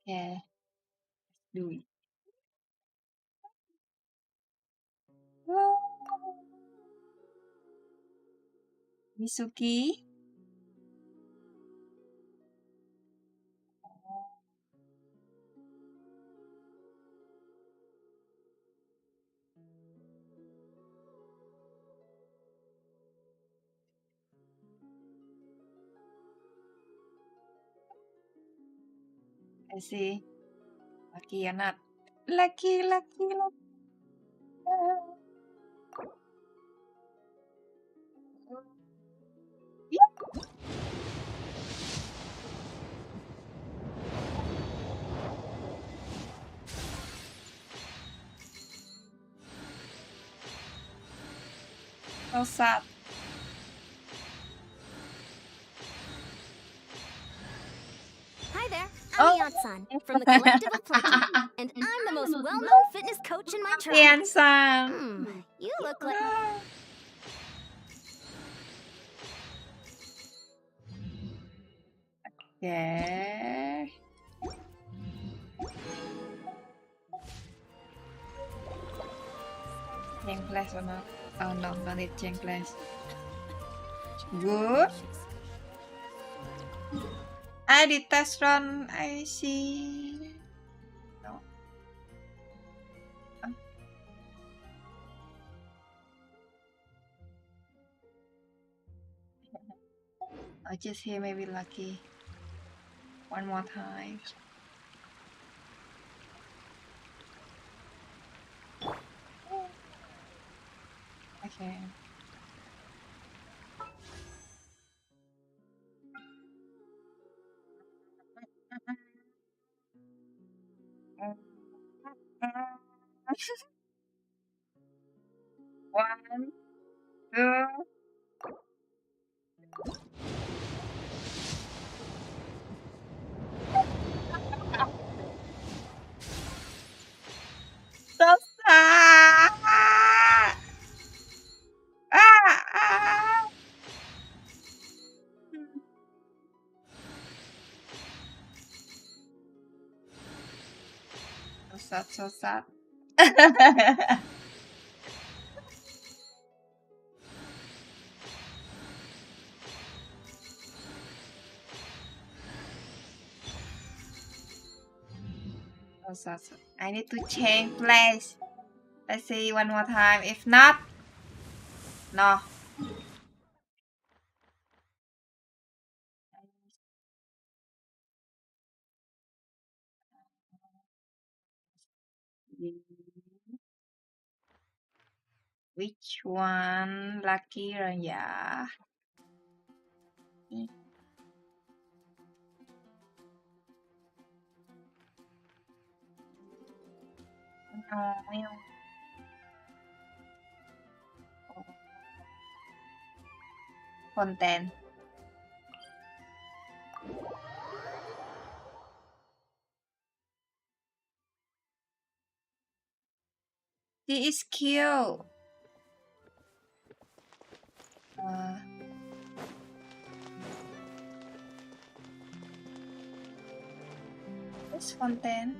Okay. Let's do it. Misuki. I see. Lucky or not. Lucky. Yeah. So sad. Hi there, I'm Ian-san from the Collective of Plenty, and I'm the most well-known fitness coach in my tribe. Ian-san. You look like... Okay. Change class or not? Oh no, don't need change class. Good. I did test run. I see. No. I just here maybe lucky. One more time. Okay. One, 2. So sad. So sad. So. I need to change place. Let's see one more time. If not, no. Which one lucky rồi dạ? Content. She is cute. This content.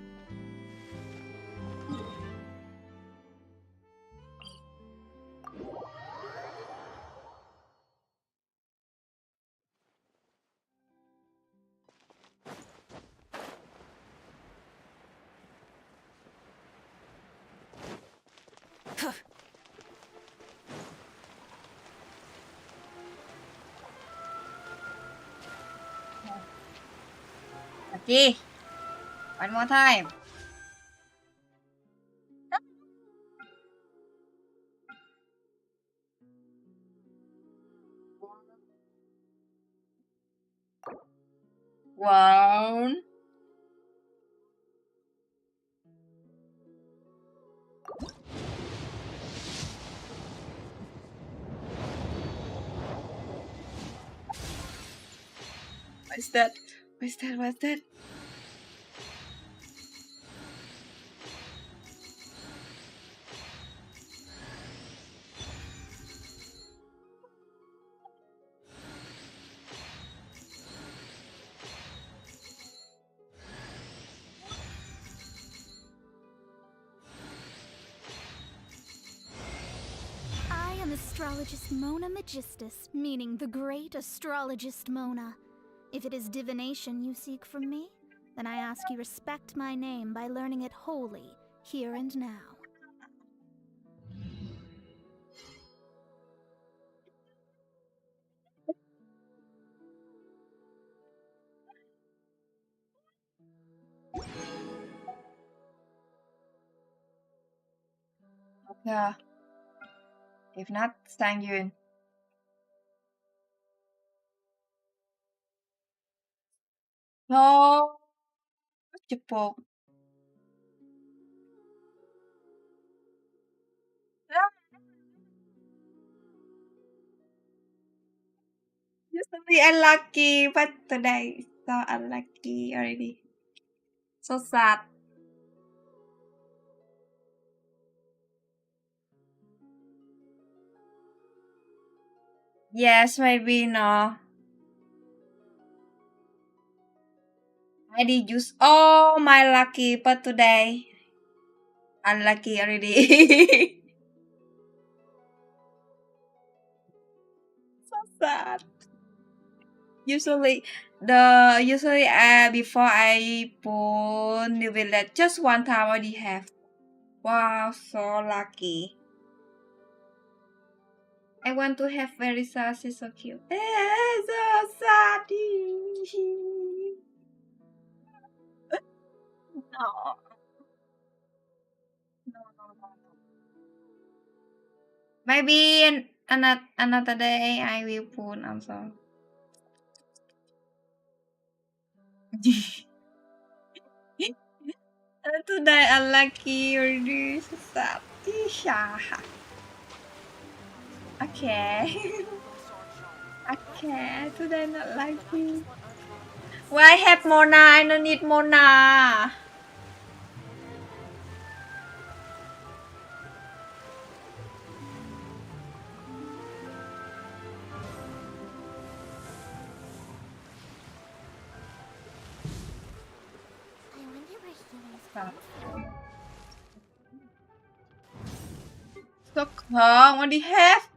Okay. One more time. One. What's that? What's that? What's that? I am astrologist Mona Magistus, meaning the great astrologist Mona. If it is divination you seek from me, then I ask you respect my name by learning it wholly, here and now. Okay. If not, Sang Yun. No. Jepuk. Usually unlucky, but today so unlucky already. So sad. Yes, maybe no. I did use all my lucky, but today unlucky already. So sad. Usually before I put new village, just one time I already have. Wow, so lucky. I want to have very sassy, so cute. So sad. No. Maybe another day I will put also. Today unlucky already. So sad. Okay. Okay, today not lucky. Why have Mona? I don't need Mona. I wonder where humans come from. So calm. What do you have?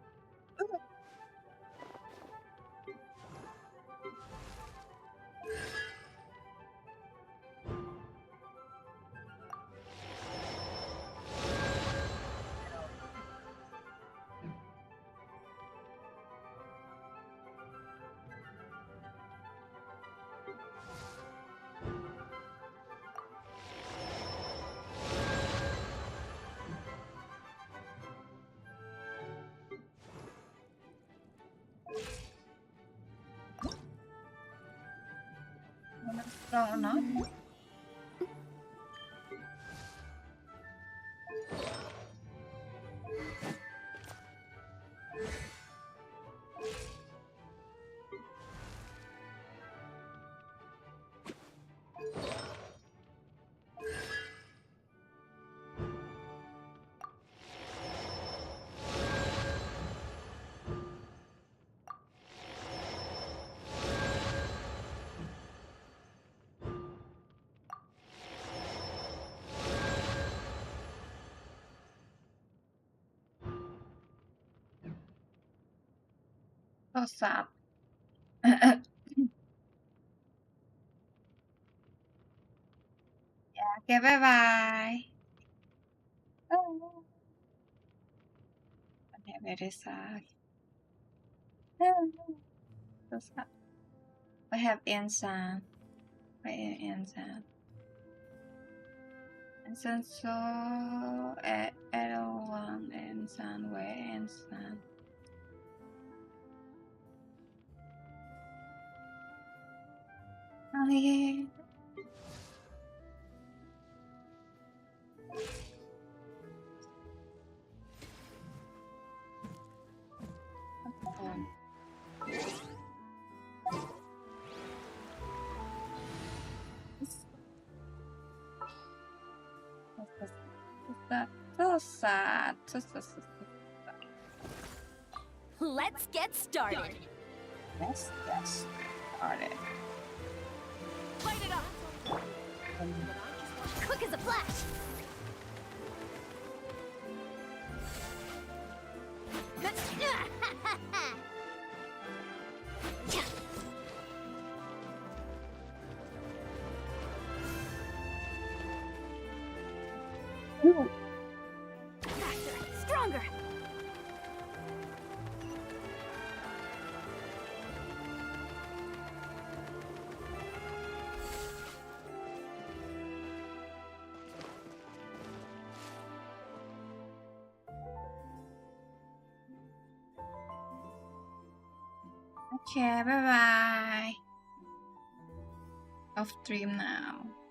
Strong or not? So sad. Yeah, okay, bye bye. very sad. So sad. I have Ensan. Wait, Ensan. Ensan so Erdogan Ensan where Ensan. Oh yeah. So sad. So sad. Let's get started. Let's get started. Light it up. Quick as a flash. Faster, stronger. Okay, bye bye. Off stream now.